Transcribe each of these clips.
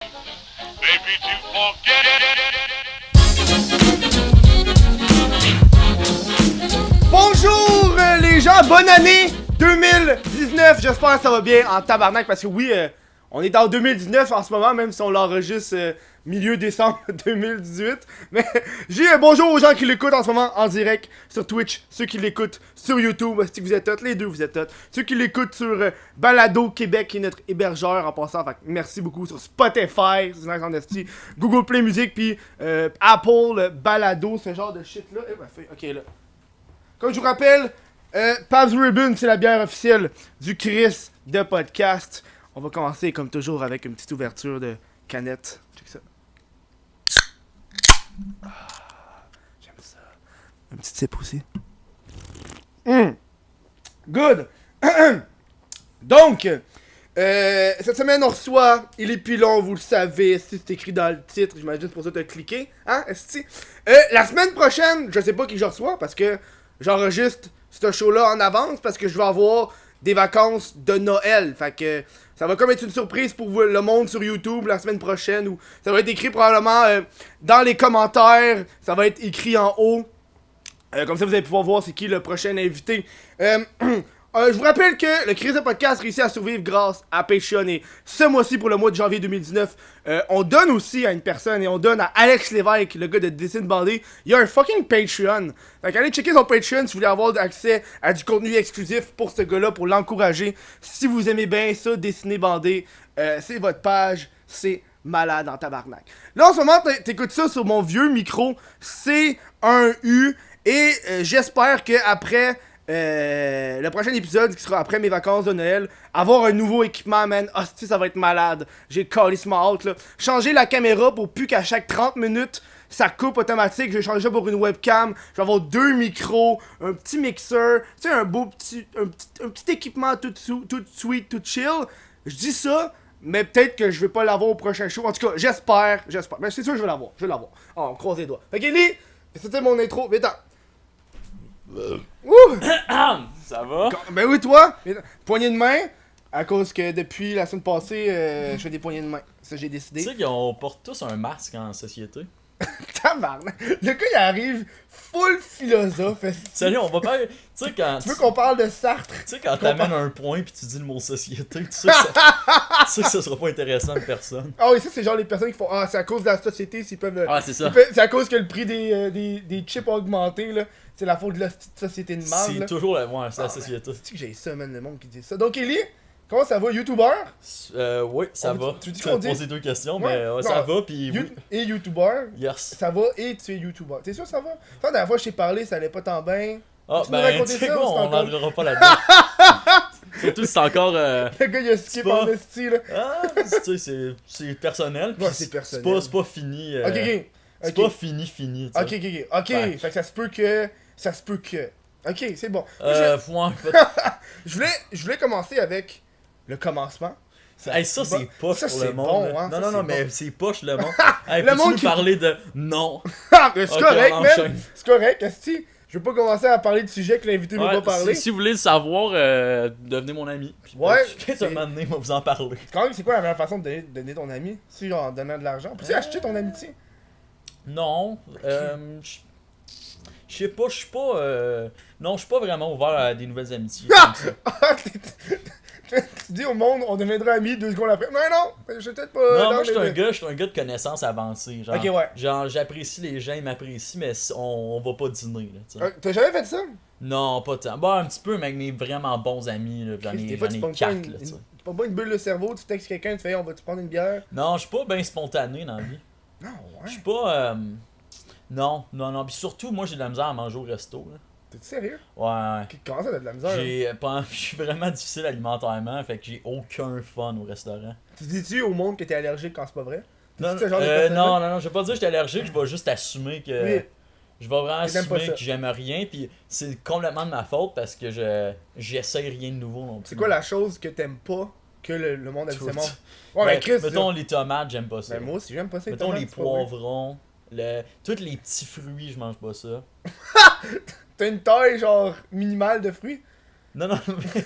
Maybe to forget. Bonjour les gens, bonne année 2019, j'espère que ça va bien en tabarnak parce que oui, on est en 2019 en ce moment, même si on l'enregistre milieu décembre 2018. Mais j'ai un bonjour aux gens qui l'écoutent en ce moment en direct sur Twitch, ceux qui l'écoutent sur YouTube, si vous êtes tous, les deux vous êtes tous, ceux qui l'écoutent sur Balado Québec qui est notre hébergeur en passant, fait, merci beaucoup sur Spotify, c'est nice en esti, Google Play Music, puis Apple Balado, ce genre de shit là. Ok là. Comme je vous rappelle, Pabst Ribbon, c'est la bière officielle du Chris de podcast. On va commencer comme toujours avec une petite ouverture de canette. Check ça. Ah, j'aime ça. Un petit sip aussi. Good. Donc, cette semaine on reçoit Il est pilon, vous le savez, si c'est écrit dans le titre, j'imagine c'est pour ça que t'as cliqué. Hein, est-ce la semaine prochaine, je sais pas qui je reçois parce que j'enregistre ce show-là en avance parce que je vais avoir des vacances de Noël. Fait que ça va comme être une surprise pour vous, le monde sur YouTube la semaine prochaine. Ou ça va être écrit probablement dans les commentaires. Ça va être écrit en haut. Comme ça, vous allez pouvoir voir c'est qui le prochain invité. Je vous rappelle que le Chris de Podcast réussit à survivre grâce à Patreon. Et ce mois-ci, pour le mois de janvier 2019, on donne aussi à une personne et on donne à Alex Lévesque, le gars de Dessine Bandé. Il y a un fucking Patreon. Fait qu'allez checker son Patreon si vous voulez avoir accès à du contenu exclusif pour ce gars-là, pour l'encourager. Si vous aimez bien ça, Dessiner Bandé, c'est votre page, c'est malade en tabarnak. Là, en ce moment, t'écoutes ça sur mon vieux micro, c'est un U. Et j'espère que après le prochain épisode qui sera après mes vacances de Noël, avoir un nouveau équipement, man, hostie, ça va être malade. J'ai calissement hâte, là. Changer la caméra pour plus qu'à chaque 30 minutes, ça coupe automatique. Je vais changer ça pour une webcam. Je vais avoir 2 micros, un petit mixeur, tu sais, un beau petit, un petit équipement tout sweet, tout chill. Je dis ça, mais peut-être que je vais pas l'avoir au prochain show. En tout cas, j'espère. Mais c'est sûr que je vais l'avoir. Oh, on croise les doigts. Fait qu'Eli, c'était mon intro. Vite, Ouh! Ça va? Ben oui, toi, poignée de main, à cause que depuis la semaine passée, je fais des poignées de main. Ça, j'ai décidé. Tu sais qu'on porte tous un masque en société. Tabarnak! Le gars, il arrive full philosophe. Sérieux, on va faire. Tu sais, quand. Tu veux qu'on parle de Sartre? Tu sais, quand t'amènes un point pis tu dis le mot société, tu sais que ça sera pas intéressant de personne. Ah oui, ça, c'est genre les personnes qui font ah, c'est à cause de la société, s'ils peuvent. Ah, c'est ça. C'est à cause que le prix des chips a augmenté, là. C'est la faute de la petite société de merde. C'est là. toujours la. Ouais, c'est la société. C'est que j'ai ça, man, le monde qui dit ça. Donc, Eli, comment ça va, YouTuber? Oui, ça va. Tu dis Tu qu'on vas dit? poser 2 questions, Ouais. mais Non, ça va pis oui. Et YouTuber? Yes. Ça va et tu es YouTuber. T'es sûr que ça va? La dernière fois que je t'ai parlé, ça allait pas tant bien. Ah, Tu nous ben, raconter tu sais ça, quoi, ou c'est on encore- n'enlèvera pas là-dedans. Surtout si c'est encore. Le gars, il a skip pas- en esti, là. Ah, tu sais, c'est personnel. pis Ouais, c'est personnel. C'est pas fini. Ok. C'est pas fini, tu sais. Ok. Ouais. Fait que ça se peut que. Ok, c'est bon. Ouais, Je voulais commencer avec le commencement. Hey, ça c'est poche Ça, pour c'est le monde. bon, là. hein, ça, Non, c'est mais bon. c'est poche le monde. Hey, Le peux-tu monde nous qui- parler de non? Ah, mais c'est Ok, correct, on man. enchaîne. C'est correct, esti. Je veux pas commencer à parler de sujets que l'invité veut pas parler. si vous voulez le savoir, devenez mon ami. Puis, Ouais, peut-être un moment donné, on va vous en parler. Quand même, c'est quoi la meilleure façon de donner ton ami? Si en donnant de l'argent. Peux-tu acheter ton amitié? Non, je sais pas, je suis pas. Non, je suis pas vraiment ouvert à des nouvelles amitiés. Ah! comme ça. Tu dis au monde, on deviendra amis 2 secondes après. Non, je suis peut-être pas. Non, moi, je suis mais- un gars de connaissances avancées. Genre, Ok, ouais. Genre, j'apprécie les gens, ils m'apprécient, mais on va pas dîner. Là, tu sais. T'as jamais fait ça? Non, pas tant. Bon, un petit peu, mais avec mes vraiment bons amis, là, j'en Des ai, fois, j'en tu ai prends 4, pas là, tu sais. tu prends pas une bulle de cerveau, tu textes quelqu'un, tu fais on va-tu prendre une bière? Non, je suis pas bien spontané dans la vie. Non, Je ouais. suis pas. Non. Puis surtout, moi, j'ai de la misère à manger au resto. Là. T'es sérieux? Ouais. Comment ça, t'as de la misère? Là? Je suis vraiment difficile alimentairement, fait que j'ai aucun fun au restaurant. Tu dis-tu au monde que t'es allergique quand c'est pas vrai? Non, T'es-tu ce genre de personne-là? non, je vais pas dire que j'étais allergique, je vais juste assumer que. Oui. Je vais vraiment Que t'aimes pas assumer ça. que j'aime rien, puis c'est complètement de ma faute parce que j'essaye rien de nouveau non plus. C'est quoi la chose que t'aimes pas que le monde Tout. habituellement? Ouais, mais Chris, mettons les tomates, j'aime pas ça. ben moi aussi, j'aime pas ça. Mettons les tomates, c'est pas vrai. poivrons, tous les petits fruits, je mange pas ça. T'as une taille genre minimale de fruits? Non, non, mais.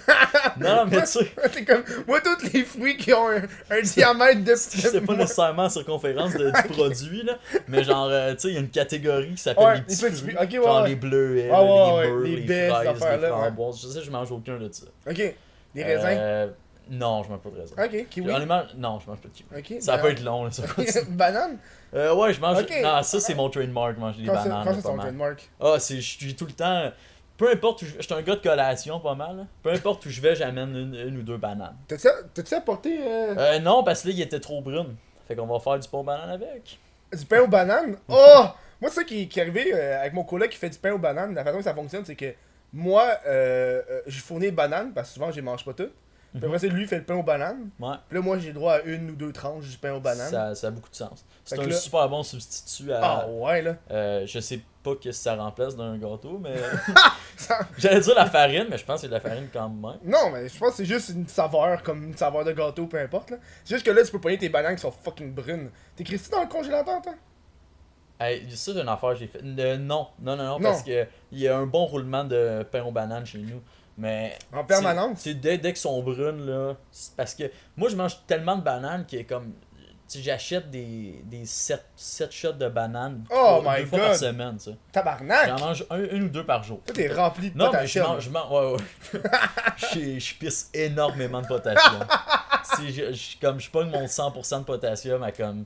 Non, non, mais tu sais. T'es comme, moi, tous les fruits qui ont un diamètre de... C'est pas nécessairement la circonférence du produit, là. Mais genre, tu sais, il y a une catégorie qui s'appelle Ouais, les petits les petits fruits. fruits. Ok, ouais, genre ouais. les bleuets, Ah, ouais, les ouais, mûres, les les baies, cette fraises, les affaire-là, ouais. framboises. Je sais, je mange aucun de ça. Ok. Des raisins. Non, je mange pas de raisins. Ok, kiwi. Honnêtement, non, je mange pas de kiwi. Ok. Ça peut être long, là, ça continue. Banane. Ouais, je mange. Ok. Non, ça, c'est mon trademark, manger des Quand ça, bananes. quand là, ça, pas c'est ton mal. trademark. Ah, je suis tout le temps. Peu importe où je suis un gars de collation, pas mal. Là. Peu importe où je vais, j'amène une ou deux bananes. T'as-tu apporté Non, parce que là, il était trop brune. Fait qu'on va faire du pain aux bananes avec. du pain aux bananes? Oh! Moi, c'est ça qui est arrivé avec mon collègue qui fait du pain aux bananes. La façon que ça fonctionne, c'est que moi, je fournis les bananes parce que souvent, je les mange pas toutes. Puis après, c'est lui qui fait le pain aux bananes. Ouais. Puis là, moi, j'ai droit à une ou deux tranches du pain aux bananes. Ça a beaucoup de sens. C'est Fait un que là- super bon substitut à. Ah ouais, là. Je sais pas que ça remplace d'un gâteau, mais. Ça- J'allais dire la farine, mais je pense que c'est de la farine quand même. Non, mais je pense que c'est juste une saveur, comme une saveur de gâteau, peu importe, là. C'est juste que là, tu peux pogner tes bananes qui sont fucking brunes. T'écris-tu dans le congélateur, toi? Hey, ça, c'est une affaire que j'ai fait. Non, Non. parce que il y a un bon roulement de pain aux bananes chez nous. Mais. En permanence? C'est dès qu'ils sont brunes, là. C'est parce que moi, je mange tellement de bananes que, comme. Tu sais, j'achète des 7 shots de bananes Oh my deux fois par God. semaine, ça. Tabarnak! J'en mange une ou deux par jour. Toi, t'es rempli de Non, mais je potassium. mange, ouais, ouais. Je pisse énormément de potassium. Comme je pogne mon 100% de potassium à comme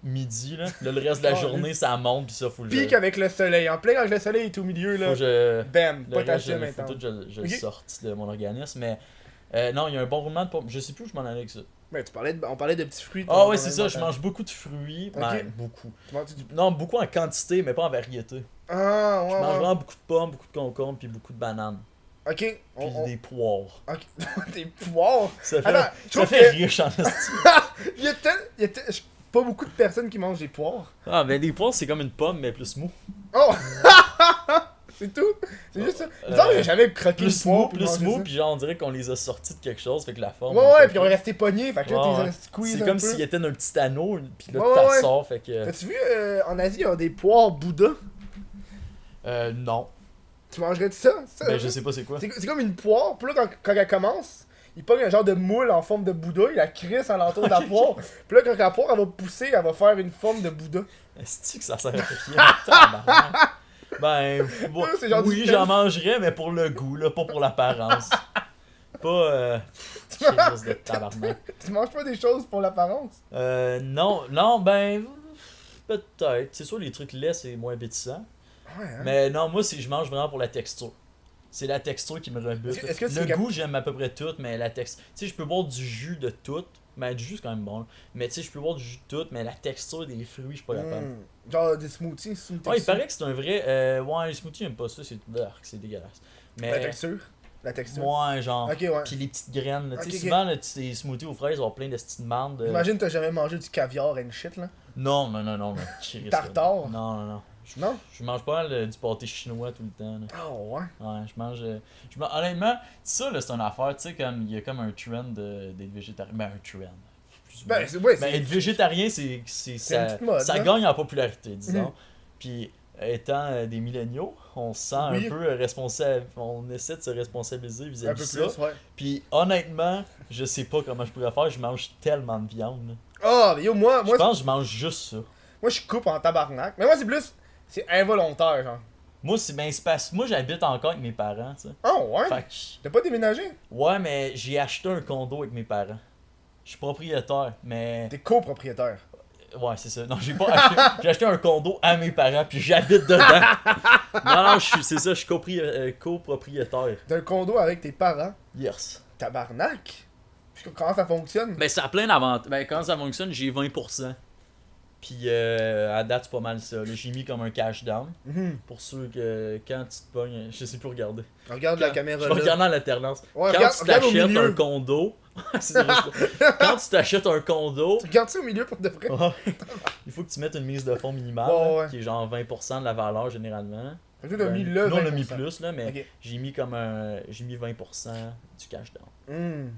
midi, là. Là, le reste de la Oh, journée, ça monte, puis ça, faut que je... Pique avec le soleil. En plein quand le soleil est au milieu, là. Faut que je... Bam, Le reste, potassium faut intense. tout que je Ok. sorte de mon organisme, mais... non, il y a un bon roulement de pommes. Je sais plus où je m'en allais avec ça. Mais on parlait de petits fruits. Ah ouais, c'est ça, je mange beaucoup de fruits. Ok. Ben, beaucoup. Tu manges du... Non, beaucoup en quantité, mais pas en variété. Ah, ouais, Je mange ouais. vraiment beaucoup de pommes, beaucoup de concombres, puis beaucoup de bananes. Ok. Puis des poires. Ok. Des poires. Ça fait, Attends, je ça trouve fait que- riche en esti. il y a pas beaucoup de personnes qui mangent des poires. Ah, ben des poires, c'est comme une pomme, mais plus mou. Oh! C'est tout? C'est juste ça? Il me semble que j'ai jamais croqué une Plus poire mou, puis plus mangé mou, ça. puis genre on dirait qu'on les a sortis de quelque chose, fait que la forme. Ouais, est ouais, pas puis on est resté pognés, fait que là, Ouais, t'es ouais. squeeze C'est un comme peu. s'il était d'un petit anneau, puis là Ouais, t'as ouais. sort, fait que. T'as-tu vu, en Asie, il y a des poires Bouddha? Non. Tu mangerais de ça? Ben je sais pas c'est quoi. C'est comme une poire, puis là, quand elle commence, il pogne un genre de moule en forme de Bouddha, il la crisse à l'entour de la poire. Puis là, quand la poire, elle va pousser, elle va faire une forme de Bouddha. Est-ce que ça sert à rien? Tabarnak. Ben, bon, C'est genre oui, du j'en mangerais, mais pour le goût, là, pas pour l'apparence. Pas, crise de tabarnak. Tu manges pas des choses pour l'apparence? Non, ben, peut-être. C'est sûr, les trucs laids, c'est moins appétissant. Ouais, hein? Mais non, moi, je mange vraiment pour la texture. C'est la texture qui me rebute. Est-ce que tu Le es cap- goût, j'aime à peu près tout, mais la texture. Tu sais, je peux boire du jus de tout, mais du jus, c'est quand même bon. Mais tu sais, je peux boire du jus de tout, mais la texture des fruits, je suis pas capable. Genre des smoothies, Ouais, il paraît que c'est un vrai. Ouais, les smoothies, j'aime pas ça, c'est dégueulasse. La Mais. texture. La texture. Ouais, genre. Ok, ouais. Puis les petites graines, là. Tu sais, Ok, ok. souvent, là, les smoothies aux fraises ont plein de petites mardes. J'imagine que t'as jamais mangé du caviar and shit, là. Non, mais Christ, Tartare. là. Non. Non? Je mange pas mal du pâté chinois tout le temps. Là. Ah ouais. Ouais, honnêtement, ça, là, c'est une affaire, tu sais, comme il y a comme un trend d'être végétarien. Ben, un trend. Plus ou moins. Ouais, Ben, être végétarien, une ça petite mode, ça là. gagne en popularité, disons. Mhm. Puis, étant des milléniaux, on se sent Oui. un peu responsable. On essaie de se responsabiliser Un vis-à-vis peu de ça. plus, ouais. Puis, honnêtement, je sais pas comment je pourrais faire. Je mange tellement de viande. Là. Ah, mais yo, moi, Je pense que je mange juste ça. moi, je coupe en tabarnak. Mais moi, c'est plus. C'est involontaire, genre. Moi, c'est parce que moi, j'habite encore avec mes parents, tu sais. Ah ouais? Fait que, T'as pas déménagé? ouais, mais j'ai acheté un condo avec mes parents. Je suis propriétaire, mais. T'es copropriétaire. Ouais, c'est ça. Non, j'ai pas acheté. J'ai acheté un condo à mes parents, puis j'habite dedans. non, c'est ça, je suis copropriétaire. D'un condo avec tes parents. Yes. Tabarnak? Puis comment ça fonctionne? Ben, ça a plein d'avantages. Ben, quand ça fonctionne, j'ai 20%. Puis, à date, c'est pas mal ça. Là, j'ai mis comme un cash down. Mhm. Pour ceux que, quand tu te pognes, je sais plus regarder. Regarde la caméra Je vais là. regarder en alternance. Ouais, Quand regarde- tu regarde au t'achètes milieu. un condo. C'est vrai, quand tu t'achètes un condo, Tu regardes ça au milieu pour de vrai? ouais, il faut que tu mettes une mise de fonds minimale, Ouais, là, ouais. qui est genre 20% de la valeur généralement. Fait que toi, t'as mis là. Nous, on a mis 20%. plus, là, mais Ok. j'ai mis j'ai mis 20% du cash down. Hmm.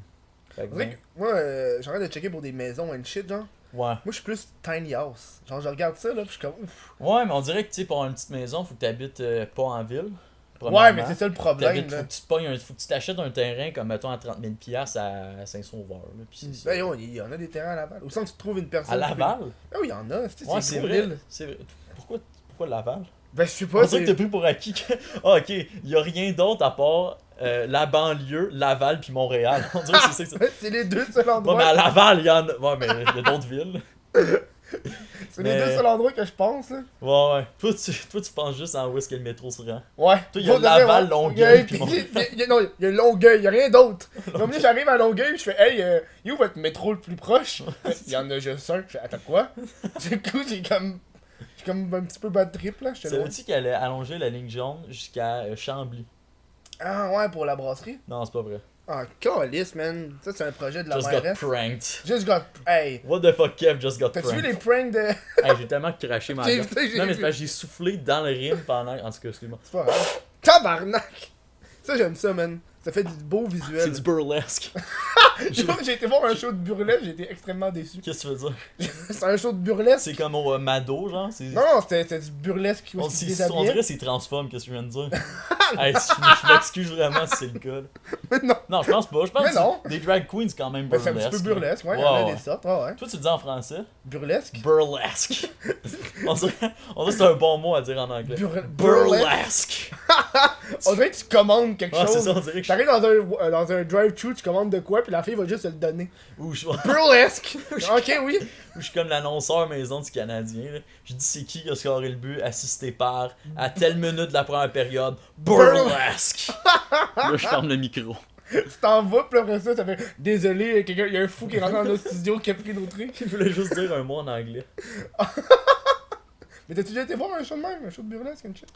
Fait que On dirait que moi, j'arrête de checker pour des maisons and shit, genre. ouais. Moi, je suis plus tiny house. Genre, je regarde ça, là, pis je suis comme ouf. Ouais, mais on dirait que, tu sais, pour une petite maison, faut que tu habites pas en ville. Ouais, mais c'est ça le problème. Faut Là. que tu te pognes faut que tu t'achètes un terrain comme mettons à 30 000 à Saint-Sauveur. Là, puis c'est ça. Ben, il y en a des terrains à Laval. Ou sans que tu trouves une personne. À Laval? Ben oui, il y en a. Ouais, c'est vrai. C'est vrai. Pourquoi Laval? Ben, je sais On pas. dirait que t'as pris pour acquis que. Ah, ok, il y a rien d'autre à part la banlieue, Laval puis Montréal. On dirait que c'est ça que c'est. C'est les deux seuls endroits. Ouais, mais à Laval, il y en a. Ouais, mais il y a d'autres villes. C'est les deux seuls endroits que je pense. Là. Ouais. Toi, tu penses juste en où est-ce que le métro se rend. Ouais. Toi, il y a Laval, Longueuil, puis Non, il y a Longueuil, il y a rien d'autre. Comme là, j'arrive à Longueuil, je fais, hey, il est où votre métro le plus proche? Il y en a juste un. Je fais, attends, quoi? Du coup, j'ai comme un petit peu bad trip, là. Savais-tu qu'elle allait allonger la ligne jaune jusqu'à Chambly? Ah, ouais, pour la brasserie? Non, c'est pas vrai. Ah, calice, man. Ça, c'est un projet de la Just mairesse. got pranked. Just got... Hey. What the fuck, Kev just got T'as-tu pranked? vu les pranks de... Hey, j'ai tellement craché ma J'ai gueule. vu, j'ai Non, mais vu. c'est parce que j'ai soufflé dans le rime pendant. En tout cas, excuse-moi. C'est pas grave. Tabarnak! Ça, j'aime ça, man. Ça fait du beau visuel. C'est du burlesque. J'ai été voir un show de burlesque, j'ai été extrêmement déçu. Qu'est-ce que tu veux dire? C'est un show de burlesque. C'est comme au Mado, genre. Non, c'était du burlesque où On, ils se on déshabillaient. dirait que c'est transforme, qu'est-ce que je viens de dire? Hey, je m'excuse vraiment si c'est le cas. Là. Mais non. Non, je pense pas. Je pense Mais que non. des drag queens, c'est quand même Ben, burlesque. c'est un petit peu burlesque, ouais, il y Ouais, en a ouais. des sortes, ouais. Toi, tu le dis en français? Burlesque? Burlesque. on dirait que c'est un bon mot à dire en anglais. Burlesque. Burlesque. On dirait que tu commandes quelque Ouais, c'est chose. ça, on dirait que T'arrives dans un drive-thru, tu commandes de quoi, puis la fille va juste te le donner. Ou je... Burlesque! Ok, oui. je suis comme l'annonceur maison du Canadien. Là. Je dis c'est qui a scoré le but, assisté par, à telle minute de la première période, Burlesque! Là, je ferme le micro. Tu t'en vas, puis après ça fait désolé, il y a un fou qui est rentré dans notre studio qui a pris nos trucs. Je voulais juste dire un mot en anglais. Mais t'as-tu déjà été voir un show de même, un show de burlesque, une shit?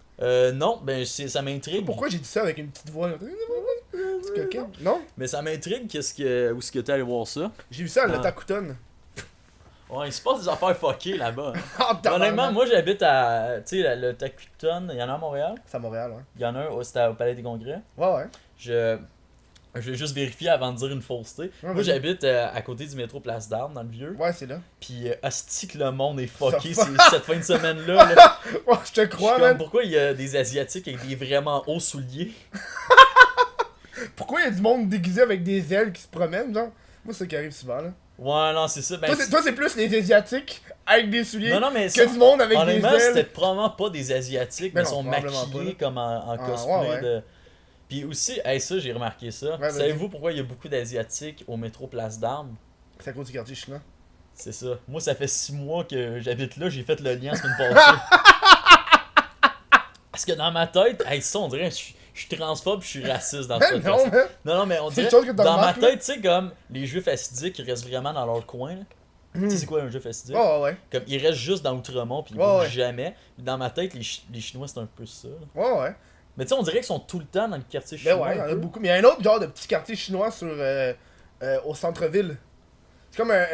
Non, ben ça m'intrigue. Pourquoi j'ai dit ça avec une petite voix? C'est coquin. Non? Mais ça m'intrigue où est-ce que t'es allé voir ça. J'ai vu ça à Ah. Lotakuton. Ouais, il se passe des affaires fuckées là-bas. Hein. Ah, Honnêtement, moi j'habite à. Tu sais, le Takuton, il y en a à Montréal. C'est à Montréal, ouais. Il y en a un, c'était au Palais des Congrès. Ouais. Je vais juste vérifier avant de dire une fausseté. Moi vas-y. j'habite à côté du métro Place d'Armes dans le vieux. Ouais, c'est là. Puis asti que le monde est fucké Ça cette fin de semaine-là. Là. Oh, je te Je crois, suis comme, man. pourquoi il y a des Asiatiques avec des vraiment hauts souliers? Pourquoi il y a du monde déguisé avec des ailes qui se promènent, genre? Moi, c'est ça qui arrive souvent, là. Ouais, non, c'est ça. Ben, Toi, c'est plus les Asiatiques avec des souliers non, mais que du monde avec des honnêtement, ailes. c'était probablement pas des Asiatiques, mais Mais ils non, sont probablement maquillés pas, comme en Ah, cosplay ouais. de. Puis aussi, hey, ça, j'ai remarqué ça. Ouais, Savez-vous pourquoi il y a beaucoup d'Asiatiques au métro Place d'Armes? C'est à cause du quartier chinois. C'est ça. Moi, ça fait 6 mois que j'habite là, j'ai fait le lien la semaine passée. Parce que dans ma tête, hey, ça, on dirait, je suis transphobe, je suis raciste dans ce Non, podcast. mais. Non, mais on C'est dirait, une chose que t'as dans ma remarqué, là. tête, tu sais, comme les juifs assidiques, ils restent vraiment dans leur coin. Là. Tu sais, c'est quoi un juif assidique? Ouais. Comme ils restent juste dans Outremont, puis ils Ouais, bougent ouais. jamais. Dans ma tête, les Chinois, c'est un peu ça. là. Ouais. Mais tu sais, on dirait qu'ils sont tout le temps dans le quartier Ben chinois. ouais, il y en un a peu. beaucoup. Mais il y a un autre genre de petit quartier chinois au centre-ville. C'est comme un.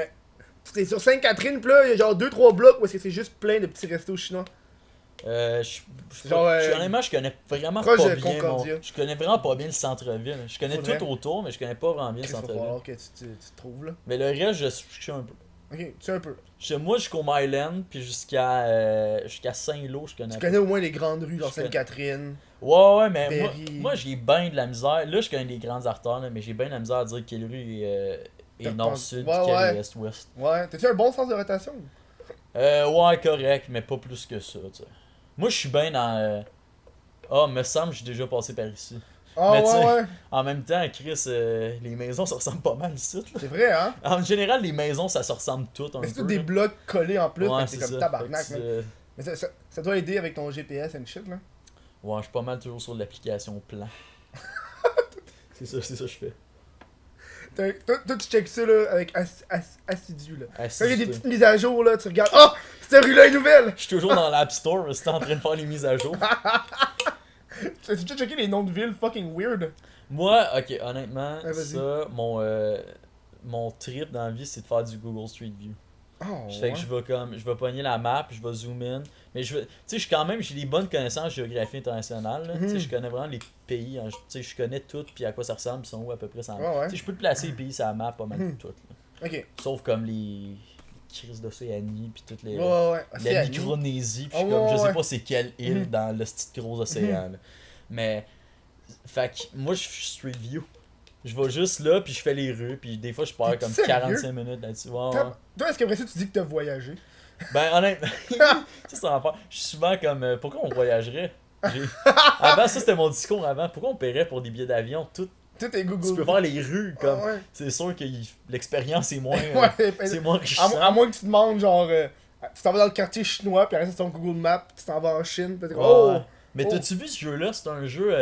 C'est sur Sainte-Catherine, pis là, il y a genre 2-3 blocs où c'est juste plein de petits restos chinois. Genre, Genre, honnêtement, je connais vraiment proche pas de bien. Concordia. Je connais vraiment pas bien le centre-ville. Je connais Faudrait. tout autour, mais je connais pas vraiment bien le Il va centre-ville. falloir que tu te trouves là. Mais le reste, je suis un peu. Ok, tu sais un peu. Moi, jusqu'au Myland, puis jusqu'à Saint-Lô, je connais Tu pas. connais au moins les grandes rues, genre Je connais. Sainte-Catherine. Ouais, mais Berry. moi j'ai bien de la misère. Là, je connais les grandes artères, là, mais j'ai bien de la misère à dire quelle rue est T'as nord-sud, pas- quelle ouais. est est-ouest. Ouais, t'as-tu un bon sens de rotation? Ouais, correct, mais pas plus que ça, tu sais. Moi, je suis bien dans. Me semble que j'ai déjà passé par ici. Ah Mais tu sais, ouais. En même temps, Chris, les maisons, ça ressemble pas mal ici. là. C'est vrai, hein? En général, les maisons, ça se ressemble toutes un Mais peu. c'est tous des là. blocs collés en plus, Ouais, fait que c'est c'est comme ça. tabarnak, Fait que man. Mais ça doit aider avec ton GPS and shit, là. Ouais, je suis pas mal toujours sur l'application plan. c'est ça que je fais. Toi, tu checkes ça, là, avec assidu, là. Quand il y a Assiduité. des petites mises à jour, là, tu regardes. Oh! Cette rue-là est nouvelle! Je suis toujours dans l'App Store, c'était en train de faire les mises à jour. As-tu déjà checké les noms de villes fucking weird? Moi, ok, honnêtement, vas-y. ça, mon trip dans la vie, c'est de faire du Google Street View. Oh, Fait que je vais pogner la map, je vais zoom in. Mais tu sais, j'ai des bonnes connaissances en géographie internationale. Là. Tu sais, je connais vraiment les pays, tu sais, je connais tout, puis à quoi ça ressemble, puis sont où à peu près ça. Ouais. Tu sais, je peux te placer les pays sur la map pas mal tout. Là. Ok. Sauf comme les crises d'Océanie, puis toutes les. Ouais. La Océanie. Micronésie, puis Oh, comme, je sais ouais. pas c'est quelle île dans le petit gros océan. là. Mais, fait que moi, je suis Street View. Je vais juste là, puis je fais les rues, puis des fois, je perds T'es comme sérieux? 45 minutes là-dessus. Ouais, ouais. Toi, est-ce qu'après ça, tu dis que t'as voyagé? Ben, honnêtement, ça, c'est en affaire. Je suis souvent comme, pourquoi on voyagerait? Avant, ça, c'était mon discours avant. Pourquoi on paierait pour des billets d'avion? Tout Tout est Google. Tu peux faire les rues, comme. Ah ouais. C'est sûr que l'expérience est moins. Ouais, c'est moins enrichissant. à moins que tu demandes, genre, tu t'en vas dans le quartier chinois, puis après, c'est ton Google Maps, tu t'en vas en Chine, puis t'es comme, Ouais. oh! Mais Oh. t'as-tu vu ce jeu-là? C'est un jeu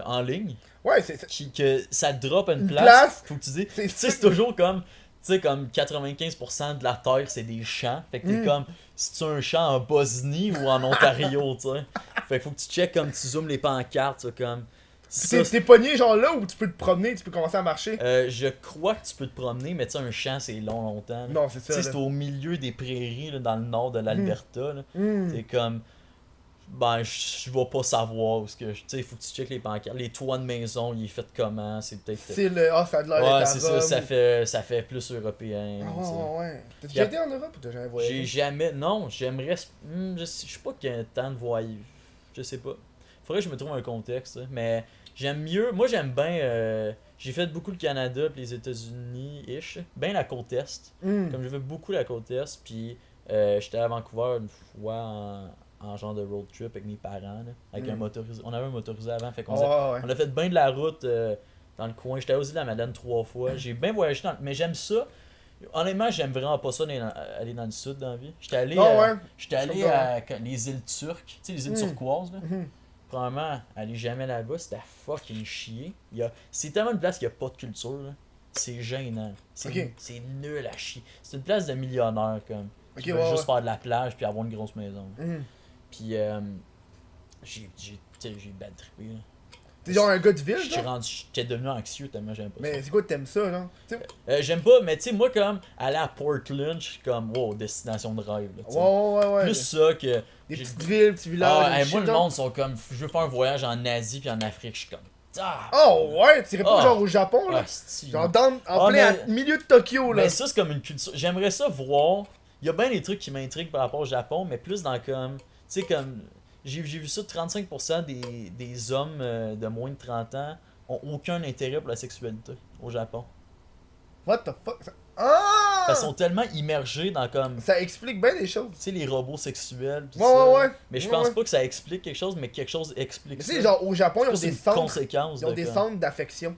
en ligne Ouais, c'est. que ça te drop une Une place. place. Faut que tu dis. C'est Tu sais, c'est toujours comme. Tu sais, comme 95% de la terre, c'est des champs. Fait que t'es comme. Si tu as un champ en Bosnie ou en Ontario, tu sais. Fait que faut que tu checkes comme tu zoomes les pancartes, tu sais, comme. Ça, T'es pogné, genre là, où tu peux te promener, tu peux commencer à marcher. je crois que tu peux te promener, mais tu sais, un champ, c'est longtemps. là. Non, c'est Tu ça. sais, là. c'est au milieu des prairies, là, dans le nord de l'Alberta. là. Hmm. C'est comme. Ben, je vais pas savoir où ce que. Tu sais, il faut que tu checkes les pancartes. Les toits de maison, il est fait comment? C'est peut-être. C'est le. Ah, ça a de l'air Ouais, d'être c'est à Rome. ça fait plus européen. Ah, tu sais. ouais. T'as déjà été en Europe ou t'as jamais voyagé? J'ai jamais. Non, j'aimerais. Je sais pas qu'il y a tant de voyage. Je sais pas. Faudrait que je me trouve un contexte, hein, mais j'aime mieux. Moi, j'aime bien. J'ai fait beaucoup le Canada pis les États-Unis-ish. Ben la côte Est. Hmm. Comme je fais beaucoup la côte Est, puis j'étais à Vancouver une fois en genre de road trip avec mes parents. Là, avec un motorisé. On avait un motorisé avant, fait qu'on Ouais. on a fait bien de la route dans le coin. J'étais aux îles de la Madeleine 3 fois. J'ai bien voyagé mais j'aime ça. Honnêtement, j'aime vraiment pas ça aller dans le sud dans la vie. J'étais allé, Ah, ouais. j'étais allé Je à les îles turques, tu sais, les îles turquoises. Là. Mhm. Probablement, aller jamais là-bas, c'était fucking chier. C'est tellement une place qu'il n'y a pas de culture. Là. C'est gênant. Ok. C'est nul à chier. C'est une place de millionnaires, comme. Ok, Qui veulent ouais, juste faire de la plage puis avoir une grosse maison. Mhm. Puis, j'ai bad trippé. Là. T'es genre un gars de ville, J'étais genre? j'étais devenu anxieux tellement j'aime pas ça. Mais c'est quoi, t'aimes ça, genre? Tu sais, J'aime pas, mais tu sais, moi, comme aller à Portland, je suis comme, wow, destination de rêve. Là, tu sais. ouais. Plus ça que. Des j'ai- petites villes, petits villages. Ah, des hey, shit, moi, le genre. monde sont comme, je veux faire un voyage en Asie puis en Afrique, je suis comme, ah! Oh, ouais, t'irais pas Ah. genre au Japon, là? Hostie, Genre non. dans, en Ah, plein mais- milieu de Tokyo, là. Mais ça, c'est comme une culture. J'aimerais ça voir. Il y a bien des trucs qui m'intriguent par rapport au Japon, mais plus dans comme. Tu sais, comme. J'ai vu ça, 35% des hommes de moins de 30 ans ont aucun intérêt pour la sexualité au Japon. What the fuck? Ah! Parce qu'ils sont tellement immergés dans comme. Ça explique bien des choses. Tu sais, les robots sexuels, tout Ouais, ça. ouais. Mais je Ouais, pense ouais. pas que ça explique quelque chose, mais quelque chose explique Mais ça. tu sais, genre au Japon, ils ont C'est des une centres. conséquence Ils ont de des comme- centres d'affection.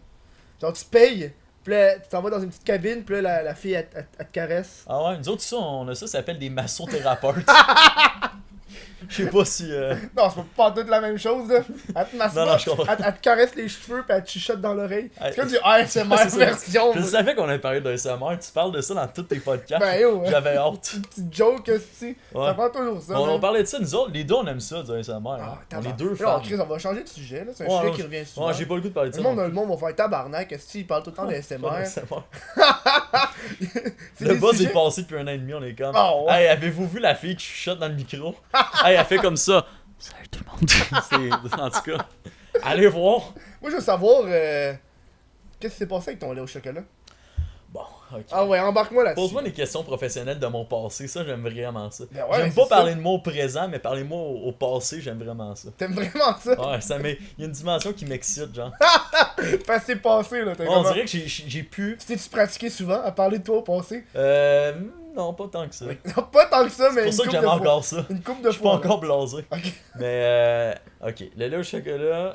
Genre tu payes, puis là, tu t'en vas dans une petite cabine, puis là, la fille, elle te caresse. Ah ouais, nous autres, ça, on a ça s'appelle des massothérapeutes. Je sais pas si. Non, c'est pas toute la même chose, là. Elle te masse Non, pas, non, je comprends. elle te caresse les cheveux, puis elle te chuchote dans l'oreille. Hey, C'est comme du ASMR c'est ça. version. Je savais qu'on avait parlé d'ASMR, tu parles de ça dans tous tes podcasts. Ben yo, hein. J'avais hâte. Petite joke, aussi. Ouais. Ça prend toujours ça. On man. parlait de ça, nous autres, les deux on aime ça du ASMR. Ah, hein. On est tabarnak. deux Là, fans. Chris, on va changer de sujet, là. C'est un Ouais, sujet ouais, qui revient souvent. Ouais, j'ai pas le goût de parler de ça. Le monde va faire tabarnak, si il parle tout le temps Pas d'ASMR. d'ASMR. C'est Le des buzz sujets- est passé depuis un an et demi, on est comme. Ah ouais. Hey, avez-vous vu la fille qui chuchote dans le micro? Hey, elle fait comme ça. Salut tout le monde. En tout cas, allez voir. Moi, je veux savoir, qu'est-ce qui s'est passé avec ton lait au chocolat? Bon, ok. Ah ouais, embarque-moi là-dessus. Pose-moi des questions professionnelles de mon passé, ça j'aime vraiment ça. Ben ouais, J'aime c'est pas ça. parler de moi au présent, mais parlez-moi au passé, j'aime vraiment ça. T'aimes vraiment ça? Ouais, il y a une dimension qui m'excite, genre. Parce que c'est passé, là. On dirait que j'ai pu. Tu t'es-tu pratiqué souvent à parler de toi au passé? Non, pas tant que ça. Non, pas tant que ça, mais C'est pour une ça que couple j'aime de fois. encore ça. Une couple Je de suis pas fois. encore blasé. Ok. Mais, ok, le lait au chocolat.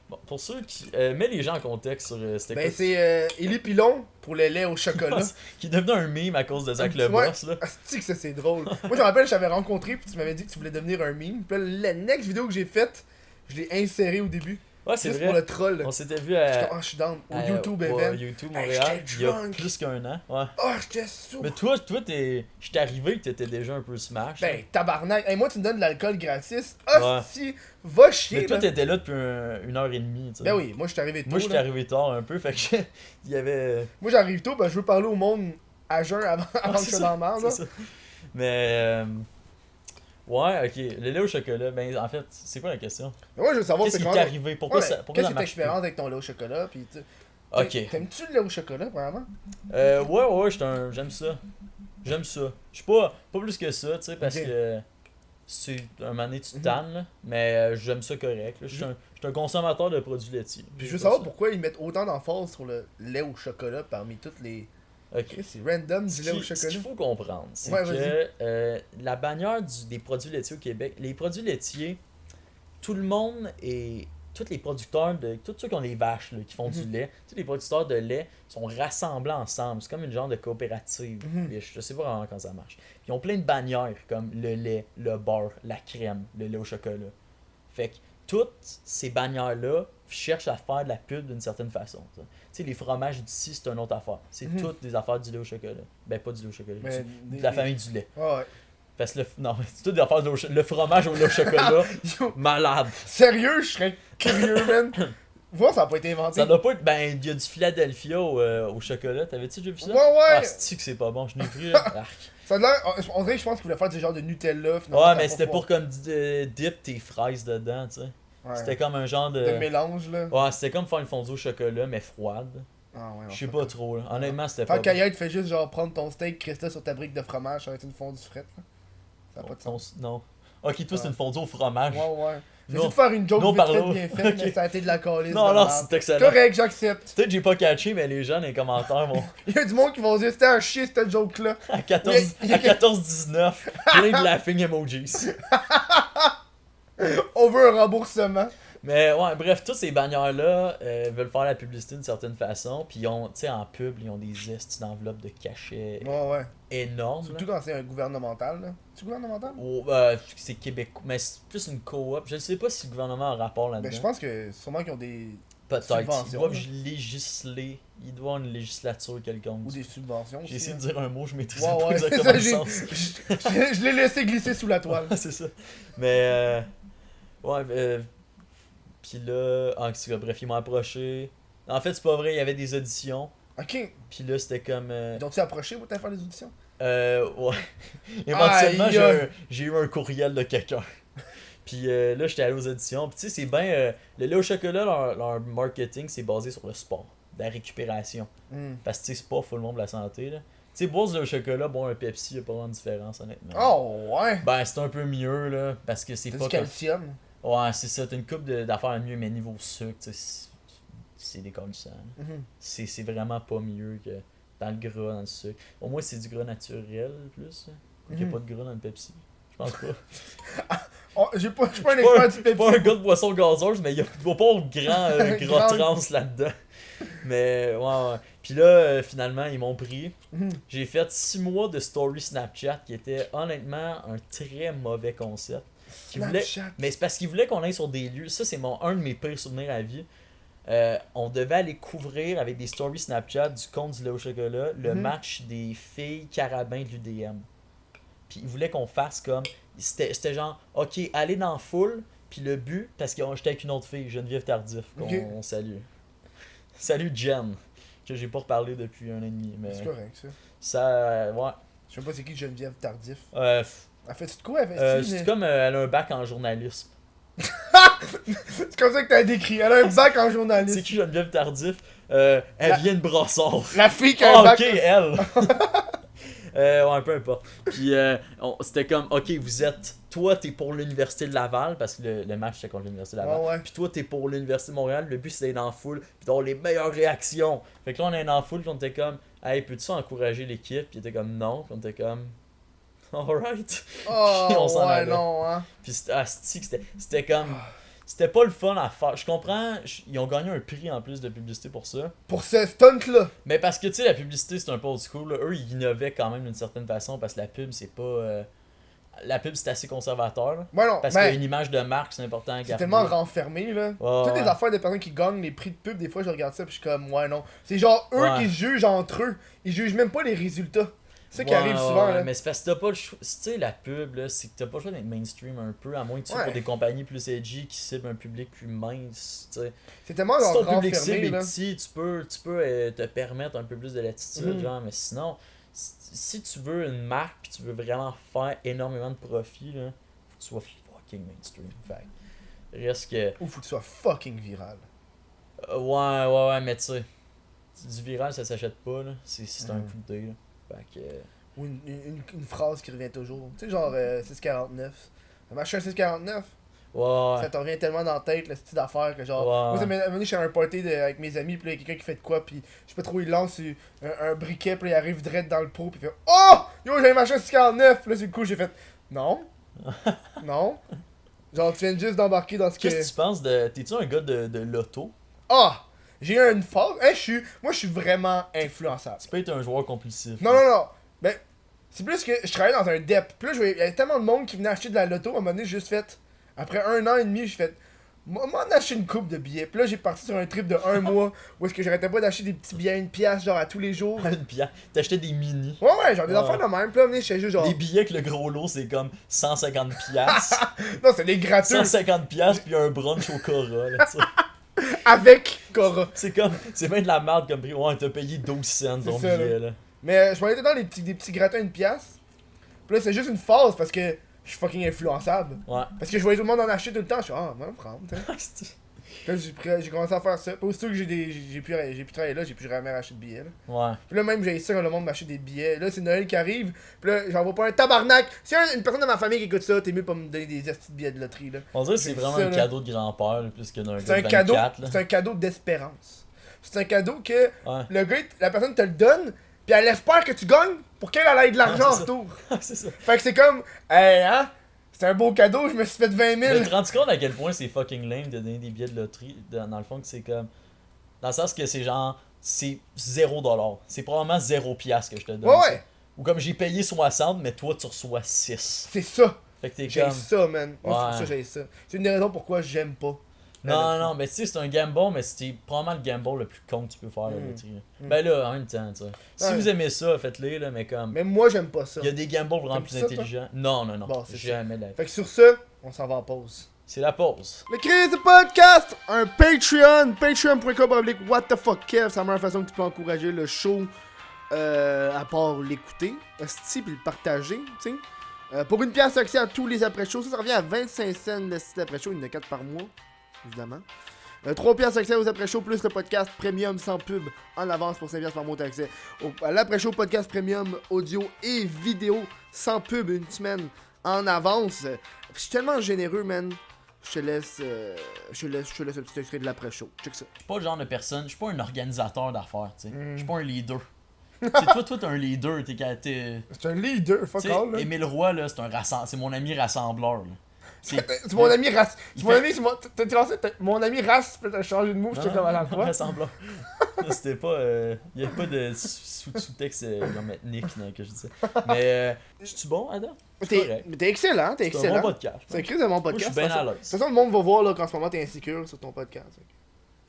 Bon, pour ceux qui. Mets les gens en contexte sur c'était Ben quoi. c'est Élie Pilon pour le lait au chocolat. Qui est devenu un meme à cause de Zach Ouais. Leboss, là. Asti que ça c'est drôle. Moi je me rappelle, je t'avais rencontré puis tu m'avais dit que tu voulais devenir un meme. Puis là, la next vidéo que j'ai faite, je l'ai inséré au début. Ouais, c'est Juste vrai. pour le troll. On s'était vu J'étais à. comme, ah, je suis down. Au à- YouTube au event. YouTube Hey, Montréal, j'étais il y a drunk. plus qu'un an. Ouais. Ah, j'étais sourd. Mais toi, j'étais arrivé que t'étais déjà un peu smash. Ben, tabarnak. Hey, moi, tu me donnes de l'alcool gratis. Ouais. Hostie, va chier. Mais toi, là. t'étais là depuis une heure et demie, tu sais. Ben oui, moi, je suis arrivé tôt. Moi, j'étais là. arrivé tard un peu, fait que il y avait. Moi, j'arrive tôt, ben, je veux parler au monde à jeun avant que je c'est sois ça, dans la merde. là. c'est ça. Mais. Ouais, ok. Le lait au chocolat, ben en fait, c'est quoi la question? Mais moi, je veux savoir Qu'est-ce c'est qui comment. t'est arrivé? Pourquoi Ouais, ça, pourquoi qu'est-ce ça que ta marche expérience avec ton lait au chocolat? Puis, tu sais, pas? Ok. T'aimes-tu le lait au chocolat, vraiment? Ouais, j'aime ça. J'aime ça. Je suis pas plus que ça, tu sais, parce Ok. que un moment donné, tu te tannes, là, mais j'aime ça correct. Là. Je suis un consommateur de produits laitiers. Puis je veux savoir pourquoi ils mettent autant d'emphase sur le lait au chocolat parmi toutes les. Ok. C'est random du lait au Ce chocolat. qu'il faut comprendre, c'est Ouais, que la bannière des produits laitiers au Québec, les produits laitiers, tout le monde et tous les producteurs, tous ceux qui ont des vaches là, qui font du lait, tous les producteurs de lait sont rassemblés ensemble. C'est comme une genre de coopérative. Je sais pas vraiment comment ça marche. Puis ils ont plein de bannières comme le lait, le beurre, la crème, le lait au chocolat. Fait que toutes ces bannières-là cherchent à faire de la pub d'une certaine façon. Tu sais, les fromages d'ici, c'est une autre affaire. C'est toutes des affaires du lait au chocolat. Ben, pas du lait au chocolat. Mais De la famille du lait. Ouais. Parce que non, c'est toutes des affaires le fromage au lait au chocolat. Yo, Malade. sérieux, je serais curieux, man. Voir, ça a pas été inventé. Ça doit pas être. Ben, il y a du Philadelphia au chocolat. T'avais-tu déjà vu ça? Ouais. Ah, c'est-tu que c'est pas bon? Je n'ai pris. Arc. Ça a l'air. On dirait que je pense qu'ils voulaient faire du genre de Nutella. Ouais, mais c'était pour comme dip tes fraises dedans, tu sais. Ouais. C'était comme un genre de. De mélange, là. Ouais, c'était comme faire une fondue au chocolat, mais froide. Ah, ouais, Je sais pas trop, là. Honnêtement, c'était pas. Fait qu'ailleurs, tu fais juste genre prendre ton steak, crisser sur ta brique de fromage, ça va être une fondue frite, là. Ça a pas de sens. Non. Ok, toi, c'est une fondue au fromage. Ouais. J'ai Non. essayé de faire une joke Non, vite faite, parlo. bien faite, mais Ok. ça a été de la calice. Non, de non, merde. c'est excellent. Correct, j'accepte. Peut-être que j'ai pas catché, mais les gens dans les commentaires vont. Il y a du monde qui vont dire c'était un chier cette joke-là. À 14, Il y a- à 14-19, plein de laughing emojis. On veut un remboursement. Mais ouais, bref, tous ces bannières-là veulent faire la publicité d'une certaine façon. Puis ils ont, tu sais, en pub, ils ont des estis d'enveloppes de cachet Ouais. énormes. Surtout quand c'est un gouvernemental, là. C'est gouvernemental? C'est québécois, mais c'est plus une coop. Je ne sais pas si le gouvernement a un rapport là-dedans. Ben, je pense que sûrement qu'ils ont des. Peut-être. subventions, Ils doivent là. législer. Ils doivent avoir une législature quelconque. Ou des subventions. J'ai aussi, essayé hein. de dire un mot, je maîtrise Ouais, pas c'est exactement ça, le sens. je l'ai laissé glisser sous la toile. C'est ça. Mais, ouais, puis là, bref, ils m'ont approché. En fait, c'est pas vrai, il y avait des auditions. Ok. Puis là, c'était comme. Ils t'ont-tu approché pour t'aller faire des auditions? Ouais. Éventuellement, Aïe. j'ai eu un courriel de quelqu'un. Puis là, j'étais allé aux auditions. Puis tu sais, c'est bien. Le lait au chocolat, leur marketing, c'est basé sur le sport, la récupération. Parce que tu sais, c'est pas full monde de la santé, là. Tu sais, boire du lait au chocolat, boire un Pepsi, y'a pas vraiment de différence, honnêtement. Oh, ouais. Ben, c'est un peu mieux, là. Parce que c'est T'as pas. du calcium. Ouais, c'est ça. T'as une coupe d'affaires mieux, mais niveau sucre, tu sais, c'est décollissant. C'est vraiment pas mieux que dans le gras, dans le sucre. Au moins, c'est du gras naturel, plus. Il n'y a pas de gras dans le Pepsi. Je pense pas. Je suis pas un Je suis pas expert un- du je suis pas un Pepsi. gars de boisson gazeuse, mais il doit pas avoir grand gras Grand- trans là-dedans. Mais ouais. Puis là, finalement, ils m'ont pris. J'ai fait 6 mois de story Snapchat qui était honnêtement un très mauvais concept. Snapchat. Mais c'est parce qu'ils voulaient qu'on aille sur des lieux. Ça, c'est un de mes pires souvenirs à vie. On devait aller couvrir avec des stories Snapchat du compte du lait au chocolat le match des filles carabins de l'UDM. Puis ils voulaient qu'on fasse comme. C'était genre, ok, aller dans la foule. Puis le but, parce que j'étais avec une autre fille, Geneviève Tardif, qu'on salue. Salut Jen, que j'ai pas reparlé depuis 1 an et demi. Mais C'est correct, ça. ça, ouais. Je sais pas c'est qui Geneviève Tardif. Euh, Elle fait de quoi? Elle fait c'est comme elle a un bac en journalisme. C'est comme ça que t'as décrit. Elle a un bac en C'est journalisme. qui Geneviève Tardif? Elle vient de Brossard. La fille qui a un Ah, bac. ok, elle! Ouais, peu importe. Puis c'était comme, ok, vous êtes. Toi, t'es pour l'Université de Laval, parce que le match c'était contre l'Université de Laval. Ouais. Puis toi, t'es pour l'Université de Montréal. Le but, c'est d'être dans la foule, puis d'avoir les meilleures réactions. Fait que là, on est dans la foule, puis on était comme, hey, peux-tu encourager l'équipe? Puis il était comme, non. Puis on était comme, alright. Oh, Puis on s'en ouais, allait. non, hein. Puis c'était comme. C'était pas le fun à faire. Je comprends, ils ont gagné un prix en plus de publicité pour ça. Pour ce stunt-là. Mais parce que tu sais, la publicité c'est un peu old school. Là. Eux, ils innovaient quand même d'une certaine façon parce que la pub, c'est pas. La pub, c'est assez conservateur. Là. Ouais, non, Parce ben, qu'il y a une image de marque, c'est important à c'est garder. tellement renfermé, là. Ouais, Toutes les ouais. affaires des personnes qui gagnent les prix de pub, des fois, je regarde ça, puis je suis comme, ouais, non. C'est genre eux Ouais. qui se jugent entre eux. Ils jugent même pas les résultats. C'est ça qui Ouais, arrive ouais, souvent, ouais, là. Mais c'est parce que t'as pas le choix. Tu sais, la pub, là, c'est que t'as pas le choix d'être mainstream un peu, à moins que tu sois Ouais. pour des compagnies plus edgy qui ciblent un public plus mince. Tu sais. C'est tellement Si genre ton public cible renfermé, est là. petit, tu peux te permettre un peu plus de latitude, genre, mais sinon, si tu veux une marque puis tu veux vraiment faire énormément de profit, là, faut que tu sois fucking mainstream. Fait reste que. Ou faut que tu sois fucking viral. Ouais, mais tu sais, du viral ça s'achète pas, là. C'est un coup de dé, là. Fait que. Ou une phrase qui revient toujours. Tu sais, genre 649. M'acheter un 649. Ouais. Ça te revient tellement dans la tête, le style d'affaires que genre. Ouais. Moi, ça m'est amené chez un party avec mes amis, puis là, il y a quelqu'un qui fait de quoi, puis je sais pas trop, il lance un briquet, puis là, il arrive direct dans le pot, puis il fait Oh! Yo, j'avais m'acheter un 649! Puis là, du coup, j'ai fait Non. Non. Genre, tu viens juste d'embarquer dans ce que. Qu'est-ce que tu penses de. T'es-tu un gars de loto? Ah! J'ai eu une phase. Hein, moi, je suis vraiment influençable. Tu peux être un joueur compulsif. Non, non, non. Ben, c'est plus que je travaillais dans un DEP. Puis là, il y avait tellement de monde qui venait acheter de la loto. À un moment donné, j'ai juste fait. Après 1 an et demi, j'ai fait. Moi, m'en acheter une coupe de billets. Puis là, j'ai parti sur un trip de 1 mois où est-ce que j'arrêtais pas d'acheter des petits billets à 1 pièce, genre à tous les jours. Une pièce. T'achetais des mini. Ouais, genre des Ouais. affaires de même. Puis là, à un moment donné, j'étais juste genre. Des billets que le gros lot, c'est comme 150 piastres. Non, c'est des gratteux. 150 piastres, puis un brunch au Cora, là, tu sais. Avec Cora. C'est comme. C'est bien de la merde comme prix. Ouais, t'as payé 12 cents ton C'est ça, billet, là. Mais je m'en étais dans des petits grattins à 1 pièce. Puis là, c'est juste une phase parce que je suis fucking influençable. Ouais. Parce que je voyais tout le monde en acheter tout le temps. Je suis ah, moi, prendre. T'sais. C'est- Puis là, j'ai commencé à faire ça. Puis aussitôt que j'ai pu travailler là, j'ai plus jamais racheté de billets. Là. Ouais. Puis là, même, j'ai essayé quand le monde m'acheter des billets. Là, c'est Noël qui arrive. Puis là, j'en vois pas un tabarnak. Si une personne de ma famille qui écoute ça, t'es mieux pas me donner des petits billets de loterie. Là. On dirait que c'est vraiment ça, un là. cadeau de grand-père, là, plus que d'un C'est un gars de cadeau. 24, là. C'est un cadeau d'espérance. C'est un cadeau que Ouais. le gars, la personne te le donne. Puis elle espère que tu gagnes pour qu'elle ait de l'argent en c'est ça. retour. C'est ça. Fait que c'est comme, hey, hein, c'est un beau cadeau, je me suis fait 20 000. Mais tu te rends compte à quel point c'est fucking lame de donner des billets de loterie, dans le fond que c'est comme. Dans le sens que c'est genre. C'est 0$. C'est probablement 0 piastres que je te donne. Ouais, ça. ouais, Ou comme j'ai payé 60, mais toi tu reçois 6. c'est ça. Fait que t'es J'ai comme. ça, man. Moi, c'est Ouais. pour ça que j'ai ça. C'est une des raisons pourquoi j'aime pas. la Non, loterie. non, mais tu sais, c'est un gamble, mais c'est probablement le gamble le plus con que tu peux faire, la Mm. loterie. là. Mm. Ben là, en même temps, tu sais. Si Ouais. vous aimez ça, faites-le, là, mais comme. Mais moi, j'aime pas ça. Il y a des gambles vraiment T'aimes plus ça, toi? intelligents. Non, non, non. Bon, c'est jamais de la vie. Fait que sur ce, on s'en va en pause. C'est la pause. Le Crise Podcast, un Patreon, patreon.com/. What the fuck, Kev, c'est la meilleure façon que tu peux encourager le show, à part l'écouter, esti, puis le partager, tu sais. Pour une pièce accès à tous les après-shows, ça revient à 25 cents le site après-show, il y en a 4 par mois, évidemment. 3 pièces accès aux après-shows plus le podcast premium sans pub en avance pour 5 pièces par mois t'as accès à l'après-show podcast premium audio et vidéo sans pub une semaine en avance. Je suis tellement généreux, man. Je te laisse un petit extrait de l'après-show. Check ça. Je suis pas le genre de personne, je suis pas un organisateur d'affaires, tu sais. Mm. Je suis pas un leader. C'est toi, t'es un leader, t'es. C'est un leader, fuck Tu sais, all, là. Émile Roy, là, c'est mon ami rassembleur, là. C'est mon ami race. il C'est mon fait- ami, c'est mon. T'as lancé, mon ami race, peut t'as changé de mot, j'étais comme à l'endroit. Rassembleur. C'était pas. Il y avait pas de sous-texte genre ethnique non, que je disais. Mais, je suis bon, Adam? C'est correct. T'es excellent, t'es C'est un excellent. bon podcast. C'est écrit de mon Moi, je podcast. suis bien à De l'aise. toute façon, le monde va voir là qu'en ce moment t'es insécure sur ton podcast.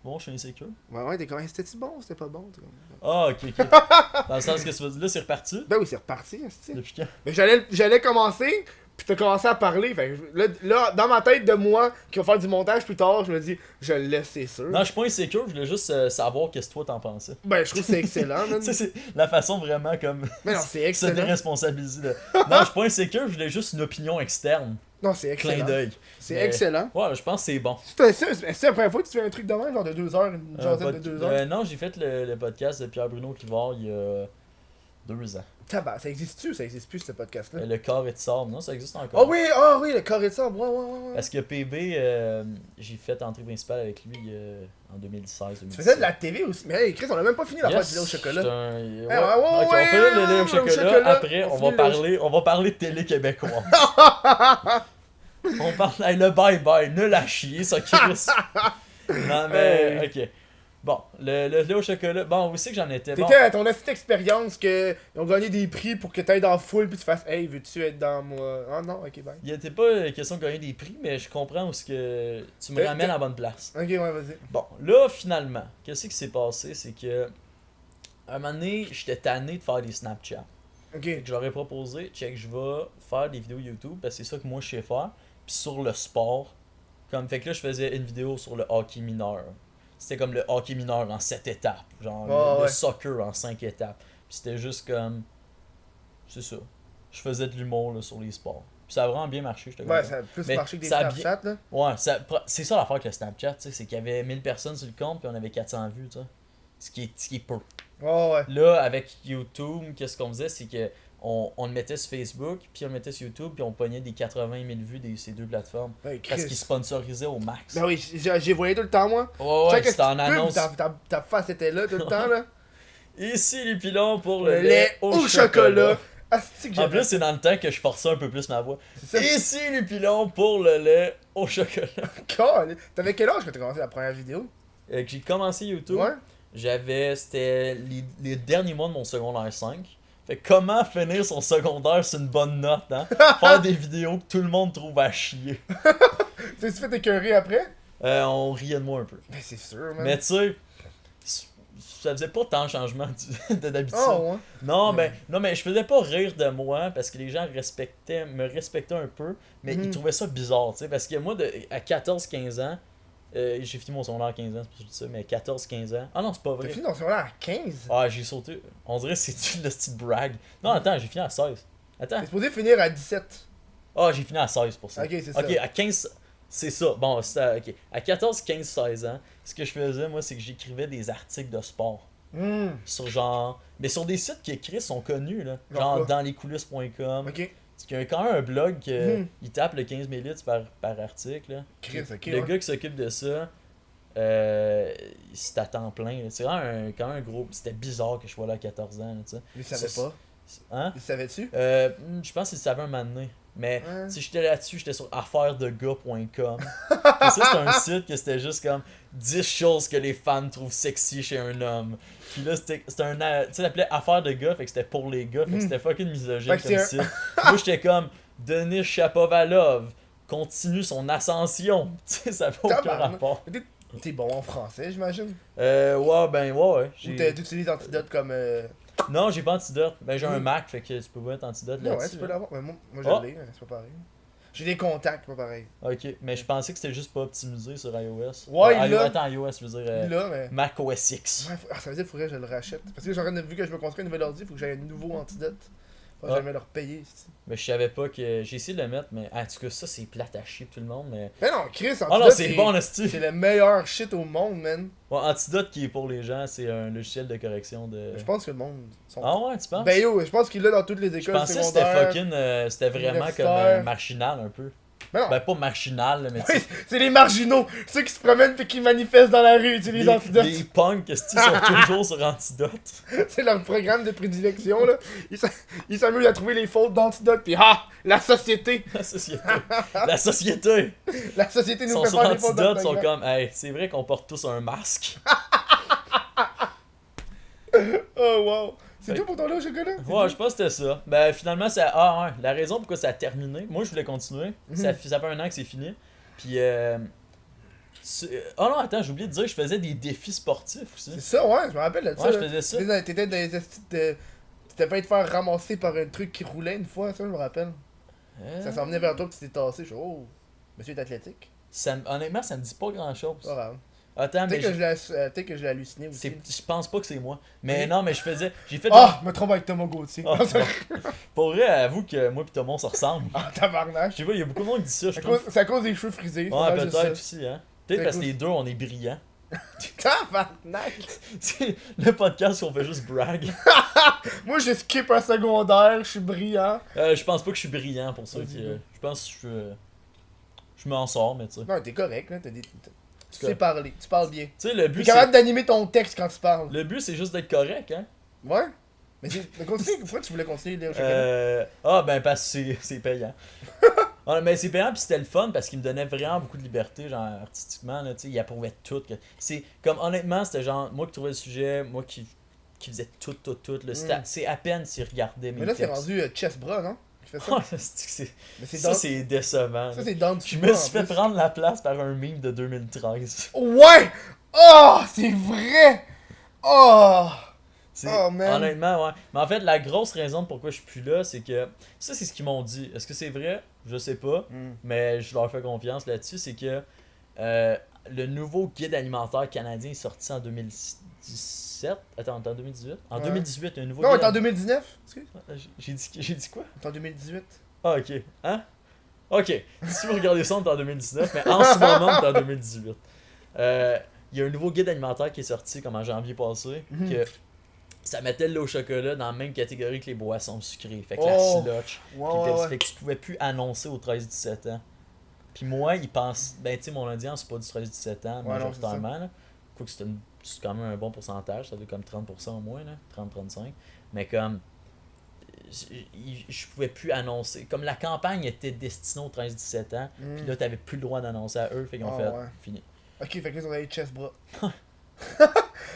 Bon, je suis insécure. Ouais, t'es comme, c'était-tu bon, c'était pas bon? T'es comme... Ah, ok, ok. Dans le sens que tu vas dire, là, c'est reparti. Ben oui, c'est reparti, esti. Depuis quand? Mais j'allais commencer, puis t'as commencé à parler. Fait que là, dans ma tête de moi, qui va faire du montage plus tard, je me dis, je le laisse, c'est sûr. Non, je suis pas insécure, je voulais juste savoir qu'est-ce que toi t'en pensais. Ben, je trouve que c'est excellent, man. Tu sais, c'est la façon vraiment comme. Mais non, c'est Se excellent. déresponsabiliser. Non, je suis pas insécure, je voulais juste une opinion externe. Non, c'est Clin excellent. d'œil. C'est Mais- excellent. Ouais, je pense que c'est bon. C'est la première fois que tu fais un truc de même, genre de 2 heures, une jazaine de 2 heures. Non, j'ai fait le podcast de Pierre-Bruno Clivard il y a 2 ans. Tabac, ça existe-tu? Ça existe plus, ce podcast-là. Le corps et de sable, non, ça existe encore. Ah oui, le carré de sable, ouais. Parce que PB, j'ai fait entrée principale avec lui en 2016. Tu faisais de la TV aussi. Mais hey, Chris, on a même pas fini la part du lait au chocolat. Ouais, ouais, ok, on fait le lait au chocolat. chocolat. Après, On on finit va parler de télé québécois. On parle hey, le bye-bye, nul à chier, ça, Chris. Non, mais, ok. Bon, le lait au chocolat. Bon, vous savez que j'en étais. Bon, T'étais à ton petite expérience qu'ils ont gagné des prix pour que t'ailles dans la foule puis tu fasses hey, veux-tu être dans moi? Ah non, ok, bye. il était pas question de gagner des prix, mais je comprends où ce que tu me ramènes à la bonne place. Ok, ouais, vas-y. Bon, là, finalement, qu'est-ce qui s'est passé, c'est que un moment donné, j'étais tanné de faire des Snapchat. Ok. Fait que je leur ai proposé, check, je vais faire des vidéos YouTube, parce que c'est ça que moi je sais faire. Puis sur le sport, comme fait que là, je faisais une vidéo sur le hockey mineur. C'était comme le hockey mineur en 7 étapes, genre le Ouais. soccer en 5 étapes. Puis c'était juste comme, c'est ça. Je faisais de l'humour là, sur les sports. Puis ça a vraiment bien marché, j'étais Ouais, content. ça a plus Mais marché que des ça a Snapchat, là. Ouais, c'est ça l'affaire avec le Snapchat, tu sais, c'est qu'il y avait 1000 personnes sur le compte, puis on avait 400 vues, tu sais. Ce qui est peu. Ouais. Là, avec YouTube, qu'est-ce qu'on faisait, c'est que on le mettait sur Facebook, puis on le mettait sur YouTube, puis on pognait des 80 000 vues de ces deux plateformes. Ben, Parce Chris. qu'ils sponsorisaient au max. Ben oui, j'ai voyé tout le temps, moi. Ouais, Chaque c'était en pub, annonce. ta face était là tout le temps, là. Ici les pilons pour Le lait au chocolat. Ah, c'est que En j'aimais plus, c'est dans le temps que je forçais un peu plus ma voix. C'est ça. Ici les pilons pour le lait au chocolat. Cool. T'avais quel âge quand t'as commencé la première vidéo? Que j'ai commencé YouTube, Ouais. c'était les derniers mois de mon secondaire 5. Fait que comment finir son secondaire sur une bonne note, hein? Faire des vidéos que tout le monde trouve à chier. T'es-tu fait écœurer après? On riait de moi un peu. Ben c'est sûr, man. Mais tu sais, ça faisait pas tant de changement de d'habitude. Oh, ouais. Non, Ouais. non, mais je faisais pas rire de moi parce que les gens me respectaient un peu, mais ils Mhm. trouvaient ça bizarre, tu sais, parce que moi, à 14-15 ans, j'ai fini mon secondaire à 15 ans, c'est pour ça que je dis ça, mais 14-15 ans. Ah non, c'est pas T'as vrai. fini dans ce moment-là à 15? Ah, j'ai sauté. On dirait que c'est une petite brag. Non, attends, j'ai fini à 16. Attends. T'es supposé finir à 17. Ah, j'ai fini à 16 pour ça. Ok, c'est ça. Ok, à 15. C'est ça. Bon, ok. À 14, 15, 16 ans, ce que je faisais, moi, c'est que j'écrivais des articles de sport. Sur genre. Mais sur des sites qui écrivent sont connus, là. Genre Genre quoi? danslescoulisses.com. Ok. Parce qu'il y a quand même un blog qui Mhm. il tape le 15 minutes par article. Là. Chris, ok. Le ouais. gars qui s'occupe de ça, c'est à temps plein. Là. C'est vraiment quand même un gros. C'était bizarre que je sois là à 14 ans. Là, tu sais. Il savait Ça, pas. Hein? Il savait-tu? Je pense qu'il savait un moment donné. Mais Ouais. si j'étais là-dessus, j'étais sur affairesdegars.com. Et ça, c'était un site que c'était juste comme 10 choses que les femmes trouvent sexy chez un homme. Puis là, c'était un. Tu sais, ça s'appelait Affaires de gars, fait que c'était pour les gars, fait que c'était fucking misogyne Fait que comme c'est site. Moi, j'étais comme Denis Chapovalov continue son ascension. Tu sais, ça n'a aucun Tabarnak. rapport. T'es bon en français, j'imagine? Ouais. Ou t'utilises Antidote comme. Non, j'ai pas Antidote. Ben, j'ai un Mm. Mac, fait que tu peux pas mettre Antidote Non, ouais, là-dessus. tu peux l'avoir. Mais moi je Ah. l'ai, mais c'est pas pareil. J'ai des contacts, pas pareil. Ok, mais je pensais que c'était juste pas optimisé sur iOS. Ouais, iOS, il l'a. attends, iOS, je veux dire Là, mais. Mac OS X. Ouais, ça veut dire qu'il faudrait que je le rachète. Parce que j'aurais vu que je me construis un nouvel ordi, il faut que j'aie un nouveau Antidote. Faut que Ah. jamais leur payer. ici. Mais je savais pas que. J'ai essayé de le mettre, mais en tout cas, ça c'est plate à chier pour tout le monde. Mais. Mais non, Chris, Antidote, Oh non, c'est bon, Nasty. c'est le meilleur shit au monde, man. Ouais, Antidote qui est pour les gens, c'est un logiciel de correction de. Je pense que le monde. Sont... Ah ouais, tu penses? Ben yo, je pense qu'il l'a dans toutes les Je écoles pensais que c'était secondaires. fucking. C'était vraiment comme universitaire. marginal un peu. Mais non, Ben pas marginal, là, mais tu oui, sais. c'est les marginaux, ceux qui se promènent et qui manifestent dans la rue, utilisent Antidote. Les punks, qu'est-ce qu'ils sont toujours sur Antidote. C'est leur programme de prédilection, là. Ils s'amusent à trouver les fautes d'Antidote, puis la société. La société. La société. La société Ils nous sont fait sur faire des fautes Antidote, sont d'orthographe. comme. Hey, c'est vrai qu'on porte tous un masque. Oh wow. C'est Fait- tout pour ton lait au chocolat? C'est Ouais, tout? je pense que c'était ça. Ben finalement, ça. Ah, ouais. La raison pourquoi ça a terminé, moi je voulais continuer. Mhm. Ça fait un an que c'est fini. Puis. Oh non, attends, j'ai oublié de dire que je faisais des défis sportifs aussi. C'est ça, ouais, je me rappelle de ça. Ouais, je là. faisais ça. T'étais dans les estis de... Tu t'es fait te faire ramasser par un truc qui roulait une fois, ça, je me rappelle. Ça s'en venait vers toi, puis tu t'es tassé. Je suis, oh, monsieur est athlétique. Honnêtement, ça me dit pas grand chose. Pas grave. Attends, mais. Peut-être que je l'ai halluciné aussi. Je pense pas que c'est moi. Mais Oui. non, mais je faisais. J'ai fait. Ah, je me trompe avec Thomas Gauthier. Ah, bon. Pour vrai, avoue que moi pis Thomas on se ressemble. Ah, tabarnak. Je sais pas, il y a beaucoup de monde qui dit ça, je C'est trouve. à cause des cheveux frisés. c'est Ouais, vraiment juste peut-être aussi, hein. Peut-être C'est parce que cool. les deux, on est brillants. ça. Tabarnak. C'est le podcast où on fait juste brag. Moi, je skip un secondaire, je suis brillant. Je pense pas que je suis brillant pour ça. Vas-y, Que, go. je pense que je m'en sors, mais tu sais. Non, t'es correct, là. Tu sais correct. parler, tu parles bien. Tu sais, le T'es but, capable d'animer ton texte quand tu parles. c'est juste d'être correct, hein. Ouais. Mais continue, pourquoi tu voulais continuer le lait au chocolat? Ben parce que c'est payant. Ah, mais c'est payant, puis c'était le fun parce qu'il me donnait vraiment beaucoup de liberté, genre artistiquement, là, tu sais, il approuvait tout. C'est comme honnêtement, c'était genre moi qui trouvais le sujet, moi qui faisais tout, là. C'est à peine s'il regardait mes Mais là, c'est textes. rendu Chess Bras, non? Qui fait ça? Ouais, c'est- Mais c'est ça, dans... c'est décevant. Ça, là. c'est dans Je me suis fait prendre la place par un meme de 2013. Ouais! Oh! C'est vrai! Oh! Oh, man. Honnêtement, ouais. Mais en fait, la grosse raison pourquoi je suis plus là, c'est que. Ça, c'est ce qu'ils m'ont dit. Est-ce que c'est vrai? Je sais pas. Mais je leur fais confiance là-dessus. C'est que le nouveau guide alimentaire canadien est sorti en 2017. Attends, en 2018? En Ouais. 2018, un nouveau Non, on guide. est en 2019. Excuse. J'ai dit quoi? On est en 2018. Ah, ok. Hein? Ok. Si vous regardez ça, on est en 2019, mais en ce moment, on est en 2018. Il y a un nouveau guide alimentaire qui est sorti comme en janvier passé. Mhm. Que ça mettait le lait au chocolat dans la même catégorie que les boissons sucrées. Fait que Oh. la slotch. Ouais, Puis ouais, Pepsi, ouais. fait que tu pouvais plus annoncer aux 13-17 ans. Puis moi, ils pensent. Ben, tu sais, mon audience, c'est pas du 13-17 ans, Ouais, non, majoritairement. Là. Quoique c'est quand même un bon pourcentage, ça doit être comme 30% au moins, là, 30-35. Mais comme. Je pouvais plus annoncer. Comme la campagne était destinée aux 13-17 ans, puis là, t'avais plus le droit d'annoncer à eux, fait qu'ils ont fait Ouais. fini. Ok, fait que là, ils ont allé chest bras.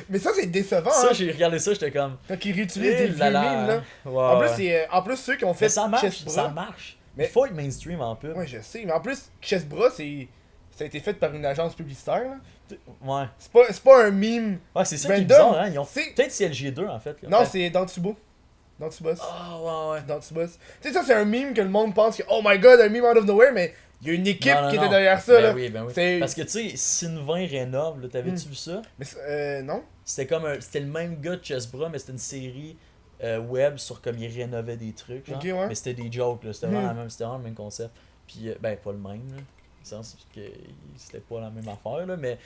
Mais ça, c'est décevant, Ça, hein. j'ai regardé ça, j'étais comme. Quand ils réutilisent des vieux memes, là. Ouais, En plus, ouais. en plus, ceux qui ont fait Mais ça marche, chest bras. ça marche. Mais- Il faut être mainstream en pub. Ouais, je sais. Mais en plus, chest bras, ça a été fait par une agence publicitaire, là. Ouais. C'est pas un meme. Ouais, c'est ça qui est Random, bizarre, hein. Ils ont c'est- peut-être CLG2 en fait. Là. Non, Fait- c'est Dantsubo. Dantsuboss. Ah, ouais, ouais. Dantsuboss. Tu sais, ça, c'est un meme que le monde pense que, oh my god, un meme out of nowhere, mais il y a une équipe Non, non, qui non. était derrière ça, Ben là. oui, ben oui. C'est- Parce que tu sais, Sylvain Rénove, là, t'avais-tu vu ça? Mais, non. C'était comme c'était le même gars de Chessbra, mais c'était une série web sur comme il rénovait des trucs. Genre. Ok, ouais. Mais c'était des jokes, là. C'était vraiment, c'était vraiment le même concept. Puis, ben, pas le même, là. Dans le sens que c'était pas la même affaire, là, mais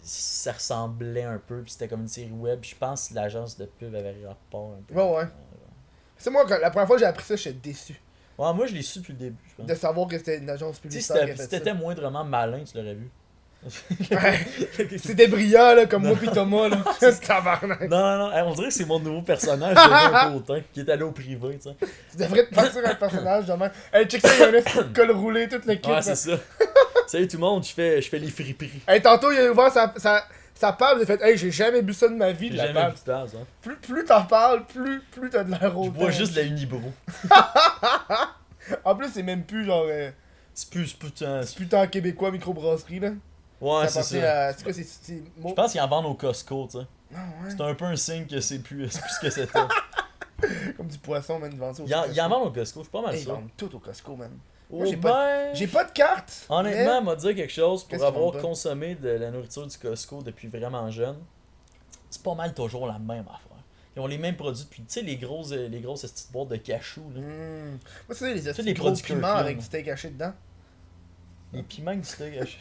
ça ressemblait un peu. Puis c'était comme une série web. Puis je pense que l'agence de pub avait rapport un peu. Ouais, ouais. C'est moi, la première fois que j'ai appris ça, j'étais déçu. Ouais, moi, je l'ai su depuis le début, je pense. De savoir que c'était une agence Tu sais, publicitaire qui a si fait t'étais moindrement malin, tu l'aurais vu. ça. C'était brillant, là, comme moi pis Thomas, là. Tabarnak. Non, non, non, hey, on dirait que c'est mon nouveau personnage de un peu hautain, qui est allé au privé, tu sais. Tu devrais te partir un personnage demain. Hey, check ça, il y a un esti de col roulé, toute l'équipe. Ouais, là. c'est ça. Salut tout le monde, je fais les friperies. Hey, tantôt, il a ouvert sa pable, il a fait, hey, j'ai jamais bu ça de ma vie, de J'ai la jamais pable. vu de tasse, hein. Plus t'en parles, plus t'as de l'air Je autant. bois juste de la Unibro. En plus, c'est même plus genre. C'est plus putain. C'est plus tant québécois microbrasserie, là. Ouais, Ça c'est appartient ça. à. C'est quoi, c'est. Je pense qu'ils en vendent au Costco, tu sais. Non, ouais. C'est un peu un signe que c'est plus ce que c'était. Comme du poisson, man, ils vendent ça au Ils en Costco. vendent au Costco, je suis pas mal Hey, ils sûr. vendent tout au Costco, man. Oh, Moi, j'ai ben, J'ai pas de carte. honnêtement, m'a dire quelque chose, Qu'est-ce pour qu'ils avoir vendent pas? consommé de la nourriture du Costco depuis vraiment jeune, c'est pas mal toujours la même affaire. Ils ont les mêmes produits depuis, tu sais, les grosses petites boîtes de cachou, là. Moi, tu sais, les les petits gros produits piments Kirkland. avec du steak haché dedans. Les piments que tu t'es gâché.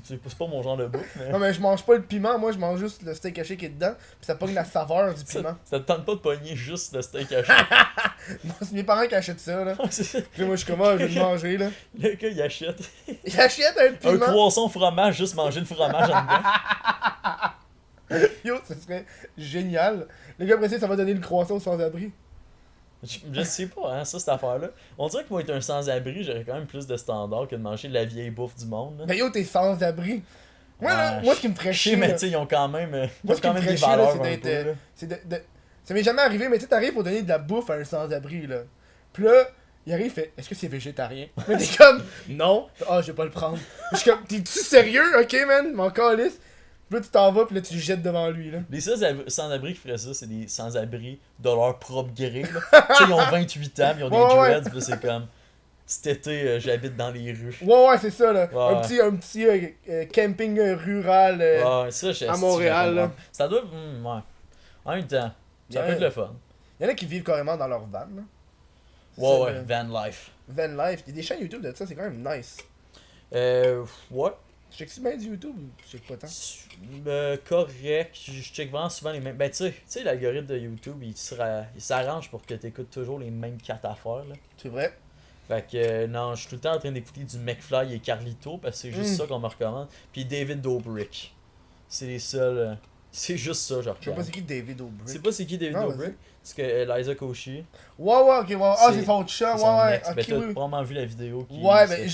C'est pas mon genre de bouffe, mais. Non, mais je mange pas le piment, moi, je mange juste le steak haché qui est dedans. Puis ça pogne la saveur du piment. Ça te tente pas de pogner juste le steak haché. Non, c'est mes parents qui achètent ça, là. C'est ça. Puis là, moi, je suis comme, ah, je vais le manger, là. Le gars, il achète Ils achètent un un piment. croissant fromage, juste manger le fromage en dedans. Yo, ça serait génial. Le gars, après ça, ça va donner le croissant aux sans-abri. Je sais pas, hein, ça, cette affaire-là. On dirait que moi, être un sans-abri, j'aurais quand même plus de standards que de manger de la vieille bouffe du monde. Là. Mais yo, t'es sans-abri. Moi, là, Ouais, moi, ce qui me ferait Je chier, sais, mais là, tu sais, ils ont quand même, ils moi, ont ce qui quand me même ferait des chier, là, valeurs c'est un peu. Là. Ça m'est jamais arrivé, mais tu sais, t'arrives pour donner de la bouffe à un sans-abri, là. Puis là, il arrive, il fait, est-ce que c'est végétarien? Mais t'es comme, non. Ah, je vais pas le prendre. Je suis comme, t'es-tu sérieux? Ok, man, mon calice. Puis là, tu t'en vas, puis là, tu le jettes devant lui, là. Les seuls sans-abri qui feraient ça, c'est des sans-abri de leur propre gré. là. Tu sais, ils ont 28 ans, ils ont des Ouais, ouais. dreads, puis là, c'est comme. Cet été, j'habite dans les rues. Ouais, c'est ça, là. Ouais. Un petit camping rural. Ouais, ça, à Montréal, là. Ça doit. Ouais. En même temps, ça Ouais. peut être le fun. Il y en a qui vivent carrément dans leur van, là. C'est Ouais, ça, ouais, le van life. Van life. Il y a des chaînes YouTube de ça, c'est quand même nice. Ouais. Tu checkes bien du YouTube ou tu checkes pas tant? Correct. Je check vraiment souvent les mêmes. Ben, tu sais, l'algorithme de YouTube, il s'arrange pour que tu écoutes toujours les mêmes 4 affaires. Là. C'est vrai. Fait que, non, je suis tout le temps en train d'écouter du McFly et Carlito parce que c'est juste ça qu'on me recommande. Puis David Dobrik. C'est les seuls. C'est juste ça, genre. Je sais pas c'est qui David Dobrik. C'est pas c'est qui David Non, Dobrik? C'est que Eliza Koshy. Ouais, ok, ouais. Ah, C'est- c'est son chat, c'est son ouais, ex. ok, Ben, t'as oui. probablement vu la vidéo qui. Ouais, ben,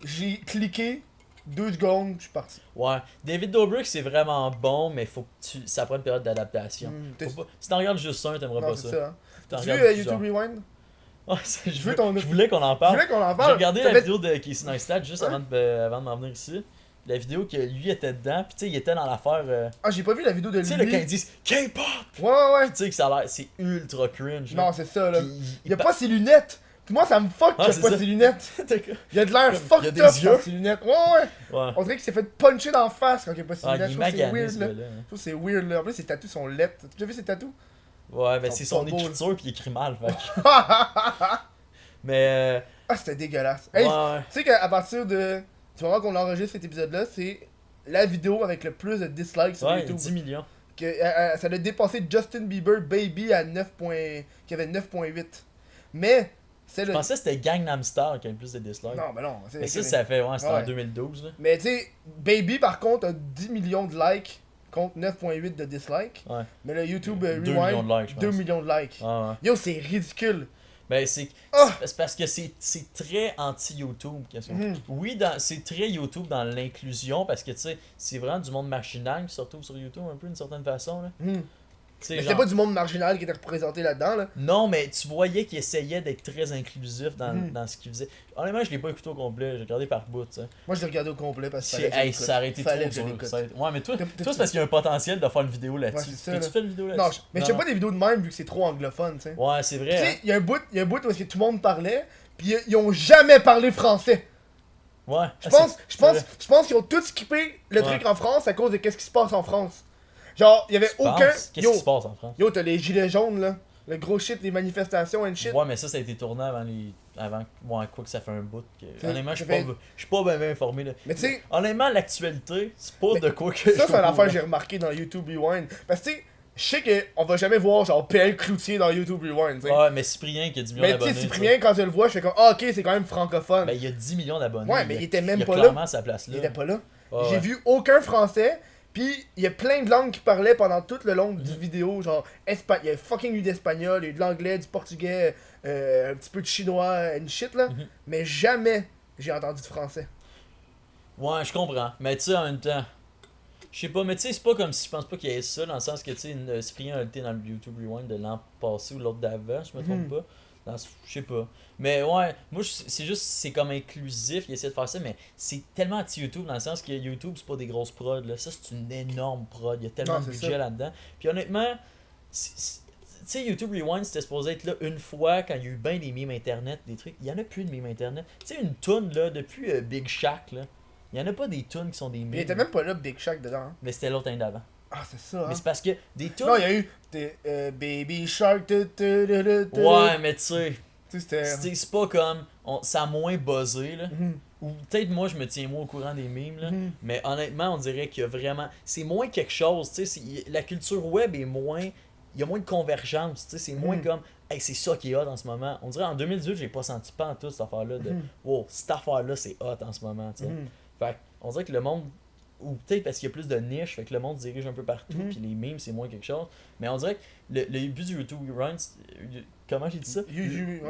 j'ai cliqué 2 secondes, je suis parti. Ouais. David Dobrik, c'est vraiment bon, mais faut que ça prend une période d'adaptation. Faut pas- Si t'en regardes juste un, t'aimerais Non, pas c'est ça. ça, hein. T'en Tu as vu regardes plusieurs. YouTube Rewind? Ouais, je veux ton- voulais qu'on en Je parle. voulais qu'on en J'ai parle. regardé Ça la fait- vidéo de Casey Neistat juste Ouais. avant de m'en venir ici. La vidéo que lui était dedans, pis tu sais, il était dans l'affaire. Ah, j'ai pas vu la vidéo de Tu sais, lui. là, quand ils disent K-pop! Ouais. Tu sais que ça a l'air. C'est ultra cringe. là. Non, c'est ça, là. Puis Il a pas ses lunettes. Puis moi, ça me fuck qu'il Ah, a c'est pas ça. ses lunettes. D'accord. Il a de l'air Il y a fucked des up yeux. sans ses lunettes. Ouais. Ouais. On dirait qu'il s'est fait puncher d'en face quand il a pas ses Ah, lunettes. il Je est trouve que c'est magané, weird, ce là. gars-là. hein. Je trouve que c'est weird, là. En plus, ses tatous sont lettres. T'as déjà vu ses tatous? Ouais, ben Ils c'est sont son pas beaux, là. écriture pis il écrit mal. Fait. que- Ah, Mais. c'était dégueulasse. Hey, Ouais. tu sais qu'à partir de. Du moment qu'on enregistre cet épisode-là, c'est la vidéo avec le plus de dislikes sur Ouais, YouTube. 10 millions. ça a dépassé Justin Bieber Baby à 9 points, qui avait 9.8. Mais, c'est Je le... pensais que c'était Gangnam Style qui avait le plus de dislikes. Non, mais non. Mais ça fait, ouais, c'était Ouais. en 2012, là. Mais tu sais, Baby par contre a 10 millions de likes contre 9.8 de dislikes. Ouais. Mais le YouTube 2 Rewind, millions de likes, je pense. 2 millions de likes. Ah, ouais. Yo, c'est ridicule. Ben, c'est Ah! c'est parce que c'est très anti-YouTube. Mhm. Oui, c'est très YouTube dans l'inclusion parce que, tu sais, c'est vraiment du monde marginal qui se retrouve sur YouTube un peu d'une certaine façon, là. Hmm. Tu sais, Mais genre- c'était pas du monde marginal qui était représenté là-dedans, là. Non, mais tu voyais qu'il essayait d'être très inclusif Mhm. dans ce qu'il faisait. Honnêtement, je l'ai pas écouté au complet, j'ai regardé par bout, tu sais. Moi, je l'ai regardé au complet parce que Hey, ça aurait été trop Fallait que je dur. l'écoute. Ouais, mais toi, T'as- c'est parce qu'il y a un potentiel de faire une vidéo là-dessus. Ouais, c'est ça, Peux-tu là. faire une vidéo Non, là-dessus? mais je fais pas des vidéos de même vu que c'est trop anglophone, tu sais. Ouais, c'est Tu vrai. sais, Hein? il y a un bout où est-ce que tout le monde parlait, puis ils ont jamais parlé français. Ouais. Je pense, c'est vrai. je pense qu'ils ont tous skippé le Ouais. truc en France à cause de qu'est-ce qui se passe en France. Genre, il y avait Tu penses? aucun. Qu'est-ce qui se passe en France? Yo, t'as les gilets jaunes là. Le gros shit, les manifestations and shit. Ouais, mais ça a été tourné avant les. Avant. Ouais, quoi que ça fait un bout. Honnêtement, je ça fait- suis pas bien informé, là. Mais tu sais, Honnêtement, l'actualité, c'est pas Mais de quoi que. ça je c'est une affaire que vois. j'ai remarqué dans YouTube Rewind. Parce que tu sais, je sais qu'on va jamais voir genre PL Cloutier dans YouTube Rewind, tu sais. Ouais, mais Cyprien qui a 10 millions Mais tu d'abonnés. sais, Cyprien, quand je le vois, je fais comme, ah ok, c'est quand même francophone. Ben, il y a 10 millions d'abonnés. Ouais, mais il était même il a pas là. clairement sa place là. Il était pas là. Ouais, J'ai ouais. vu aucun français, puis il y a plein de langues qui parlaient pendant tout le long du Mhm. vidéo, genre il y a fucking eu d'espagnol, il y a eu de l'anglais, du portugais, un petit peu de chinois, une shit là, Mhm. mais jamais j'ai entendu de français. Ouais, je comprends. Mais tu sais, en même temps, je sais pas, mais tu sais, c'est pas comme si je pense pas qu'il y ait ça, dans le sens que tu sais, Cyprien a été dans le YouTube Rewind de l'an passé ou l'autre d'avant, je me trompe Mhm. pas. Je sais pas. Mais ouais, moi, c'est juste, c'est comme inclusif, il essaie de faire ça, mais c'est tellement anti-YouTube dans le sens que YouTube, c'est pas des grosses prods, là. Ça, c'est une énorme prod, il y a tellement Non, de c'est budget ça. là-dedans. Puis honnêtement, tu sais, YouTube Rewind, c'était supposé être là une fois quand il y a eu bien des mimes internet, des trucs. Il y en a plus de mimes internet. Tu sais, une toune, là, depuis Big Shack, là. Il y en a pas des tunes qui sont des mimes. Mais il était même pas là Big Shack dedans. Hein. Mais c'était l'autre année d'avant. Ah, c'est ça, hein. Mais c'est parce que des tunes. Non, il y a eu des, Baby Shark. Ouais, mais tu sais, Tu sais, c'était. c'est pas comme. Ça a moins buzzé, là. Mhm. Ou peut-être moi, je me tiens moins au courant des mimes, là. Mhm. Mais honnêtement, on dirait qu'il y a vraiment. C'est moins quelque chose, tu sais. La culture web est moins. Il y a moins de convergence, tu sais. C'est moins Mhm. comme. Hey, c'est ça qui est hot en ce moment. On dirait en 2018, j'ai pas senti pas en tout cette affaire-là de. Mhm. Wow, cette affaire-là, c'est hot en ce moment, tu sais. Mhm. Fait on dirait que le monde. Ou peut-être parce qu'il y a plus de niches, fait que le monde se dirige un peu partout, Mhm. puis les memes, c'est moins quelque chose. Mais on dirait que le but du YouTube Rewind. Comment j'ai dit ça? YouTube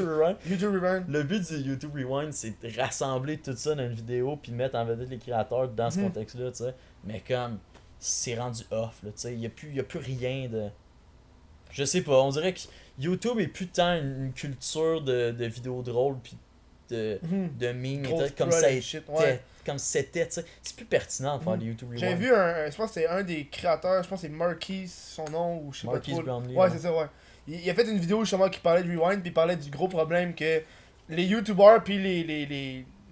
Rewind. YouTube Rewind. Le but du YouTube Rewind, c'est de rassembler tout ça dans une vidéo puis mettre en vedette les créateurs dans ce Mhm. contexte-là, tu sais. Mais comme, c'est rendu off, là, tu sais. Il y a plus rien de... Je sais pas, on dirait que YouTube est plus tant une culture de vidéos drôles puis de memes, et Grosse tout, comme prod ça and était, shit, ouais. comme c'était, tu sais. C'est plus pertinent de faire Mhm. des YouTube Rewind. J'avais vu je pense que c'est un des créateurs, je pense que c'est Marquis, son nom, ou je sais Marquise pas trop. Brownlee, Ouais, ouais. c'est ça, ouais. Il a fait une vidéo justement qui parlait de Rewind, puis il parlait du gros problème que les YouTubers puis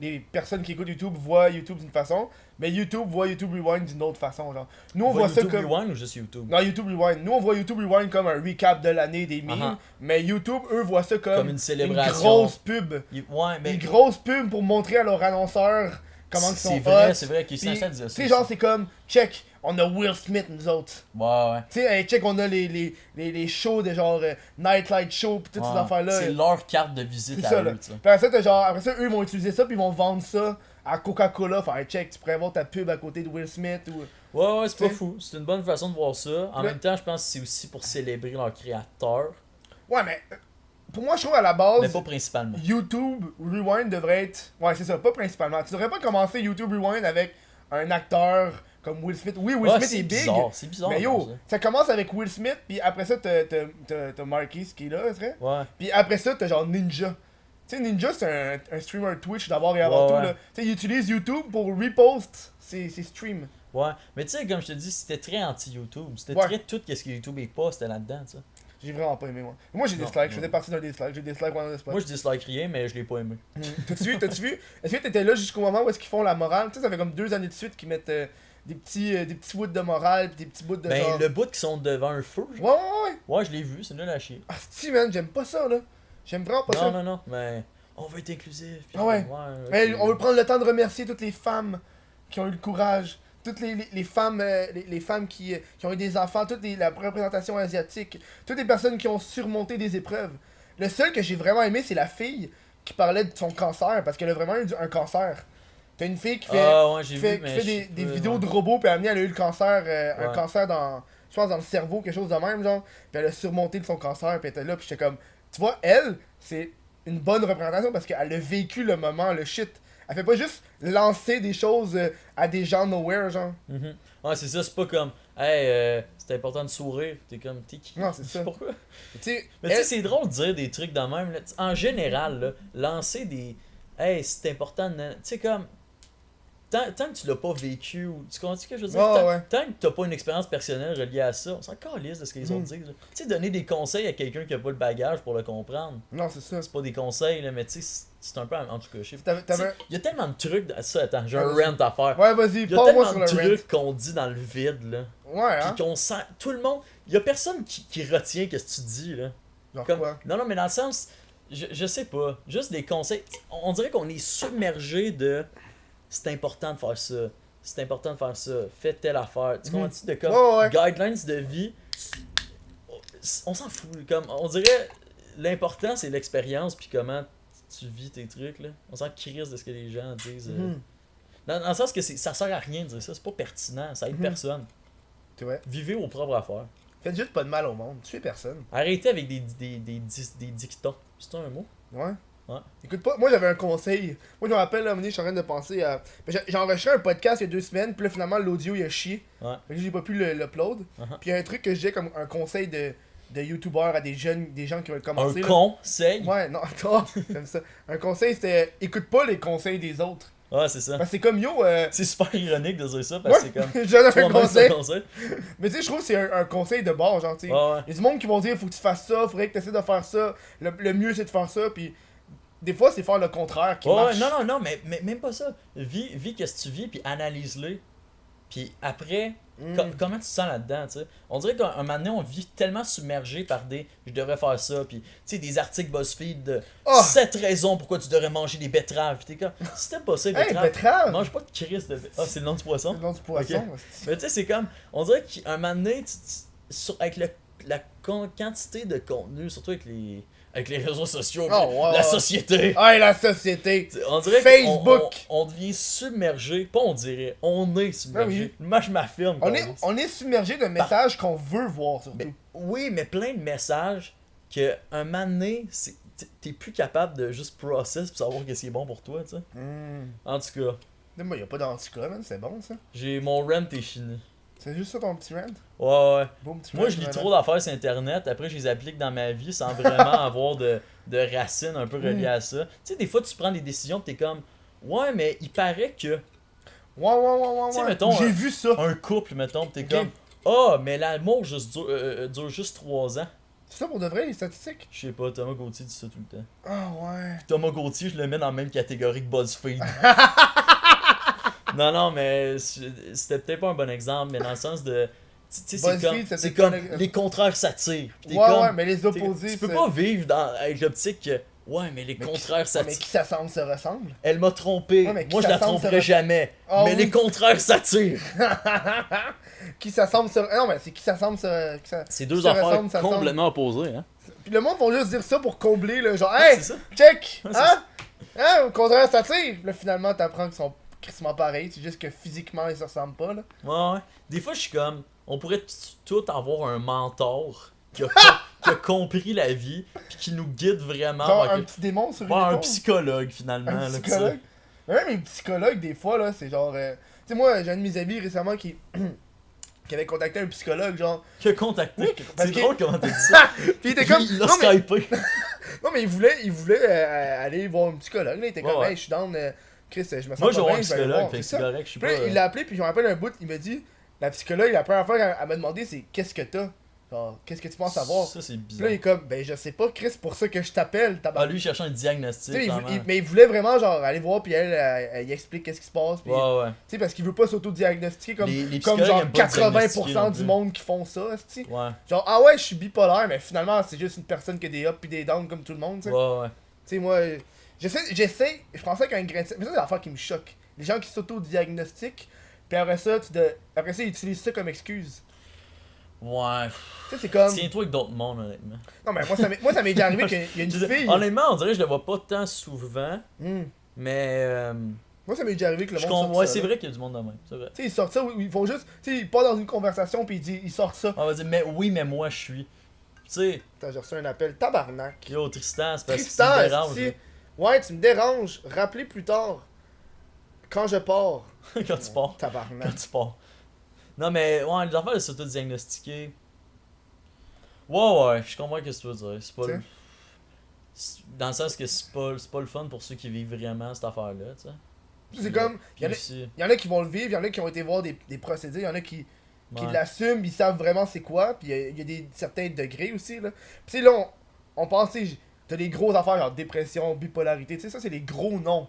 les personnes qui écoutent YouTube voient YouTube d'une façon, mais YouTube voit YouTube Rewind d'une autre façon, genre. Nous on voit ça YouTube comme... Rewind ou juste YouTube? Non, YouTube Rewind. Nous on voit YouTube Rewind comme un recap de l'année des memes, Uh-huh. mais YouTube, eux, voient ça Comme comme une une célébration. grosse pub. Ouais, mais Une grosse pub pour montrer à leurs annonceurs comment ils sont c'est vrai, hot. c'est vrai qu'ils Puis, sont disait tu ça. sais, genre, c'est comme, check, on a Will Smith, nous autres. Ouais, ouais. Tu sais, hey, check, on a les shows de genre Nightlight Show, pis toutes ces Ouais. affaires-là. C'est leur carte de visite C'est à ça, eux, là. tu sais. Puis après ça, eux, ils vont utiliser ça, puis ils vont vendre ça à Coca-Cola. Faire, hey, check, tu pourrais avoir ta pub à côté de Will Smith ou. Ouais, ouais, c'est pas T'sais. fou. C'est une bonne façon de voir ça. En Ouais. même temps, je pense que c'est aussi pour célébrer leur créateur, Ouais, mais pour moi, je trouve à la base, mais pas principalement. YouTube Rewind devrait être. Ouais, c'est ça, pas principalement. Tu devrais pas commencer YouTube Rewind avec un acteur comme Will Smith. Oui, Will Ouais, Smith c'est est big. bizarre, c'est bizarre. Mais comme yo, ça commence avec Will Smith, puis après ça, t'as Marquis qui est là, c'est vrai? ça. Ouais. Puis après ça, t'as genre Ninja. Tu sais, Ninja, c'est un streamer Twitch d'abord et avant Ouais, tout. ouais. Là. Tu sais, il utilise YouTube pour repost ses streams. Ouais. Mais tu sais, comme je te dis, c'était très anti-YouTube. C'était Ouais. très tout ce que YouTube est pas, c'était là-dedans, tu sais. J'ai vraiment pas aimé, moi. Moi, j'ai Non, dislike. Je non. faisais partie d'un dislike. J'ai dislike one on the spot. Moi, je dislike rien, mais je l'ai pas aimé. T'as-tu vu? Est-ce que t'étais là jusqu'au moment où est-ce qu'ils font la morale? Tu sais, ça fait comme 2 années de suite qu'ils mettent des petits bouts de morale pis des petits bouts de Ben, genre... le bout qui sont devant un feu, Ouais, ouais, ouais. ouais, je l'ai vu, c'est nul à chier. Ah, si, man, j'aime pas ça, là. J'aime vraiment pas ça. Non, non, non, mais on veut être inclusif. puis Ah ouais. ok. Mais on veut prendre le temps de remercier toutes les femmes qui ont eu le courage toutes les femmes, les femmes qui ont eu des enfants, la représentation asiatique, toutes les personnes qui ont surmonté des épreuves. Le seul que j'ai vraiment aimé, c'est la fille qui parlait de son cancer, parce qu'elle a vraiment eu un cancer. T'as une fille qui fait, des vidéos de robots, puis elle a eu le cancer, un cancer dans, je pense, dans le cerveau, quelque chose de même, genre. Puis elle a surmonté de son cancer, puis elle était là, puis j'étais comme, tu vois, elle, c'est une bonne représentation, parce qu'elle a vécu le moment, le shit. Elle fait pas juste lancer des choses à des gens nowhere, genre. Ouais, c'est ça, c'est pas comme, hey, c'est important de sourire. T'es comme, t'es qui? Non, c'est ça. Pourquoi? Mais tu sais, c'est drôle de dire des trucs de même. Là. En général, là, lancer des, hey, c'est important de. Tu sais, comme, tant que tu l'as pas vécu, ou tu comprends ce que je veux dire? Tant que t'as pas une expérience personnelle reliée à ça, on s'en calisse de ce que les autres disent. Tu sais, donner des conseils à quelqu'un qui a pas le bagage pour le comprendre. Non, c'est ça. C'est pas des conseils, là, mais tu sais, c'est un peu. En tout cas, je sais pas. Il y a tellement de trucs. Ça, attends, j'ai un rant à faire. Ouais, vas-y, il y a tellement de trucs qu'on dit dans le vide, là. Ouais, hein. Pis qu'on sent. Tout le monde. Il y a personne qui retient ce que tu dis, là. Genre quoi? Non, mais dans le sens. Je sais pas. Juste des conseils. On dirait qu'on est submergé de. C'est important de faire ça. C'est important de faire ça. Fais telle affaire. Tu comprends-tu? De comme. Guidelines de vie. On s'en fout. Comme, on dirait. L'important, c'est l'expérience, puis comment tu vis tes trucs, là. On s'en crisse de ce que les gens disent. Dans le sens que ça sert à rien de dire ça. C'est pas pertinent. Ça aide personne. Ouais. Vivez vos propres affaires. Faites juste pas de mal au monde. Tuez personne. Arrêtez avec des dictons. C'est un mot? Ouais. Ouais. Écoute pas, moi j'avais un conseil. Moi je me rappelle, là, je suis en train de penser à. J'ai enregistré un podcast il y a 2 semaines, puis là finalement l'audio il a chié. Ouais. J'ai pas pu l'upload. Puis il y a un truc que j'ai comme un conseil de youtubeur à des gens qui veulent commencer. Un conseil? Ouais, non, toi, comme ça. Un conseil c'était écoute pas les conseils des autres. Ouais, c'est ça. Parce que c'est comme yo. C'est super ironique de dire ça parce que c'est comme. Je donne un conseil. Mais tu sais, je trouve que c'est un conseil de base, genre, tu sais. Ouais. Il y a du monde qui vont dire faut que tu fasses ça, faudrait que tu essaies de faire ça. Le mieux c'est de faire ça, puis. Des fois, c'est faire le contraire qui marche. Non, mais même pas ça. Vis qu'est-ce que tu vis, puis analyse-le. Puis après, comment tu te sens là-dedans, tu sais. On dirait qu'un moment donné, on vit tellement submergé par des « je devrais faire ça », puis tu sais, des articles BuzzFeed de 7 raisons pourquoi tu devrais manger des bettes-raves. Puis t'es comme, si t'aimes pas ça, les betteraves, mange pas de crise de... Ah, c'est le nom du poisson? C'est le nom du poisson. Okay. Mais tu sais, c'est comme, on dirait qu'un moment donné, avec la quantité de contenu, surtout avec les réseaux sociaux, la société. Ah, la société. On dirait Facebook. On devient submergé. Pas on dirait, on est submergé. Moi, je m'affirme. On est submergé de messages qu'on veut voir, surtout. Oui, mais plein de messages que un moment donné, t'es plus capable de juste process pour savoir qu'est-ce qui est bon pour toi, tu sais. En tout cas. Mais y'a pas d'anti-cas, man, c'est bon, ça. Mon rent est fini. C'est juste ça ton petit rant? Ouais. Bon, moi, je lis trop d'affaires sur Internet, après je les applique dans ma vie sans vraiment avoir de racines un peu reliées à ça. Tu sais, des fois, tu prends des décisions pis t'es comme, ouais, mais il paraît que... Ouais. Tu sais, mettons, j'ai vu ça. Un couple, mettons, pis t'es comme, mais l'amour dure juste 3 ans. C'est ça pour de vrai, les statistiques? Je sais pas, Thomas Gauthier dit ça tout le temps. Ah ouais. Pis Thomas Gauthier, je le mets dans la même catégorie que BuzzFeed. Non, mais c'était peut-être pas un bon exemple, mais dans le sens de... C'est comme les contraires s'attirent. Ouais, mais les opposés... Tu peux pas vivre avec l'optique que... Ouais, mais les contraires s'attirent. Mais qui s'assemble se ressemble. Elle m'a trompé. Moi, je la tromperai jamais. Mais les contraires s'attirent. Qui s'assemble se... Non, mais c'est qui s'assemble se... C'est deux affaires complètement opposées, hein. Puis le monde vont juste dire ça pour combler, le genre, hey, check! Au contraire s'attire. Là, finalement, t'apprends qu'ils sont crissement pareils. C'est juste que physiquement, ils se ressemblent pas, là. Ouais. Des fois, je suis comme... On pourrait tout avoir un mentor qui a compris la vie puis qui nous guide vraiment. Genre un petit démon sur une épaule. Un psychologue, finalement. Un psychologue? Même les psychologues, des fois, là, c'est genre... Tu sais, moi, j'ai un de mes amis récemment qui avait contacté un psychologue, genre... Qui a contacté? Oui, c'est drôle comment t'as dit ça. Puis il était comme... Il l'a skypé. Non, mais il voulait aller voir un psychologue, là. Il était comme, hey, je suis down... Chris, je me sens moi, pas bien. Moi, j'ai un psychologue, fait que c'est correct, je suis pas... il l'a appelé, puis je me rappelle un bout, il m'a dit... La psychologue, la première fois qu'elle m'a demandé, c'est qu'est-ce que t'as? Genre, qu'est-ce que tu penses savoir? Ça, c'est bizarre. Puis là, il est comme, ben, je sais pas, Chris, c'est pour ça que je t'appelle. Lui, il cherchait un diagnostic. Mais il voulait vraiment, genre, aller voir, puis elle explique qu'est-ce qui se passe. Puis, ouais. Tu sais, parce qu'il veut pas s'auto-diagnostiquer comme genre 80% du monde qui font ça, tu sais. Ouais. Genre, ah ouais, je suis bipolaire, mais finalement, c'est juste une personne qui a des ups puis des downs comme tout le monde, tu sais. Ouais. Tu sais, moi, j'essaie, je pensais qu'un grain de sel. Mais ça, c'est l'affaire qui me choque. Les gens qui s'auto-diagnostiquent, puis après ça, ils utilisent ça comme excuse. Ouais. Tu sais, c'est comme. Tiens-toi avec d'autres mondes, honnêtement. Non, mais moi, ça m'est déjà arrivé qu'il y a une fille. Honnêtement, on dirait que je le vois pas tant souvent, Hmm. mais. Moi, ça m'est déjà arrivé que le monde. Ouais, c'est vrai qu'il y a du monde de même, c'est vrai. Tu sais, ils sortent ça, ils font juste. Tu sais, ils partent dans une conversation, puis ils sortent ça. On va dire, mais oui, mais moi, je suis. Tu sais, Attends, j'ai reçu un appel. Tabarnak. yo, Tristan, c'est parce que tu Tristan, me déranges. esti. Ouais, tu me déranges. Rappelez plus tard. Quand je pars. là. Quand tu pars. Tabarnak. Quand tu pars. Non, mais, ouais, les affaires de s'auto-diagnostiquer. Ouais, je comprends ce que tu veux dire. C'est pas. Dans le sens que c'est pas le fun pour ceux qui vivent vraiment cette affaire-là, tu sais. C'est comme. Il y en a qui vont le vivre, il y en a qui ont été voir des procédés, il y en a qui Ouais. l'assument, ils savent vraiment c'est quoi, puis il y a des certains degrés aussi, là. Puis tu sais, là, on pense, tu sais, t'as des grosses affaires, genre dépression, bipolarité, tu sais, ça, c'est des gros noms.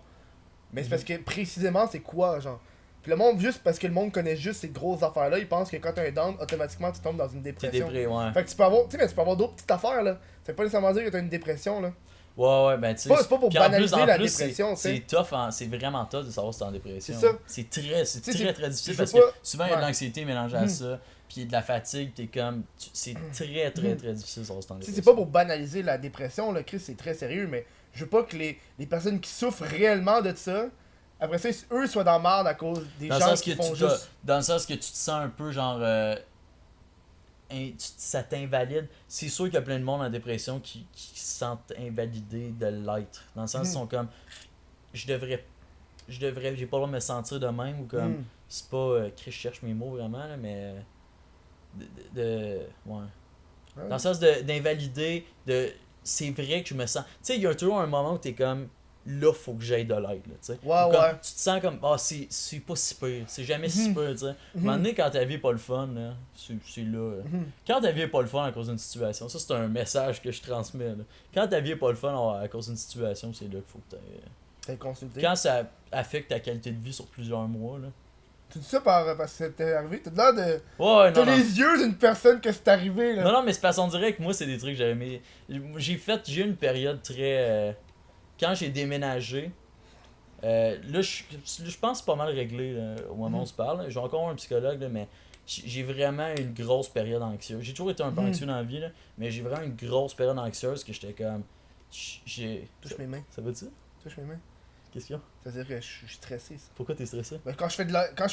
Mais c'est parce que précisément, c'est quoi, genre. Puis le monde, juste parce que le monde connaît juste ces grosses affaires-là, ils pensent que quand t'as un down, automatiquement, tu tombes dans une T'es dépression. dépré, ouais. Fait que tu peux avoir, tu sais, mais tu peux avoir d'autres petites affaires, là. Ça veut pas nécessairement dire que t'as une dépression, là. Ouais, ben tu sais. C'est pas pour puis en banaliser en la plus, dépression, tu sais. c'est tough, c'est vraiment tough de savoir si t'es en dépression. C'est ça. C'est Tu sais, très difficile je parce veux que pas- souvent il y a de ouais. l'anxiété mélangée à ça, puis de la fatigue, t'es comme. C'est très difficile de savoir si t'es en Tu sais, dépression. c'est pas pour banaliser la dépression, là, Chris, c'est très sérieux, mais je veux pas que les personnes qui souffrent réellement de ça, après ça, eux soient dans la merde à cause des Dans le gens sens qui que font tu juste. dans le sens que tu te sens un peu genre ça t'invalide. C'est sûr qu'il y a plein de monde en dépression qui se sentent invalidés de l'être. Dans le sens qu'ils sont comme j'ai pas le droit de me sentir de même ou comme Mm. c'est pas Chris, je cherche mes mots vraiment là, mais ouais. Ouais. Dans le sens d'invalider c'est vrai que je me sens. Tu sais, il y a toujours un moment où t'es comme là, faut que j'aille de l'aide, là, tu sais. Ouais, Ou comme, ouais. tu te sens comme, c'est pas si pire, c'est jamais si pire, tu sais. À un moment donné, quand ta vie est pas le fun, là, c'est là. Quand ta vie est pas le fun à cause d'une situation, ça c'est un message que je transmets, là. Quand ta vie est pas le fun à cause d'une situation, c'est là qu'il faut que t'ailles. T'as consulté. Quand ça affecte ta qualité de vie sur plusieurs mois, là. Tu dis ça parce que ça t'est arrivé? T'as l'air de. Ouais, T'as non, non. les yeux d'une personne que c'est arrivé, là. Non, mais c'est parce qu'on dirait que moi, c'est des trucs que j'avais aimé. J'ai eu une période très. Quand j'ai déménagé, là, je pense que c'est pas mal réglé là, au moment où on se parle. J'ai encore un psychologue, là, mais j'ai vraiment une grosse période anxieuse. J'ai toujours été un peu anxieux dans la vie, là, mais j'ai vraiment une grosse période anxieuse que j'étais comme. Touche mes mains. Ça va-tu? Touche mes mains. Qu'est-ce qu'il y a? Ça veut dire que je suis stressé, ça. Pourquoi t'es stressé? Ben, quand je fais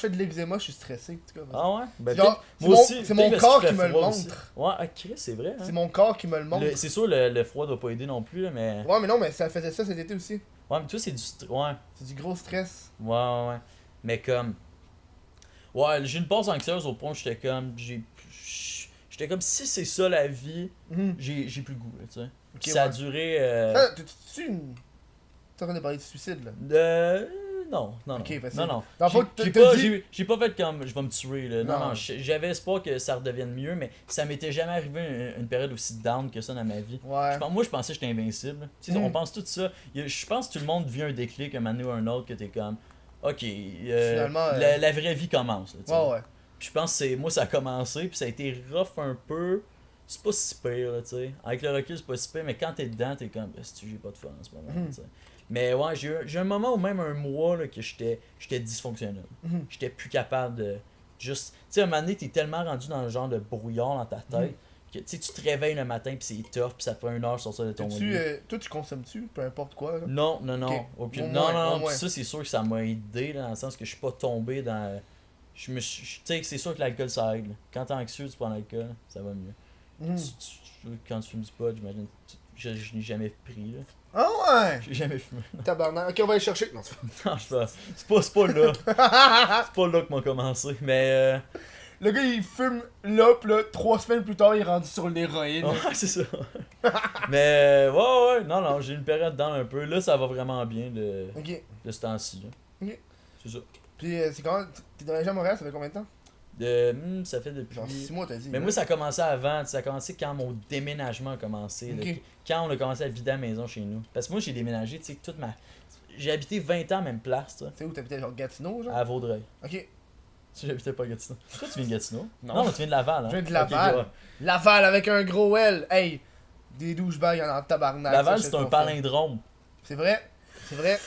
de l'eczéma, je suis stressé. En tout cas. Ah ouais? Ben, Genre, peut-être- c'est moi mon- aussi, c'est mon peut-être corps parce qu'il qui fait me le froid aussi. montre. Ouais, ah, Chris, c'est vrai. Hein? C'est mon corps qui me le montre. C'est sûr, le froid doit pas aider non plus, là, mais. Ouais, mais non, mais ça faisait ça cet été aussi. Ouais, mais toi, c'est ouais. C'est du gros stress. Ouais. Mais comme. Ouais, j'ai une pause anxieuse au point où j'étais comme. J'étais comme si c'est ça la vie, Mhm. j'ai plus le goût, là, tu sais. Puis Ok, ça a ouais. duré. Ah, t'es-tu une. T'es en train de parler de suicide, là. Non. Ok, parce que- Non. Dans le fond, J'ai t'as pas, dit- j'ai pas fait comme je vais me tuer, là. Non, Non. j'avais espoir que ça redevienne mieux, mais ça m'était jamais arrivé une période aussi down que ça dans ma vie. Ouais. Moi, je pensais que j'étais invincible. Tu sais, Mm. on pense tout ça. Je pense que tout le monde vit un déclic un moment donné ou un autre que t'es comme. Ok, Finalement, la vraie vie commence. Là, tu sais. Ouais. Puis je pense que moi ça a commencé, puis ça a été rough un peu. C'est pas si pire, là, tu sais. Avec le recul, c'est pas si pire, mais quand t'es dedans, t'es comme, si j'ai pas de fun en ce moment, Mhm. tu sais. Mais ouais, j'ai eu un moment ou même un mois là, que j'étais dysfonctionnel. Mhm. J'étais plus capable de juste. Tu sais, à un moment donné, t'es tellement rendu dans le genre de brouillard dans ta tête que tu sais, tu te réveilles le matin, puis c'est tough, puis ça te prend 1 heure sur sortir de ton lit. Toi, tu consommes-tu, peu importe quoi, là? Non, Ok. aucune. Au Non, moins, non, au moins. puis ça c'est sûr que ça m'a aidé là, dans le sens que je suis pas tombé dans. Tu sais, c'est sûr que l'alcool ça aide. Là. Quand t'es anxieux, tu prends l'alcool, ça va mieux. Mhm. Quand tu fumes du pot, j'imagine. Je n'ai jamais pris là. Ah ouais! J'ai jamais fumé. Tabarnak. Ok, on va aller chercher. Non, c'est pas. Non, c'est pas là. C'est pas là que m'a commencé. Mais. Le gars, il fume là, pis là, 3 semaines plus tard, il est rendu sur l'héroïne. Ouais, c'est ça. Mais ouais, non, j'ai une période dans un peu. Là, ça va vraiment bien de Ok. ce temps-ci. Là. Ok. C'est ça. Puis, c'est comment. T'es déménagé à Montréal, ça fait combien de temps? Ça fait depuis. Genre 6 mois, t'as dit. Mais moi, ça a commencé avant. Ça a commencé quand mon déménagement a commencé. là. Ok. Quand on a commencé à vider la maison chez nous. Parce que moi, j'ai déménagé, tu sais, toute ma. J'ai habité 20 ans à la même place, tu sais, C'est où t'habitais, genre Gatineau, genre? à Vaudreuil. Ok. Si j'habitais pas à Gatineau. Toi, tu viens de Gatineau? Non. mais tu viens de Laval, hein? Je viens de Ok, Laval. ouais. Laval avec un gros L. Hey! Des douchebags en tabarnak. Laval, ça, je c'est un confirme. palindrome. C'est vrai. C'est vrai.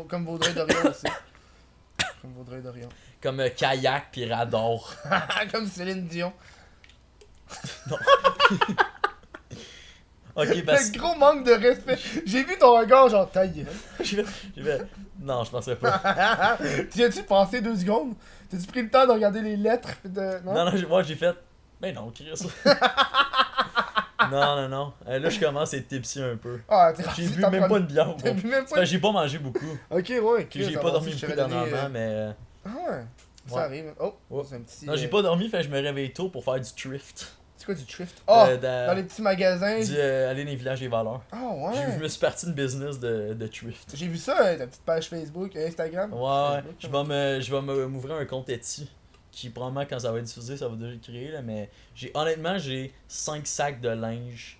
Comme Vaudreuil d'Orion aussi. Comme Vaudreuil Dorion. Comme kayak pis radar. Comme Céline Dion. Ok, parce Le gros manque de respect. J'ai vu ton regard, genre, ta gueule. j'ai fait... Non, je penserais pas. Tu as-tu pensé 2 secondes? T'as-tu pris le temps de regarder les lettres? Non, moi j'ai fait... Ben non, Chris. non. Là, je commence à être tipsy un peu. Ah, J'ai bu même pas une bière. T'as bu même pas Enfin, j'ai pas mangé beaucoup. Ok, ouais. Puis j'ai pas dormi beaucoup dernièrement, mais... Ah ouais. Ça Ouais. arrive. Oh, Ouais. c'est un petit. Non, j'ai pas dormi, fait que je me réveille tôt pour faire du thrift. C'est quoi du thrift? Oh! Dans Dans les petits magasins. aller dans les villages des valeurs. Ah ouais. Je me suis parti d'une business de thrift. J'ai vu ça, ta petite page Facebook, Instagram. Ouais, Facebook, je vais m'ouvrir un compte Etsy. Qui probablement quand ça va être diffusé, ça va déjà être créé là, mais honnêtement j'ai 5 sacs de linge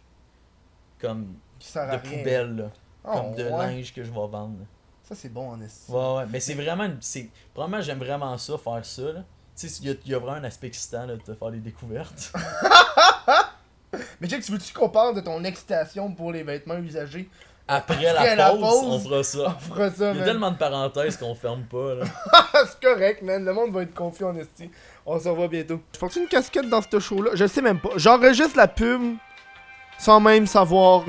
comme Qui sert de à rien. poubelle là, Oh, comme de ouais. linge que je vais vendre. Ça, c'est bon en estime. Ouais, mais c'est vraiment probablement j'aime vraiment ça faire ça là. Tu sais, il y a vraiment un aspect excitant là, de te faire des découvertes. Mais Jack, tu veux-tu qu'on parle de ton excitation pour les vêtements usagés? Après Après la la pause, pause, on fera ça. On fera ça, Il y a man. tellement de parenthèses qu'on ferme pas là. C'est correct, man. Le monde va être confus en esti. On se revoit bientôt. Je porte une casquette dans ce show-là. Je le sais même pas. J'enregistre la pub sans même savoir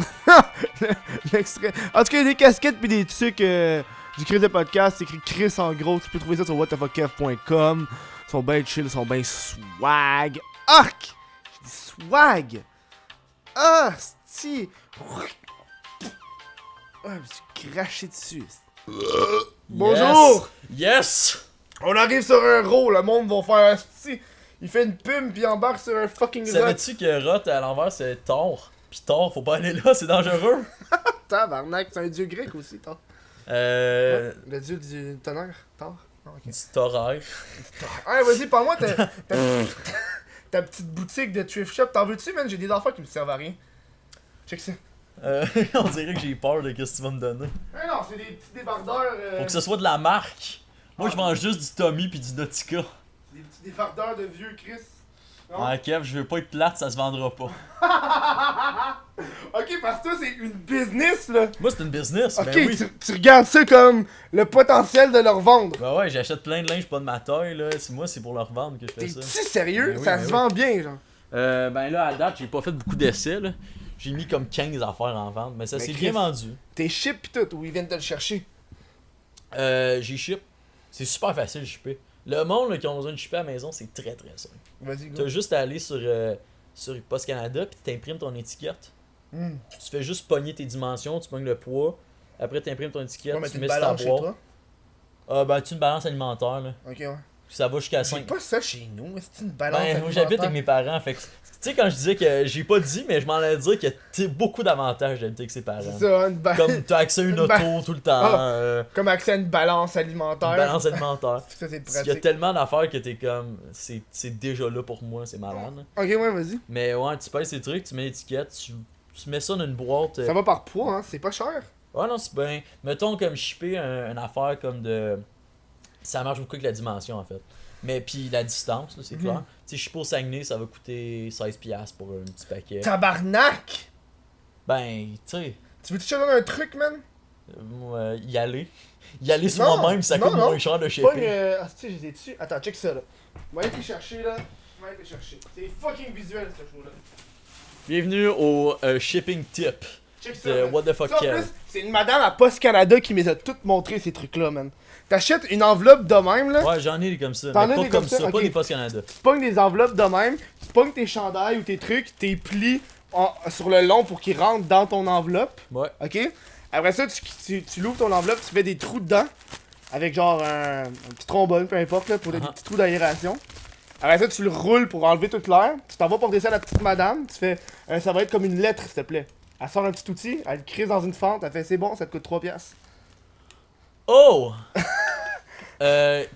l'extrait. En tout cas, il y a des casquettes puis des trucs du Chris de podcast. C'est écrit Chris en gros. Tu peux trouver ça sur whatthefuckkev.com. Ils sont bien chill, ils sont bien swag. Arc! J'ai dit swag! Ah, si! Ah, je me suis craché dessus. Bonjour! Yes! On arrive sur un roll, le monde va faire asti. Il fait une pum puis il embarque sur un fucking rock. Savais-tu que Rot à l'envers c'est Thor? Pis Thor, faut pas aller là, c'est dangereux. Tabarnak, c'est un dieu grec aussi, Thor. Le dieu du tonnerre, Thor. Ah, ok. Du Thoraire. Ouais, vas-y, parle-moi ta petite boutique de thrift shop. T'en veux-tu, man? J'ai des enfants qui me servent à rien. Check ça. On dirait que j'ai peur de ce que tu vas me donner. Ah non, c'est des petits débardeurs. Faut que ce soit de la marque. Moi, je vends juste du Tommy pis du Nautica. Des petits débardeurs de vieux Chris. Non? Ah, Kev, je veux pas être plate, ça se vendra pas. Ok, parce que toi, c'est une business, là. Moi, c'est une business, Ok, ben oui. tu regardes ça comme le potentiel de leur vendre. Ben ouais, j'achète plein de linge pas de ma taille, là. Moi, c'est pour leur vendre que je fais T'es-tu ça. sérieux? Ben oui, ça ben se oui. vend bien, genre. Ben là, à date, j'ai pas fait beaucoup d'essais, là. J'ai mis comme 15 affaires en vente, mais ça Mais s'est Chris, bien vendu. T'es ship pis tout, ou ils viennent te le chercher. J'ai ship. C'est super facile de shipper. Le monde là, qui a besoin de shipper à la maison, c'est très très simple. Vas-y, T'as go. juste à aller sur Post Canada puis t'imprimes ton étiquette. Hmm. Tu fais juste pogner tes dimensions, tu pognes le poids. Après t'imprimes ton étiquette, Ouais, mais tu t'as mets une sur ta balance chez boîte. toi. Ah ben tu une balance alimentaire là. Ok, ouais. Ça va jusqu'à J'ai 5. pas ça chez nous, mais c'est une balance. Ben moi j'habite avec mes parents, fait que tu sais quand je disais que j'ai pas dit mais je m'en allais dire qu'il y a beaucoup d'avantages d'habiter avec ses parents. C'est ça, une Comme t'as accès à une Une auto ba- tout le temps, Comme accès à une balance une alimentaire. balance alimentaire. Ça, c'est Il y a pratique. tellement d'affaires que t'es comme c'est déjà là pour moi, c'est malade. Ok, ouais, vas-y. Mais ouais, tu payes ces trucs, tu mets l'étiquette, tu mets ça dans une boîte. Ça va par poids, hein, c'est pas cher. Ouais, non, c'est bien. Mettons comme shipper une affaire comme de. Ça marche beaucoup avec la dimension en fait. Mais puis la distance, là, c'est Mhm. clair. Tu sais, shipper au Saguenay, ça va coûter 16$ pour un petit paquet. Tabarnak! Ben, tu sais, Tu veux-tu te donner un truc, man? moi, y aller. Y aller sur Non, moi-même, ça non, coûte non. moins cher de Pas shipping. Ah, tu sais, j'étais dessus. Attends, check ça, là. On va aller te chercher, là. On va aller te chercher. C'est fucking visuel, ce show-là. Bienvenue au shipping tip Check ça, de man. What the Fuck Ça, en Kev. plus, c'est une madame à Post Canada qui me les a toutes montré ces trucs-là, man. T'achètes une enveloppe de même, là. Ouais, j'en ai des comme ça. T'en Mais as pas des comme comme ça? ça, pas Ok. des Post Canada. Tu pognes des enveloppes de même, tu pognes tes chandails ou tes trucs, tes plis sur le long pour qu'ils rentrent dans ton enveloppe, Ouais. ok? Après ça, tu l'ouvres ton enveloppe, tu fais des trous dedans, avec genre un petit trombone, peu importe, là, pour des Uh-huh. petits trous d'aération. Après ça, tu le roules pour enlever toute l'air, tu t'en vas porter ça à la petite madame, tu fais, ça va être comme une lettre, s'il te plaît. Elle sort un petit outil, elle le crise dans une fente, elle fait, c'est bon, ça te coûte 3 piastres. Oh!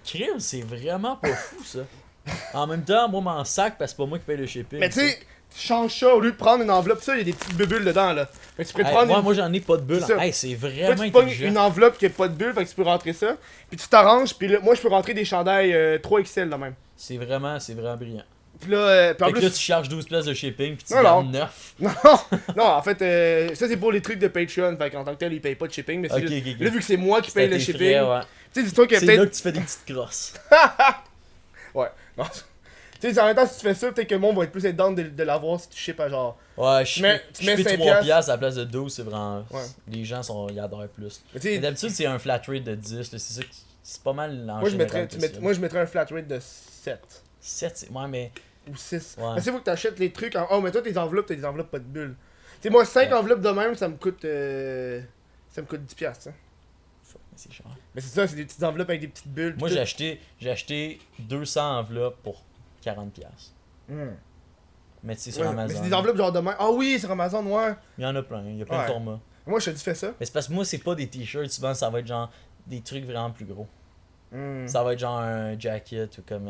Crime, c'est vraiment pas fou ça. En même temps, moi m'en sac parce que c'est pas moi qui paye le shipping. Mais tu sais, tu changes ça, au lieu de prendre une enveloppe, ça, il y a des petites bulles dedans, là. Fait que tu peux te Hey, prendre une... moi j'en ai pas de bulle. C'est ça. Hey, c'est Là, vraiment tu pognes intelligent. une enveloppe qui a pas de bulle, fait que tu peux rentrer ça. Puis tu t'arranges, puis là, moi je peux rentrer des chandails 3XL là même. C'est vraiment brillant. Pis là, pis en Fait que plus... là, tu charges 12 pièces de shipping, puis tu Non, gardes non. 9. Non, non, en fait, ça c'est pour les trucs de Patreon, fait qu'en tant que tel, ils payent pas de shipping, mais c'est Ok, juste- ok, ok. là, vu que c'est moi qui C'est paye à le tes shipping, frais, ouais. tu sais, dis-toi que C'est là peut-être... que tu fais des petites crosses. Ouais, non. Tu sais, en même temps, si tu fais ça, peut-être que le monde va être plus down de l'avoir si tu ships à genre... Ouais, Tu mets je fais 5 3 piastres à la place de 12, c'est vraiment... Ouais. Les gens, ils adorent plus. Mais tu Mais sais, d'habitude, c'est un flat rate de 10, là, c'est ça c'est pas mal en moi je, général mettrais, que c'est. moi je mettrais un flat rate de 7 7, c'est... Ouais, mais... ou 6. Ouais. Mais c'est faut que t'achètes les trucs en... Oh, mais toi, tes enveloppes, t'as des enveloppes pas de bulles. Tu sais, moi, 5 Ouais. enveloppes de même, ça me coûte 10 piastres, hein. Fuck, mais c'est cher. Mais c'est ça, c'est des petites enveloppes avec des petites bulles. Moi, pis j'ai acheté 200 enveloppes pour 40 piastres. tout. Mais tu sais, sur Ouais, mais Amazon. c'est des enveloppes genre de même. Ah oui, sur Amazon, ouais. Il y en a plein, il y a plein Ouais. de formats. Moi, je te dis, fais ça. Mais c'est parce que moi, c'est pas des t-shirts, souvent, ça va être genre des trucs vraiment plus gros. Hmm. Ça va être genre un jacket ou comme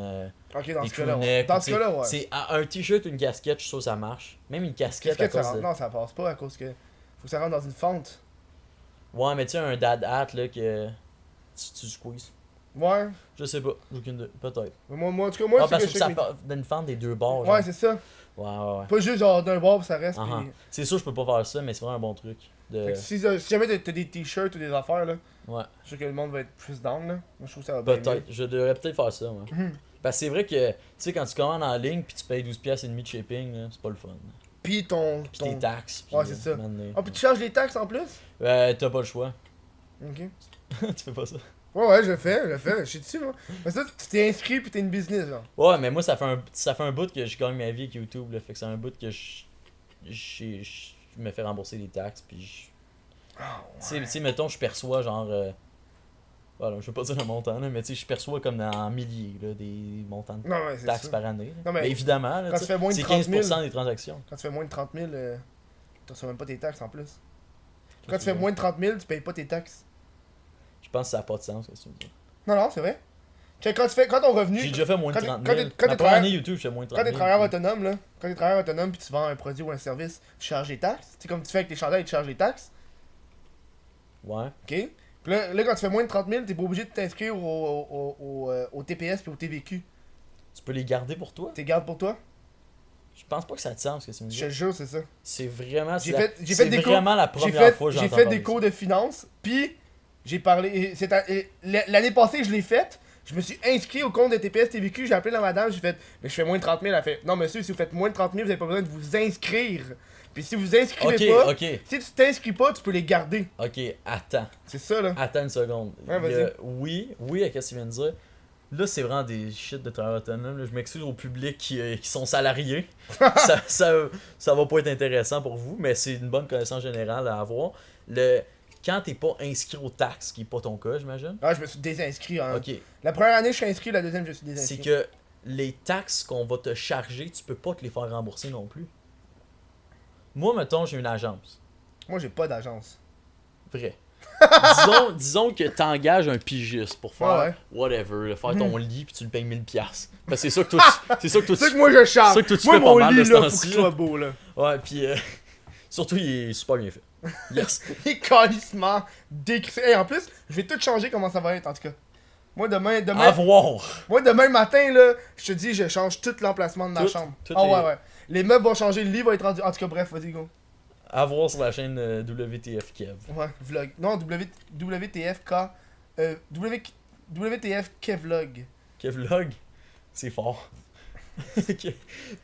Ok, dans des ce cas-là, ouais. crewnecks. Dans ou ce tu sais, cas-là, ouais. C'est un t-shirt ou une casquette, je suis sûr que ça marche. Même une casquette Qu'est-ce que à ça cause de... rentre? Non, ça passe pas à cause que. Faut que ça rentre dans une fente. Ouais, mais tu sais, un dad hat là que tu squeezes. Ouais. Je sais pas, j'ai aucune idée. Peut-être. Moi, en tout cas, moi, Ah, c'est parce que que je ça sais que. part d'une fente des deux bords. Ouais, genre. c'est ça. Ouais, ouais, ouais. Pas juste genre d'un bord pis ça reste. Ah, Pis... c'est sûr, je peux pas faire ça, mais c'est vraiment un bon truc. De... Fait que si jamais t'as des t-shirts ou des affaires, là, Ouais, je sais que le monde va être plus down, là. Moi, je trouve que ça va bien. peut-être. Je devrais peut-être faire ça, ouais. Mhm. Parce que c'est vrai que, tu sais, quand tu commandes en ligne puis tu payes 12 piastres et demi de shipping, là, c'est pas le fun. Pis ton. Puis tes taxes. Puis, Ouais, c'est ça. maintenant, Ah, pis tu charges les taxes en plus? t'as pas le choix. Ok. Tu fais pas ça. Ouais, je le fais. Je suis dessus, moi. Mais ça, tu t'es inscrit pis t'es une business, là. Ouais, mais moi, ça fait un bout que je gagne ma vie avec YouTube, là. Fait que c'est un bout que je me fais rembourser les taxes, puis Ah, tu sais, mettons, je perçois genre... voilà, je veux pas dire le montant, là, mais tu sais, je perçois comme en milliers, là, des montants de Non, ouais, c'est taxes ça. par année. là. Non, mais évidemment, là, quand tu tu sais, fais moins de c'est 30 000, 15% des transactions. Quand tu fais moins de 30 000, tu reçois même pas tes taxes en plus. Quand tu fais moins de 30 000, tu payes pas tes taxes. Je pense que ça n'a pas de sens, ce que tu me dis. Non, non, c'est vrai. Quand ton revenu. J'ai déjà fait moins de quand 30 quand 000. t'es- quand Ma t'es première travailleur- année YouTube, je fais moins de 30 Quand 000. t'es travailleur autonome, là, quand t'es travailleur autonome puis tu vends un produit ou un service, tu charges des taxes. Tu sais, comme tu fais avec tes chandails, tu charges des taxes. Ouais. Ok? Puis là, quand tu fais moins de 30 000, t'es pas obligé de t'inscrire au TPS puis au TVQ. Tu peux les garder pour toi? T'es garde pour toi? Je pense pas que ça a de sens, ce que tu me Je dis. te jure, c'est ça. C'est vraiment... J'ai c'est fait- la- j'ai fait c'est des cours- vraiment la J'ai première fois que j'ai j'entends fait parler des de cours de finance, puis j'ai parlé. L'année passée, je l'ai faite. Je me suis inscrit au compte de TPS TVQ. J'ai appelé la madame. J'ai fait, mais je fais moins de 30 000. Elle fait, non, monsieur, si vous faites moins de 30 000, vous avez pas besoin de vous inscrire. Puis si vous inscrivez ça. pas, Ok, si tu t'inscris pas, tu peux les garder. ok, attends. C'est ça, là. Attends une seconde. Ouais, vas-y. Oui, à ce que tu viens de dire. Là, c'est vraiment des shit de travail autonome. là. Je m'excuse au public qui sont salariés. ça va pas être intéressant pour vous, mais c'est une bonne connaissance générale à avoir. Quand t'es pas inscrit aux taxes, qui est pas ton cas, j'imagine. Ah, je me suis désinscrit. Hein. Ok. La première année, je suis inscrit. La deuxième, je suis C'est désinscrit. que les taxes qu'on va te charger, tu peux pas te les faire rembourser non plus. Moi, mettons, j'ai une agence. Moi, j'ai pas d'agence. Vrai. disons que t'engages un pigiste pour faire Ouais. whatever, là, faire ton lit puis tu le payes 1000$. Parce que c'est ça que toi tu, c'est ça que toi C'est ça tu, que moi, je charge. c'est ça que toi, tu Moi, fais pas mon mal lit, de ce là, faut temps-ci, qu'il là. soit beau, là. Ouais, puis surtout il est super bien fait. Yes. Il est calissement décrit. Hey, en plus, je vais tout changer comment ça va être, en tout cas. Moi, À voir. demain matin, là, je te dis, je change tout l'emplacement de ma Tout- chambre. tout Ah est- ouais, ouais. Les meubles vont changer, le lit va être rendu. En tout cas, bref, vas-y, go. À voir sur la chaîne WTF Kev. Ouais, vlog. Non, WTFK. WTF Kevlog. Kevlog, c'est fort. Ok.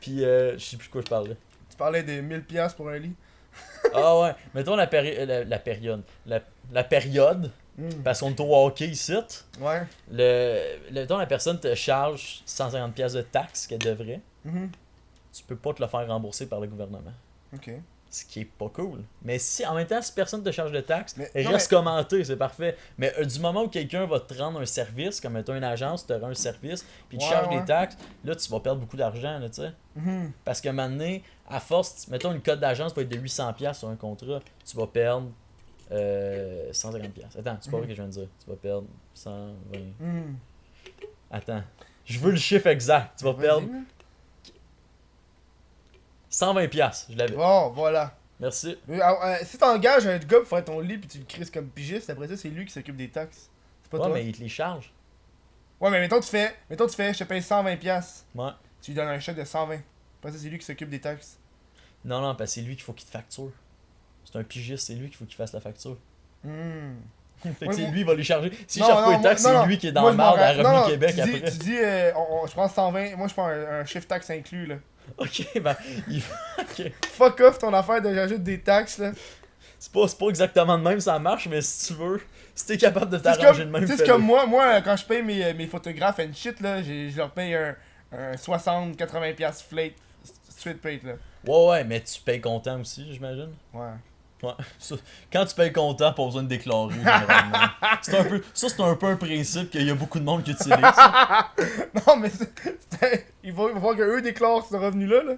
Puis je sais plus de quoi je parlais. Tu parlais de 1000$ pour un lit. Ah ouais, mettons la période. La période, parce qu'on est au hockey ici. Ouais. Mettons la personne te charge 150$ de taxes qu'elle devrait. Mhm. Tu peux pas te le faire rembourser par le gouvernement. Ok. Ce qui est pas cool. Mais si en même temps, si personne te charge de taxes, Mais- reste commenté, c'est parfait. Mais du moment où quelqu'un va te rendre un service, comme mettons une agence, te rend un service, puis te Ouais, charge ouais. des taxes, là tu vas perdre beaucoup d'argent, là, tu sais. Mhm. Parce que maintenant, à force, mettons une cote d'agence va être de 800$ sur un contrat, tu vas perdre 150$. Attends, c'est pas vrai que je viens de dire. Tu vas perdre 120. Mhm. Attends, je veux le chiffre exact. Tu vas Vas-y, perdre man. 120$. Je l'avais. Bon, voilà. Merci. Si t'engages un gars pour faire ton lit puis tu le crises comme pigiste, après ça, c'est lui qui s'occupe des taxes. C'est pas Ouais, toi. mais il te les charge. Ouais, mais mettons tu fais, je te paye 120$. Ouais. tu lui donnes un chèque de 120. Après ça, c'est lui qui s'occupe des taxes. Non, non, parce que c'est lui qu'il faut qu'il te facture. C'est un pigiste, c'est lui qu'il faut qu'il fasse la facture. Fait que Ouais, c'est moi- lui qui va les charger. S'il Non, charge pas non, les taxes, moi- non, c'est lui qui est dans moi, le je m'en marde à ra- non, Revenu non, Québec tu dis, après. Tu dis, je prends 120, moi je prends un chiffre taxe inclus, là. Ok, ben, il... ok. Fuck off ton affaire de j'ajoute des taxes, là. C'est pas exactement de même, ça marche, mais si tu veux, si t'es capable de Tu sais, c'est t'arranger comme, de même, tu sais, c'est fais-le. comme moi, quand je paye mes photographes and shit, là, je leur paye un 60-80$ flate, street plate, là. Ouais, mais tu payes comptant aussi, j'imagine. Ouais. Ouais. Quand tu payes comptant, pas besoin de déclarer, généralement. C'est un peu un principe qu'il y a beaucoup de monde qui utilise. Non, mais il va falloir qu'eux déclarent ce revenu-là, là.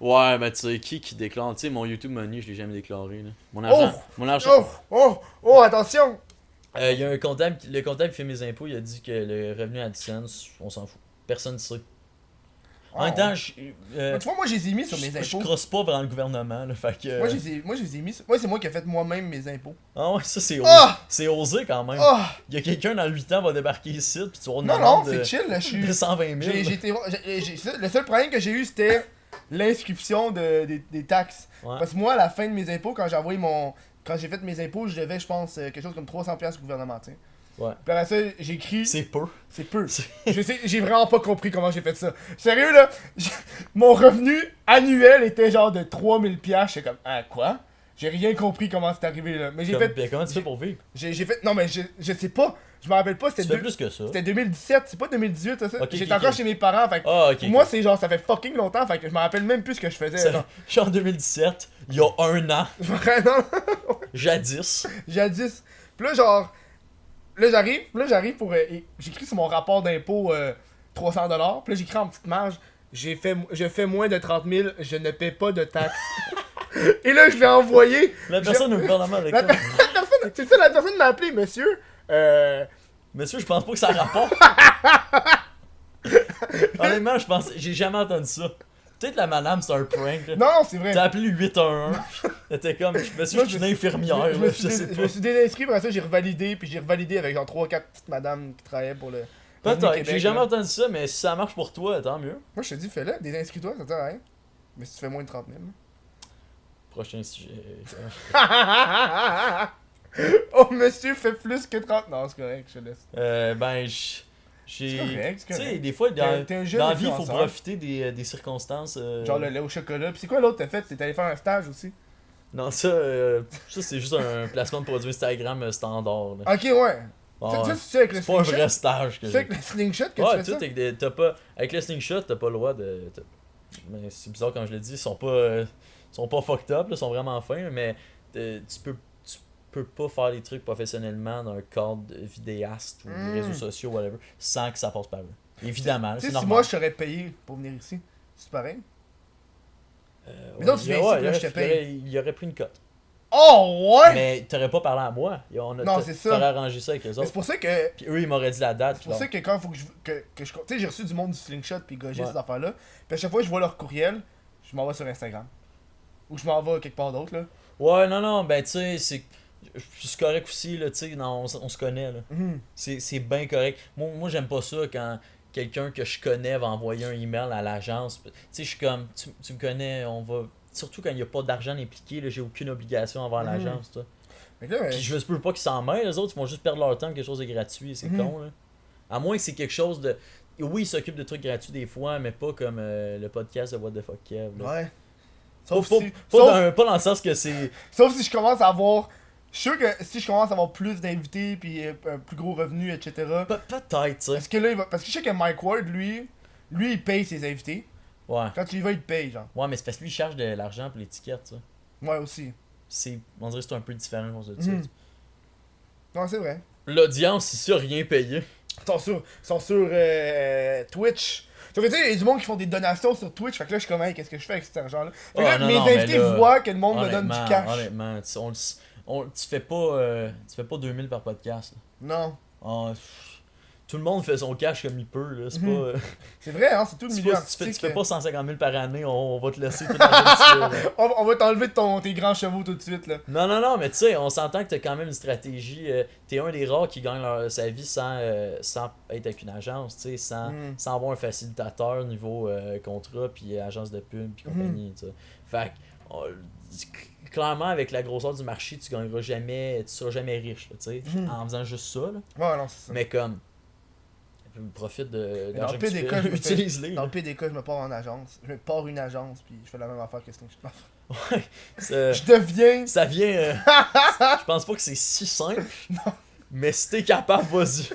Ouais, mais tu sais, qui déclare? Tu sais, mon YouTube Money, je l'ai jamais déclaré. Là. Mon Oh! argent. Oh, attention! Il y a un comptable, le comptable qui fait mes impôts, il a dit que le revenu AdSense, on s'en fout. Personne ne sait. En même temps, Tu vois, moi, je les ai mis sur mes je impôts. crosse pas vers le gouvernement, là, fait que... Moi, je les ai mis. Moi, c'est moi qui ai fait moi-même mes impôts. Ah ouais, ça c'est Ah! c'est osé quand même. Ah! Il y a quelqu'un dans 8 ans va débarquer ici, puis tu vas Non, demander non, c'est chill, là. Je suis. 120 000. Le seul problème que j'ai eu, c'était l'inscription des taxes. Ouais. Parce que moi, à la fin de mes impôts, quand j'ai envoyé quand j'ai fait mes impôts, je devais, je pense, quelque chose comme 300$ au gouvernement, tu sais. Ouais. Puis après ça, j'ai écrit. C'est peu. C'est peu. C'est- J'ai vraiment pas compris comment j'ai fait ça. Sérieux, là, mon revenu annuel était genre de 3000$. J'étais comme, ah, quoi? J'ai rien compris comment c'est arrivé, là. Mais j'ai fait. Bien, comment tu fais pour vivre? J'ai fait. Non, mais je sais pas. Je me rappelle pas, Tu fais plus que ça. c'était 2017, c'est pas 2018, ça. Ok, J'étais ok, encore ok. chez mes parents, fait que Ah, ok. pour moi, c'est genre, ça fait fucking longtemps, fait que je me rappelle même plus ce que je faisais. Genre. Je suis en 2017, il y a un an, Vraiment, jadis. jadis. Puis là, genre, là, j'arrive pour. J'écris sur mon rapport d'impôt 300$, puis là, j'écris en petite marge, je fais moins de 30 000, je ne paie pas de taxes. Et là, je l'ai envoyé. La personne au gouvernement avec La, ça. personne, c'est ça, la personne m'a appelé, monsieur. Monsieur, je pense pas que ça a rapport. Honnêtement, j'ai jamais entendu ça. Peut-être la madame, c'est un prank. Là. Non, non, c'est vrai. T'as appelé 811. T'étais comme, monsieur, je suis une infirmière. Je là, me je sais je pas. me suis désinscrit, après ça, j'ai revalidé, puis j'ai revalidé avec genre 3-4 petites madames qui travaillaient pour le. Revenu Peut-être, Québec, j'ai jamais là. entendu ça, mais si ça marche pour toi, tant mieux. Moi, je te dis, fais-le, désinscris-toi, ça sert à rien. Mais si tu fais moins de 30 000. Prochain sujet. Oh, monsieur fait plus que 30. Non, c'est correct, je te laisse. Ben, C'est j'ai. correct, c'est Tu sais, correct. des fois, T'es un jeune dans la vie, il faut influenceur. profiter des circonstances. Genre le lait au chocolat. Puis c'est quoi l'autre que t'as fait? T'es allé faire un stage aussi? Non, ça c'est juste un placement de produit Instagram standard. Là. Ok, ouais. Ah, Ça, ouais. c'est avec le C'est pas un vrai slingshot? stage que C'est j'ai. avec le slingshot que Ouais, tu fais tout ça? avec t'as pas. Avec le slingshot, t'as pas le droit de. Mais c'est bizarre quand je le dis, ils sont pas fucked up, là, ils sont vraiment fins, mais tu peux pas faire les trucs professionnellement dans un cadre de vidéaste ou des réseaux sociaux, whatever, sans que ça passe par eux. Évidemment, Tu c'est sais, si normal. moi je t'aurais payé pour venir ici, c'est pareil? Mais Ouais, non, tu viens ici, puis là, je te paye. il y aurait pris une cote. Oh, ouais! Mais t'aurais pas parlé à moi. Non, c'est ça. T'aurais arrangé ça avec eux Mais autres. c'est pour ça que. Puis eux, ils m'auraient dit la date. C'est pour ça que quand il faut que je. Tu sais, j'ai reçu du monde du slingshot puis gauger Ouais. ces affaires-là. Puis à chaque fois que je vois leur courriel, je m'en vais sur Instagram. Ou je m'en vais quelque part d'autre, là. Ouais, non, ben tu sais, c'est correct aussi, là, tu sais, on se connaît, là. Mhm. C'est bien correct. Moi j'aime pas ça quand quelqu'un que je connais va envoyer un email à l'agence. Tu sais, je suis comme, tu me connais, on va... Surtout quand il n'y a pas d'argent impliqué, là, j'ai aucune obligation envers l'agence, toi. Fait que là, Puis je veux pas qu'ils s'en mêlent, les autres, ils vont juste perdre leur temps quelque chose de gratuit, c'est Mhm. con, là. À moins que c'est quelque chose de... Oui, ils s'occupent de trucs gratuits des fois, mais pas comme le podcast de What the Fuck Kev, là. ouais. Pas, Sauf, pas- si, pas sauf, pas dans le sens que c'est... sauf si je commence à avoir. Je suis sûr que si je commence à avoir plus d'invités puis un plus gros revenu, etc. Peut-être, tu sais. Parce que là, parce que je sais que Mike Ward, lui, il paye ses invités. Ouais. Quand tu y vas, il te paye, genre. Ouais, mais c'est parce que lui, il charge de l'argent pour l'étiquette, ça. Ouais, aussi. On dirait que c'est un peu différent à cause de ça. Mhm. Non, c'est vrai. L'audience, ici, a rien payé. Ils sont sur Twitch. Sauf que tu sais, il y a du monde qui font des donations sur Twitch. Fait que là, je suis comme, hey, qu'est-ce que je fais avec cet argent-là? Fait que Ah, là, non, mes non, mais invités là, voient que le monde me donne du Honnêtement, cash. honnêtement, tu fais pas 2000 par podcast. Là. Non. Ah, tout le monde fait son cash comme il peut, là. C'est Mhm. pas. C'est vrai, hein, c'est tout le C'est milieu pas, artistique. tu fais pas 150 000 par année, on va te laisser tout l'argent que tu fais, là. On va t'enlever de tes grands chevaux tout de suite, là. Non, mais tu sais, on s'entend que t'as quand même une stratégie. T'es un des rares qui gagne sa vie sans être avec une agence, tu sais, sans avoir un facilitateur niveau contrat, puis agence de pub, puis compagnie, tu sais. Fait que, clairement, avec la grosseur du marché, tu seras jamais riche, là, tu sais, en faisant juste ça, là. Ouais, non, c'est ça. Mais comme, profite de Dans l'argent le que pire tu des fais, cas, utilise-les. dans le pire des cas, je me pars en agence. Je me pars une agence, puis je fais la même affaire que ce que je Ouais, ça, Je deviens. ça vient. Je pense pas que c'est si simple. Mais si t'es capable, vas-y.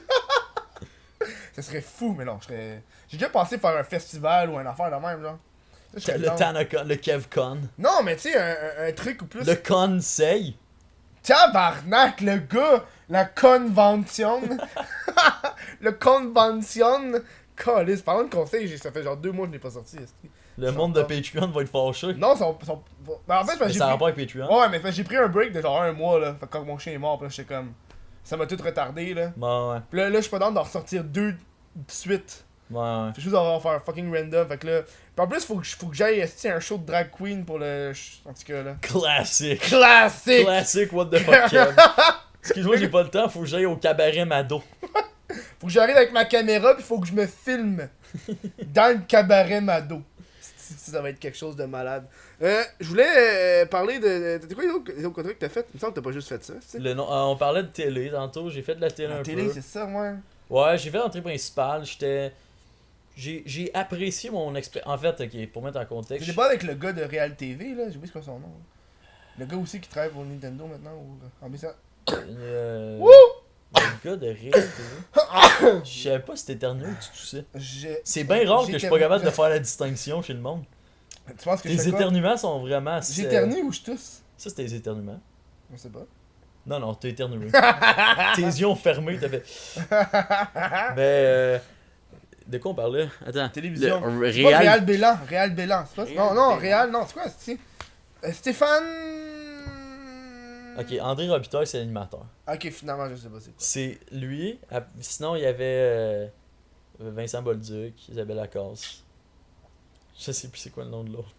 Ça serait fou, mais non, je serais. J'ai déjà pensé faire un festival ou une affaire de même, genre. Ça, je serais Le down. TanaCon, le KevCon. Non, mais tu sais, un truc ou plus. Le Conseil. Tabarnak, le gars! La convention! Le convention! Calice, parlant de conseil, ça fait genre 2 mois que je n'ai pas sorti. Le monde de Patreon va être fâché. Non, ben, en fait, Mais j'ai ça a pris... rapport avec Patreon. Ouais, mais j'ai pris un break de genre 1 mois, là. Fait que quand mon chien est mort, puis là, j'étais comme... Ça m'a tout retardé, là. Ouais. Puis là, je suis pas dans d'en ressortir 2 de suite. Ouais. Fait juste d'avoir faire fucking random. Fait que là... Puis en plus, faut que j'aille esti, un show de drag queen pour le... En tout cas, là. Classique. Classique! Classique, what the fuck, Kev. Excuse-moi, j'ai pas le temps, faut que j'aille au cabaret Mado. Faut que j'arrive avec ma caméra, puis faut que je me filme dans le cabaret Mado. Ça va être quelque chose de malade. Je voulais parler de... T'as quoi les autres contrats que t'as fait? Il me semble que t'as pas juste fait ça, tu sais. On parlait de télé tantôt, j'ai fait de la télé La un télé, peu. c'est ça, ouais. Ouais, j'ai fait l'entrée principale, j'ai apprécié mon expérience. En fait, ok, pour mettre en contexte. J'étais pas avec le gars de Real TV, là. J'ai oublié c'est quoi son nom. Le gars aussi qui travaille pour Nintendo maintenant, ou en BC. Wouh! Le gars de Rick, je savais pas si t'étais éternué ou tu toussais. C'est bien rare que je suis pas capable de faire la distinction chez le monde. Tu penses que Tes je fais quoi? éternuements sont vraiment. J'éternue ou je tousse? Ça, c'était les éternuements. Je sais pas. Non, t'as éternué. Tes yeux ont fermé, t'as fait. Mais. De quoi on parlait? Attends. Télévision. Le C'est pas Réal Bélan. Réal Bélan, c'est pas ça? Non, non, Bélan. Réal, non, c'est quoi, c'est Stéphane. Ok, André Robitaille, c'est l'animateur. Ok, finalement, je sais pas c'est quoi. C'est lui. Sinon, il y avait Vincent Bolduc, Isabelle Lacasse. Je sais plus c'est quoi le nom de l'autre.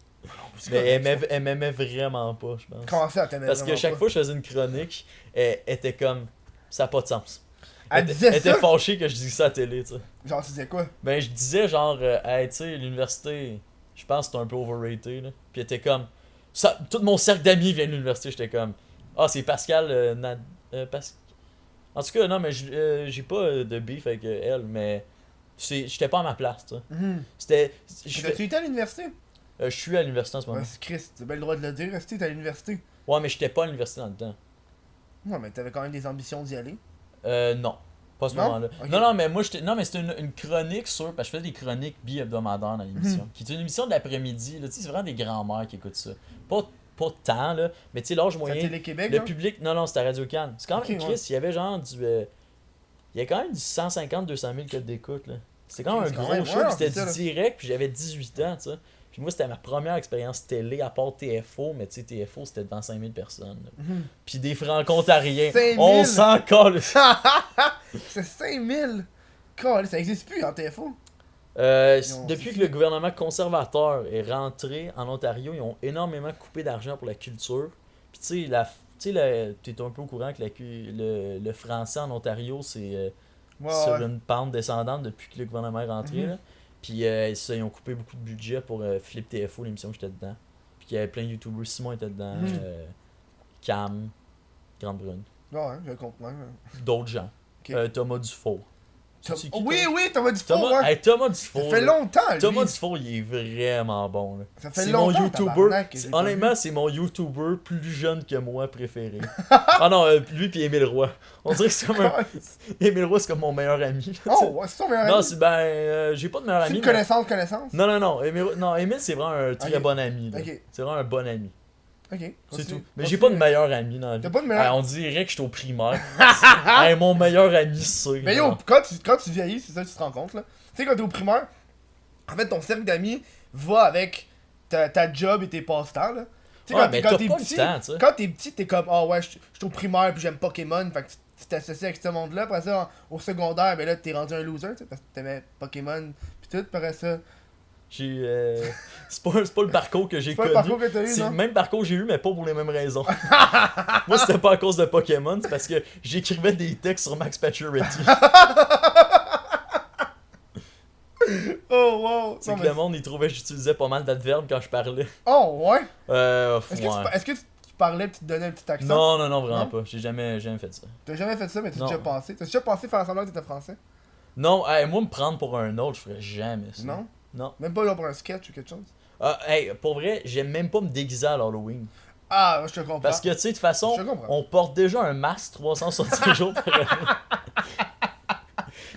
Mais elle m'aimait vraiment pas, je pense. Comment ça, t'aimais Parce que vraiment chaque pas? fois que je faisais une chronique, elle était comme. Ça n'a pas de sens. Elle disait Elle était ça? fâchée que je dise ça à la télé, tu sais. Genre, tu disais quoi? Ben, je disais genre, hey, tu sais, l'université, je pense que c'est un peu overrated, là. Puis elle était comme. Ça, tout mon cercle d'amis vient de l'université, j'étais comme. Ah, c'est Pascal. En tout cas, non, mais j'ai pas de beef avec elle, mais. J'étais pas à ma place, tu sais. C'était. Tu étais à l'université? Je suis à l'université en ce moment. Ouais, c'est Christ, t'as bien le droit de le dire, rester, t'es à l'université. Ouais, mais j'étais pas à l'université dans le temps. Ouais, mais t'avais quand même des ambitions d'y aller. Non. Pas à ce Non? moment-là. Ok. Non, mais moi, non, mais c'était une chronique sur. Parce que je faisais des chroniques bi-hebdomadaires dans l'émission. Qui est une émission de l'après-midi, là. Tu sais, c'est vraiment des grands-mères qui écoutent ça. Pas tant, là. Mais tu sais, l'âge C'est à moyen. Télé-Québec, Le là? public. Non, c'était à Radio-Can. C'est quand même Ok, Chris, ouais. il y avait genre du. Il y a quand même du 150-200 000 codes d'écoute, là. C'était quand Ok, même c'est un quand gros même- show, ouais, puis c'est c'était ça, du direct, puis j'avais 18 ans, tu sais. Puis moi, c'était ma première expérience télé, à part TFO, mais tu sais, TFO, c'était devant 5000 personnes. Là. Puis des franco-ontariens. 5000? On s'en colle. C'est 5000! Calais, ça existe plus en TFO. Depuis que le gouvernement conservateur est rentré en Ontario, ils ont énormément coupé d'argent pour la culture. Puis tu sais, t'es un peu au courant que le français en Ontario, c'est Ouais, sur ouais. une pente descendante depuis que le gouvernement est rentré. Là. Puis ça, ils ont coupé beaucoup de budget pour Flip TFO, l'émission que j'étais dedans. Puis il y avait plein de YouTubers. Simon était dedans, Cam, Grande Brune, Ouais, je comprends. d'autres gens. Ok. Thomas Dufour. C'est qui, Oui, toi? oui, Thomas Dufour, Thomas, ouais. hey, Thomas Dufour. Ça fait là. longtemps, lui. Thomas Dufour, il est vraiment bon. Là. Ça fait C'est mon longtemps, YouTuber. tabarnak, que j'ai pas Honnêtement, c'est mon YouTuber plus jeune que moi préféré. Ah non, lui puis Émile Roy. On dirait que c'est comme un. Émile Roy, c'est comme mon meilleur ami. là, Oh, ouais, c'est ton meilleur non, ami. c'est j'ai pas de meilleur C'est ami. une mais- connaissance. Non, Émile, c'est vraiment un très Ok. bon ami. Là. Ok. C'est vraiment un bon ami. Ok. C'est continue. tout. Mais j'ai Continue. pas de meilleur ami dans la vie. T'as pas de meilleur- Ah, on dirait que je suis au primaire. Hey, mon meilleur ami, c'est. Mais yo, quand tu vieillis, c'est ça que tu te rends compte, là. Tu sais, quand t'es au primaire, en fait, ton cercle d'amis va avec ta job et tes passe-temps, là. Tu sais, Ouais, mais quand t'as t'es pas le petit, temps, tu sais. quand t'es petit, t'es comme, ah ouais, je suis au primaire puis j'aime Pokémon, fait que tu tu t'associes avec ce monde-là. Après ça, au secondaire, ben là, t'es rendu un loser, tu sais, parce que t'aimais Pokémon pis tout. Après ça, C'est pas le parcours que j'ai c'est pas connu. le parcours que t'as eu, C'est le non? même parcours que j'ai eu, mais pas pour les mêmes raisons. Moi, c'était pas à cause de Pokémon, c'est parce que j'écrivais des textes sur Max Pacioretty. Oh, wow! C'est Non, que mais- le monde, il trouvait que j'utilisais pas mal d'adverbes quand je parlais. Oh, ouais! Ouais. Est-ce que tu parlais pis tu te donnais un petit accent? Non, vraiment Non? pas. J'ai jamais fait ça. T'as jamais fait ça, mais t'as Non. déjà pensé. T'as déjà pensé faire semblant que t'étais français? Non, moi, me prendre pour un autre, je ferais jamais ça. Non? Non. Même pas là pour un sketch ou quelque chose? Pour vrai, j'aime même pas me déguiser à l'Halloween. Ah, je te comprends. Parce que, tu sais, de toute façon, Je comprends. on porte déjà un masque 365 jours par année.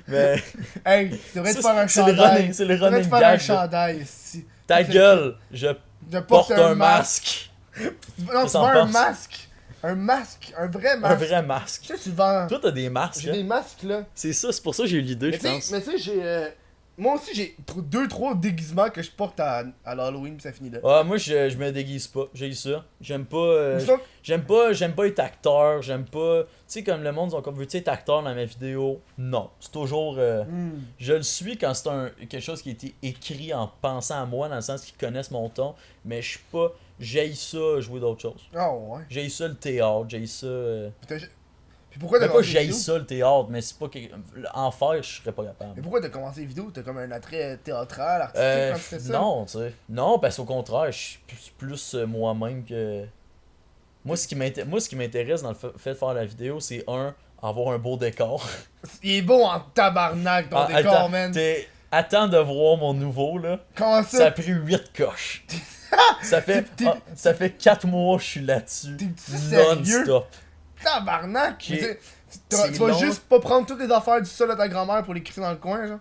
Mais Hey, tu devrais te Ça, faire un c'est le chandail. running- c'est le Tu devrais te running faire un gag, là. chandail ici. ta gueule, je Je porte un masque. Non, tu Ça vends en un pense. masque. Un masque. Un vrai Un masque. vrai masque. Tu sais, tu vends. Toi, t'as des masques, J'ai hein? des masques là. C'est ça, c'est pour ça que j'ai eu l'idée, Mais je tu pense. sais, j'ai. Moi aussi, j'ai 2-3 déguisements que je porte à l'Halloween, pis ça finit là. Moi, je me déguise pas. J'ai ça. J'aime pas. Mais ça, J'aime pas être acteur. J'aime pas. Tu sais, comme le monde, ils ont comme veux-tu être acteur dans mes vidéos? Non. C'est toujours. Je le suis quand c'est quelque chose qui a été écrit en pensant à moi, dans le sens qu'ils connaissent mon ton. Mais je suis pas. J'haïs ça jouer d'autres choses. Oh, ouais. J'haïs ça le théâtre. J'haïs ça. Puis pourquoi t'as Mais pas commencé les j'haïs vidéos? ça le théâtre, mais c'est pas que. En faire, je serais pas capable. Mais pourquoi t'as commencé les vidéos? T'as comme un attrait théâtral, artistique quand tu fais ça? Non, tu sais. Non, parce qu'au contraire, je suis plus moi-même que. Moi, ce qui m'intéresse dans le fait de faire la vidéo, c'est avoir un beau décor. Il est beau en tabarnak ton décor, attends, man. Attends de voir mon nouveau, là. Comment Ça a ça? pris 8 coches. ça fait T'es- ça fait 4 mois que je suis là-dessus. T'es-tu sérieux? Non-stop. Tabarnak! J'ai- Tu sais, c'est tu vas long. juste pas prendre toutes les affaires du sol de ta grand-mère pour les crisser dans le coin, genre?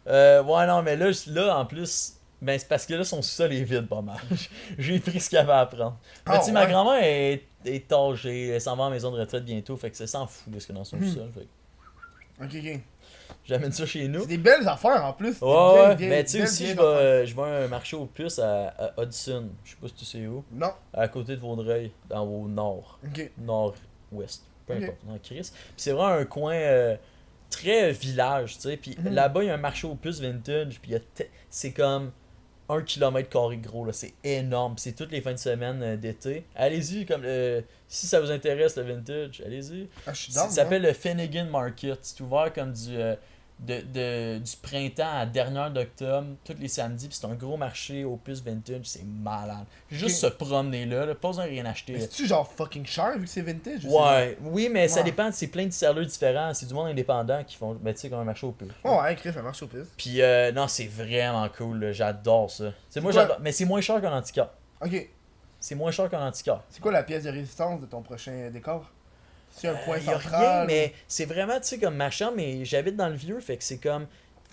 Ouais, non, mais là, en plus, ben, c'est parce que là, son sous-sol est vide pas mal. J'ai pris ce qu'il y avait à prendre. Mais Ah, tu sais, ma ouais. grand-mère est âgée, elle s'en va en maison de retraite bientôt, fait que ça s'en fout de ce qu'il y a dans son sous-sol. Fait que Ok. j'amène ça chez nous. C'est des belles affaires en plus. Des Ouais, vieilles, mais tu sais belles, aussi, vieilles je affaires. vais à un marché aux puces à Hudson. Je sais pas si tu sais où. Non. À côté de Vaudreuil, au nord. Ok. Nord-ouest. Peu Ok. importe, dans Chris. Puis c'est vraiment un coin très village, tu sais. Puis Mhm. là-bas, il y a un marché aux puces vintage. Puis c'est comme 1 km² gros, là. C'est énorme. Puis c'est toutes les fins de semaine d'été. Allez-y, comme si ça vous intéresse le vintage, allez-y. Ah, je suis Ça down, s'appelle le Finnegan Market. C'est ouvert comme du printemps à dernière d'octobre, tous les samedis. Puis c'est un gros marché aux puces vintage. C'est malade. Juste Ok. se promener là, pas besoin de rien acheter. Mais là. c'est-tu genre fucking cher vu que c'est vintage? ou Ouais, oui, mais ça Ouais. dépend, c'est plein de serrures différents, c'est du monde indépendant qui font, ben tu sais, comme un marché aux puces. c'est- Ouais, Chris, ça marche au piste. Puis non, c'est vraiment cool, là, j'adore ça. C'est moi quoi? j'adore, mais c'est moins cher qu'un antiquaire. Ok. C'est moins cher qu'un antiquaire. C'est quoi la pièce de résistance de ton prochain décor? C'est un point Y a central? rien, mais c'est vraiment, tu sais, comme ma chambre, mais j'habite dans le vieux, fait que c'est comme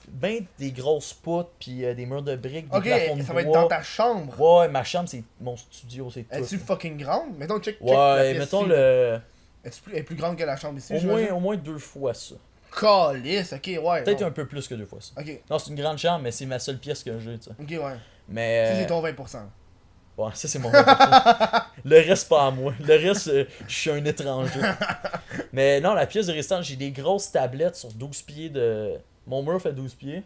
ben des grosses poutres, puis des murs de briques, des Ok, plafonds de ça va être bois. dans ta chambre. Ouais, ma chambre, c'est mon studio, c'est tout. Es-tu fucking grande? Mettons, check la Ouais, pièce mettons ici. Elle est plus grande que la chambre ici, au moins 2 fois ça. Calice, ok, ouais. Peut-être non. un peu plus que 2 fois ça. Ok, Non, c'est une grande chambre, mais c'est ma seule pièce que j'ai, tu sais. ok, ouais. Mais. Ça, c'est ton 20%. Ouais, ça c'est mon répertoire. Le reste, pas à moi. Le reste, je suis un étranger. Mais non, la pièce de résistance, j'ai des grosses tablettes sur 12 pieds de. Mon mur fait 12 pieds.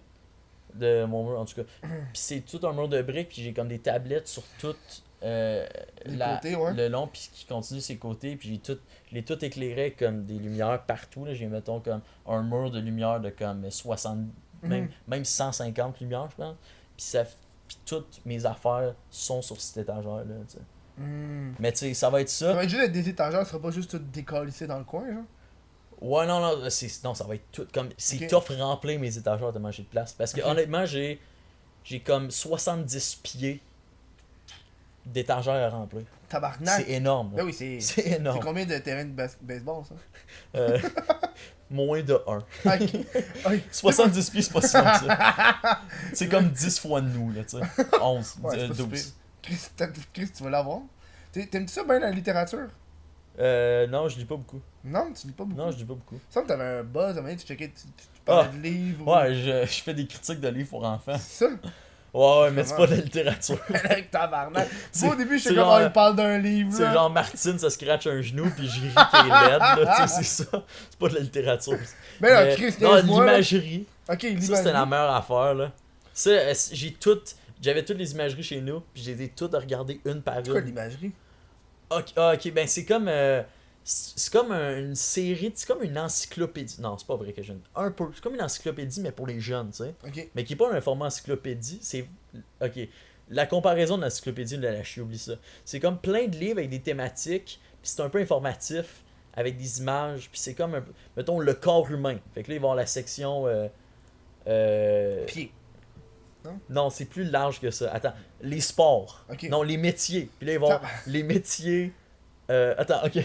De mon mur, en tout cas. Puis c'est tout un mur de briques, puis j'ai comme des tablettes sur tout côtés, ouais. le long, puis qui continue ses côtés. Puis je l'ai tout éclairé avec comme des lumières partout. Là. J'ai, mettons, comme un mur de lumière de comme 60, même 150 lumières, je pense. Puis toutes mes affaires sont sur cette étagère-là, tu sais. Mais tu sais, ça va être Ça ça. va être juste des étagères, ça sera pas juste tout décalissé dans le coin, genre. Ouais, non, ça va être tout. Comme, c'est Ok. tough remplir mes étagères tellement j'ai de place. Parce que Ok. honnêtement, j'ai comme 70 pieds d'étagères à remplir. Tabarnak. C'est énorme. là. Ben oui, c'est. C'est C'est énorme. combien de terrains de baseball, ça? Euh, moins de 1. Ok. Ok. 70 pieds, c'est pas si long que ça. C'est comme 10 fois de nous, là, tu sais. 11, Ouais, c'est pas si 12. pire. Chris, tu vas l'avoir. T'aimes-tu ça bien la littérature? Non, je lis pas beaucoup. Non, tu lis pas beaucoup. Non, je lis pas beaucoup. Ça me semble que t'avais un buzz, à un moment donné, tu checkais, tu parlais de livres. ou- Ouais, je fais des critiques de livres pour enfants. C'est ça? Ouais, mais c'est pas de la littérature. Avec tabarnak. C'est- Moi, au début, je c'est sais genre, comment il parle d'un livre. C'est là. genre Martine, ça scratch un genou, puis je ris qu'elle est laide, là, tu sais, c'est ça. C'est pas de la littérature. Mais là, Chris, non, niaise-moi, là. l'imagerie. Ok, Ça, l'imagerie. c'était la meilleure affaire, là. Ça, j'avais toutes les imageries chez nous, puis j'ai été toutes regardées une par C'est quoi une. l'imagerie? Ok, ben c'est comme. C'est comme une série, c'est comme une encyclopédie. Non, c'est pas vrai que je. Un peu. C'est comme une encyclopédie, mais pour les jeunes, tu sais. Ok. Mais qui est pas un format encyclopédie, c'est. Ok. La comparaison de l'encyclopédie, de la chie, oublie ça. C'est comme plein de livres avec des thématiques, puis c'est un peu informatif, avec des images, puis c'est comme, mettons, le corps humain. Fait que là, il va y avoir la section. Pied. Non, c'est plus large que ça. Attends, les sports. Ok. Non, les métiers. Puis là, ils vont. Les métiers. Attends, ok.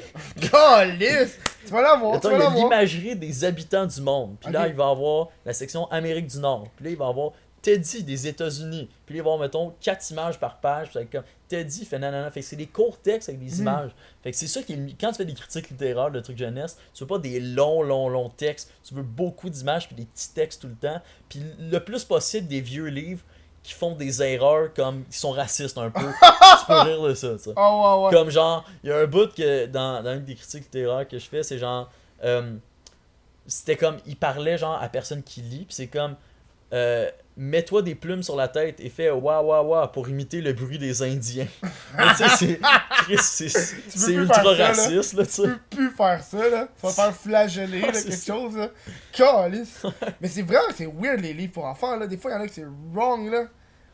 Calice! Tu vas l'avoir, tu Attends, vas il y a l'avoir. l'imagerie des habitants du monde. Puis là, Ok. il va avoir la section Amérique du Nord. Puis là, il va avoir Teddy des États-Unis. Puis là, il va avoir, mettons, 4 images par page. Puis ça va être comme Teddy fait nanana. Fait que c'est des courts textes avec des images. Fait que c'est ça qui est. Quand tu fais des critiques littéraires de trucs jeunesse, tu veux pas des longs textes. Tu veux beaucoup d'images puis des petits textes tout le temps. Puis le plus possible des vieux livres qui font des erreurs comme. Qui sont racistes un peu. Tu peux rire de ça, tu sais. Oh, ouais, ouais. Comme genre, il y a un bout que dans une des critiques littéraires que je fais, c'est genre. C'était comme. Il parlait genre à personne qui lit, puis c'est comme. Mets-toi des plumes sur la tête et fais wah wah wah pour imiter le bruit des Indiens. Mais tu sais, c'est. Chris, c'est plus ultra faire ça, là. raciste, là, tu sais. Tu peux plus faire ça, là. Tu vas faire flageller, là, c'est quelque ça. chose, là. Calice. Mais c'est vrai que c'est weird, les livres pour enfants, là. Des fois, il y en a que c'est wrong, là.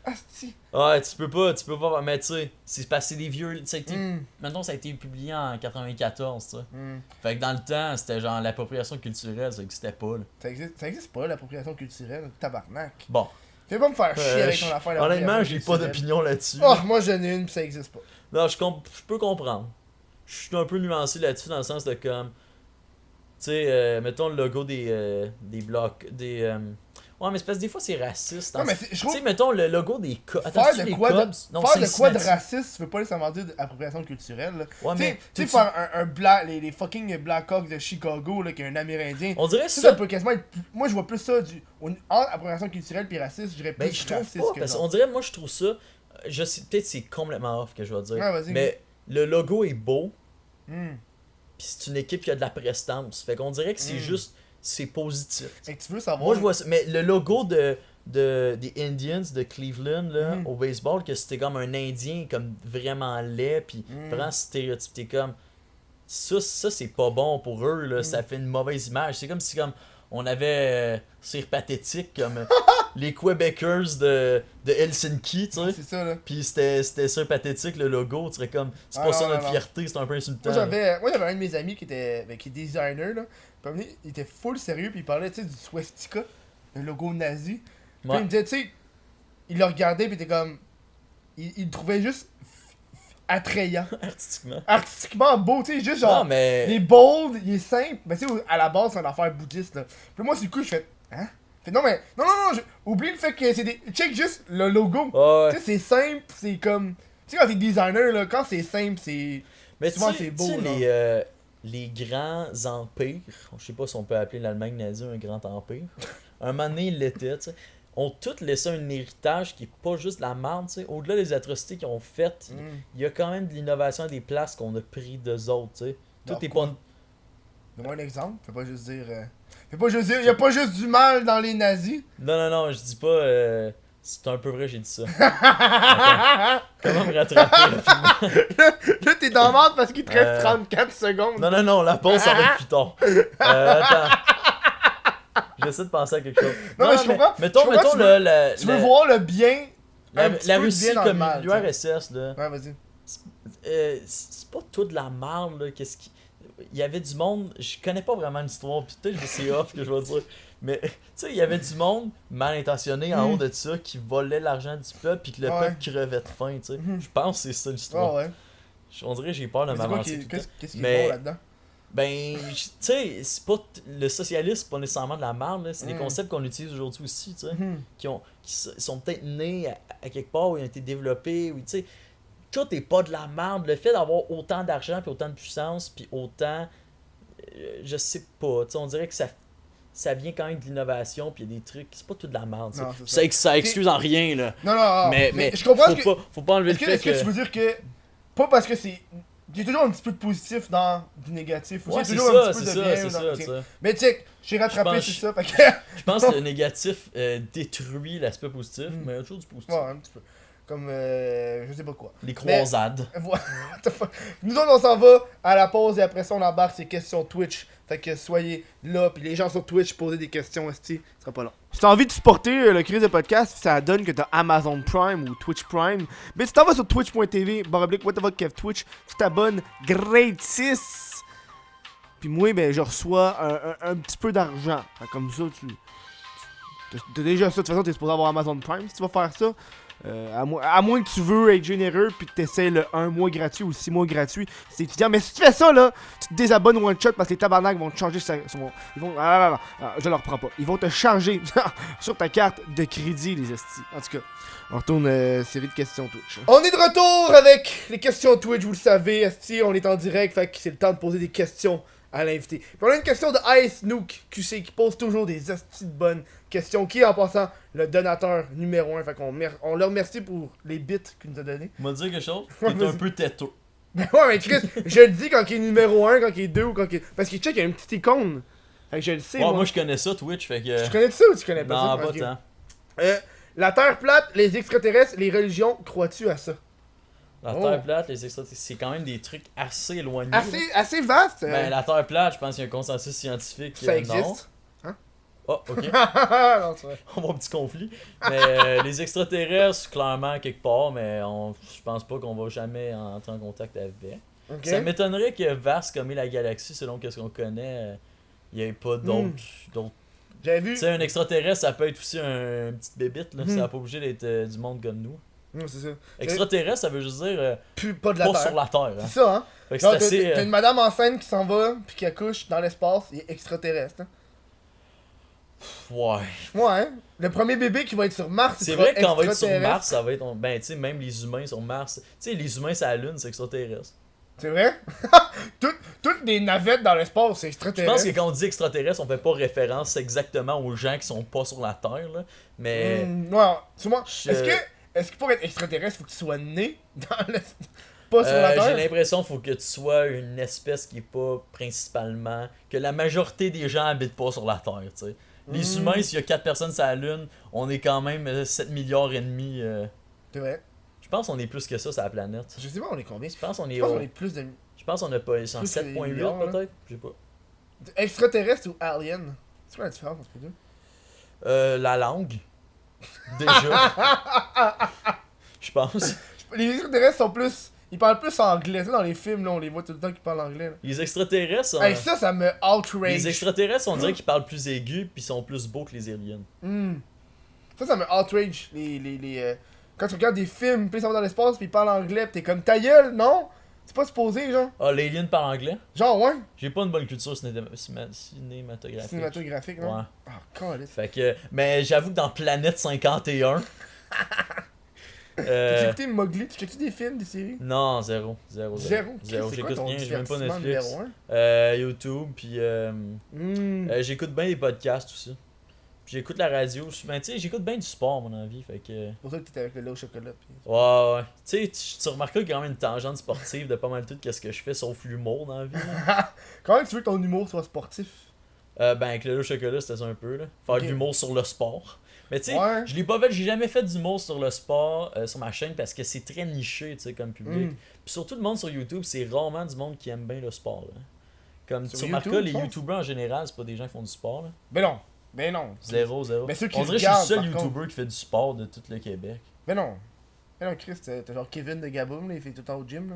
Asti. Ouais, tu peux pas, mais tu sais, c'est parce que c'est des vieux. Ça a été, Mm. Maintenant, ça a été publié en 94, tu sais. Mm. Fait que dans le temps, c'était genre l'appropriation culturelle, ça existait pas, là. Ça existe pas, l'appropriation culturelle. Tabarnak. Bon. Fais pas me faire chier avec ton affaire. Honnêtement, j'ai pas d'opinion. d'opinion là-dessus. Oh, moi j'en ai une pis ça existe pas. Non, je peux comprendre. Je suis un peu nuancé là-dessus dans le sens de comme. Tu sais, mettons le logo des blocs. Ouais, mais c'est parce que des fois c'est raciste. Non, mais je Tu trouve sais, mettons le logo des Cubs. faire de quoi de, Non, faire de quoi de Cincinnati. raciste, tu veux pas nécessairement dire d'appropriation culturelle. Là. Ouais, Tu sais- mais. tu sais, faire un black, les fucking Blackhawks de Chicago, là, qui est un Amérindien. On dirait Ça ça. peut quasiment être. Moi, je vois plus ça entre appropriation culturelle puis raciste, je dirais plus Ben, je trouve raciste pas. que Parce genre. qu'on dirait, moi, je trouve ça. Je sais, peut-être c'est complètement off que je vais dire. Ouais, vas-y. Mais le logo est beau. Hmm. Puis c'est une équipe qui a de la prestance. Fait qu'on dirait que c'est Mm. juste. C'est positif. Fait que tu veux savoir. Moi, je vois ça. Mais le logo des Indians de Cleveland là, Mhm. au baseball, que c'était comme un Indien comme vraiment laid, puis Mhm. vraiment stéréotype. T'es comme. Ça c'est pas bon pour eux, là. Ça fait une mauvaise image. C'est comme si comme on avait. C'est pathétique, comme les Quebecers de Helsinki, tu sais. C'est ça, là. Puis c'était ça pathétique, le logo. Tu serais comme. C'est Ah, pas non, ça non, notre non. fierté, c'est un peu insultant. Moi, j'avais un de mes amis qui est designer, là. Puis, à un moment donné, il était full sérieux, puis il parlait, tu sais, du swastika, le logo nazi. Puis Ouais. il me disait, tu sais, il le regardait, puis il était comme. Il le trouvait juste attrayant. Artistiquement. Artistiquement beau, tu sais, juste genre. Non, mais. Il est bold, il est simple. Mais tu sais, à la base, c'est une affaire bouddhiste, là. Puis moi, du coup, je fais. Hein? Fait, non, mais. Non, oublie le fait que c'est des. Check juste le logo. Ouais. Tu sais, c'est simple, c'est comme. Tu sais, quand t'es designer, là, quand c'est simple, c'est. Mais Souvent, tu sais- c'est beau, tu sais, là. les grands empires, je sais pas si on peut appeler l'Allemagne nazie un grand empire, un moment donné, ils l'étaient, tu sais, ont tous laissé un héritage qui est pas juste de la merde, tu sais. Au-delà des atrocités qu'ils ont faites, il y a quand même de l'innovation à des places qu'on a pris d'eux autres, tu sais. Tout Alors est quoi? pas. Donne-moi un exemple. Fais pas juste dire. Fais pas juste dire. Y'a pas juste du mal dans les nazis. Non, je dis pas. C'est un peu vrai, j'ai dit ça. Attends, comment me rattraper rapidement? Là, t'es dans la merde parce qu'il te reste Euh, 34 secondes. Non, la pause, ça va être plus tard. Attends. J'essaie de penser à quelque chose. Non, mais je comprends. Mettons, Je comprends, mettons tu veux- le. Tu veux voir le bien. un petit La peu de Russie bien dans le comme mal, l'URSS, là. Ouais, vas-y. C'est pas tout de la merde, là. Il y avait du monde. Je connais pas vraiment l'histoire, pis peut-être que c'est off que je vais dire. Mais, tu sais, il y avait du monde mal intentionné en haut de ça qui volait l'argent du peuple, pis que le Ouais. peuple crevait de faim, tu sais. Mhm. Je pense que c'est ça l'histoire. Ouais, ouais. On dirait que j'ai peur de Mais c'est quoi m'avancer. qui tout le temps. qu'est-ce qui est Mais- bon là-dedans? Ben, tu sais, c'est pas le socialisme, c'est pas nécessairement de la merde, là. C'est des Mm. concepts qu'on utilise aujourd'hui aussi, tu sais. Mhm. Qui sont peut-être nés à quelque part où ils ont été développés, où, tu sais, tout est pas de la merde. Le fait d'avoir autant d'argent, puis autant de puissance, puis autant. Je sais pas, tu sais, on dirait que ça vient quand même de l'innovation, puis il y a des trucs, c'est pas tout de la merde. Non, c'est Ça excuse en rien, là. Non, Mais je comprends faut pas enlever le fait est-ce que tu veux dire que. Pas parce que c'est. Il y a toujours un petit peu de positif dans du négatif. Ouais, Il y a c'est toujours ça, un petit peu c'est de ça, bien c'est dans ça, le- tu sais. Mais tu sais, j'ai rattrapé, pense- c'est ça. Fait que. Je pense que le négatif détruit l'aspect positif, mais il y a toujours du positif. Ouais, un petit peu. Comme. Je sais pas quoi. Les croisades. Voilà. What the fuck. Nous autres, on s'en va à la pause et après ça, on embarque ces questions Twitch. Fait que soyez là, puis les gens sur Twitch, posez des questions, esti, ce sera pas long. Si t'as envie de supporter le crise de podcast, ça donne que t'as Amazon Prime ou Twitch Prime. Mais tu t'en vas sur twitch.tv, /, what the fuck, Kev Twitch, tu t'abonnes gratis. Puis moi, ben, je reçois un petit peu d'argent. Fait comme ça, t'as déjà ça. De toute façon, t'es supposé avoir Amazon Prime si tu vas faire ça. À moins que tu veux être généreux puis que tu essaies le 1 mois gratuit ou 6 mois gratuit, c'est étudiant. Mais si tu fais ça, là, tu te désabonnes one shot parce que les tabarnak vont te changer ils vont, je leur reprends pas. Ils vont te charger sur ta carte de crédit, les estis. En tout cas, on retourne série de questions Twitch. On est de retour avec les questions Twitch, vous le savez, esti, on est en direct, fait que c'est le temps de poser des questions à l'invité. Puis on a une question de Ice Nook QC qui pose toujours des estis de bonnes questions, qui est en passant le donateur numéro 1. Fait qu'on on le remercie pour les bits qu'il nous a donné. On va te dire quelque chose, Ouais, t'es un vas-y. peu têteux. Ouais, mais Chris, je le dis quand il est numéro 1, quand il est 2 ou quand il est... Parce qu'il check, il y a une petite icône. Fait que je le sais, Ouais, moi je connais ça, Twitch, fait que. Tu connais ça ou tu connais pas ça? Non, pas Ok. tant. La Terre plate, les extraterrestres, les religions, crois-tu à ça? La Oh. Terre plate, les extraterrestres, c'est quand même des trucs assez éloignés. là. Assez vaste. Ben, la Terre plate, je pense qu'il y a un consensus scientifique. ça Non. existe. Oh, ok. Non, c'est vrai. On va un petit conflit. Mais les extraterrestres, clairement, quelque part, mais je pense pas qu'on va jamais entrer en contact avec. Ok. Ça m'étonnerait que vaste comme est la galaxie, selon ce qu'on connaît, il n'y ait pas d'autres. J'avais vu. Tu sais, un extraterrestre, ça peut être aussi un petite bébite, là. Hmm. Ça n'a pas obligé d'être du monde comme nous. C'est ça. Extraterrestre, ça veut juste dire Pas de la pas Terre. sur la Terre. Hein. C'est ça, hein. Fait que Genre, c'est assez. t'as une madame enceinte qui s'en va, puis qui accouche dans l'espace, il est extraterrestre. Hein. Ouais. Ouais, hein. Le premier bébé qui va être sur Mars, C'est sera vrai que quand on va être sur extraterrestre. Mars, ça va être. Ben, tu sais, même les humains sur Mars. Tu sais, les humains sur la Lune, c'est extraterrestre. C'est vrai? Toutes les navettes dans l'espace, c'est Je extraterrestre. pense que quand on dit extraterrestre, on fait pas référence exactement aux gens qui sont pas sur la Terre, là. Mais. Ouais, sûrement. Je- Est-ce que pour être extraterrestre, faut que tu sois né dans pas sur la J'ai Terre? l'impression qu'il faut que tu sois une espèce qui est pas principalement. Que la majorité des gens habitent pas sur la Terre, tu sais. Les humains, s'il y a 4 personnes sur la Lune, on est quand même 7 milliards et demi. C'est vrai. Je pense qu'on est plus que ça sur la planète. Je sais pas, on est combien? Je pense qu'on est. Je pense qu'on est plus de... Je pense qu'on a pas. Genre Plus que 7.8 milliards, là. peut-être. Je sais pas. Extraterrestre ou alien? C'est quoi la différence entre les deux? La langue. Déjà. Je pense. Les extraterrestres sont plus... Ils parlent plus anglais. Tu sais, dans les films, là, on les voit tout le temps qui parlent anglais. Là. Les extraterrestres. Hey, ça me outrage. Les extraterrestres, on dirait qu'ils parlent plus aigus puis sont plus beaux que les aliens. Ça me outrage. Quand tu regardes des films, puis ils s'en vont dans l'espace, puis ils parlent anglais, pis t'es comme ta gueule, non? C'est pas supposé, genre. Ah, l'alien parle anglais? Genre, ouais. J'ai pas une bonne culture cinématographique. Cinématographique, non? Ouais. Ah, câlisse. Fait que. Mais j'avoue que dans Planète 51. T'as écouté Mowgli? Tu checkes-tu des films, des séries? Non, zéro. Zéro? C'est J'écoute quoi ton rien, j'ai même pas divertissement Netflix. numéro un? YouTube, puis Hmm. j'écoute bien des podcasts aussi. Puis j'écoute la radio. Ben, tu sais, j'écoute bien du sport, mon avis. Fait que. C'est pour ça que t'étais avec le lait au chocolat. Puis... Ouais. Tu sais, tu remarqueras qu'il y a quand même une tangente sportive de pas mal tout ce que je fais, sauf l'humour dans la vie. Là. Comment tu veux que ton humour soit sportif? Ben, avec le chocolat, c'était ça un peu, là. Faire Ok. de l'humour sur le sport. Mais tu sais, Ouais. je l'ai pas fait, j'ai jamais fait d'humour sur le sport sur ma chaîne parce que c'est très niché, tu sais, comme public. Mm. Puis surtout, le monde sur YouTube, c'est rarement du monde qui aime bien le sport, là. Comme Sur tu remarqueras, YouTube, les tu penses? YouTubers en général, c'est pas des gens qui font du sport, là. Ben non. Ben non. Zéro. Mais ceux qui On dirait que je suis le regardent, seul par YouTuber qui fait du sport de tout le Québec. Ben non. Ben non, Chris, t'as genre Kevin de Gaboum, là, il fait tout le temps au gym, là.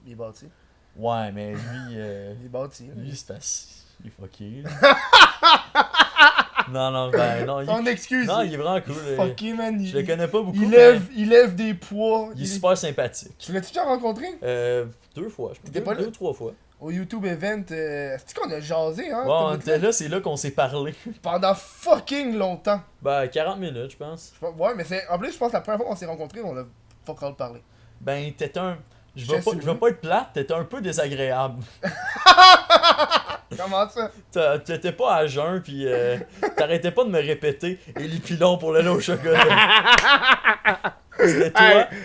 Il est bâti. Ouais, mais lui, Il est bâti, là. lui c'est facile. Il est fucké, là. non, ben non. Ton excuse. Non, il est vraiment cool. Fucké, man. Je le connais pas beaucoup. Il mais lève des poids. il est super sympathique. Tu l'as-tu déjà rencontré? 2 fois, je T'étais pense. pas là? 2 ou 3 fois. Au YouTube event. C'est qu'on a jasé, hein? Ouais, on cette était là, c'est là qu'on s'est parlé. pendant fucking longtemps. Ben, 40 minutes, je pense. Ouais, mais c'est. En plus, je pense que la première fois qu'on s'est rencontrés, on a fuck all parlé. Ben, t'étais un. Je J'ai vais pas être plate, t'étais un peu désagréable. Comment ça? T'étais pas à jeun, pis t'arrêtais pas de me répéter « Et les pilons pour le lait au chocolat ».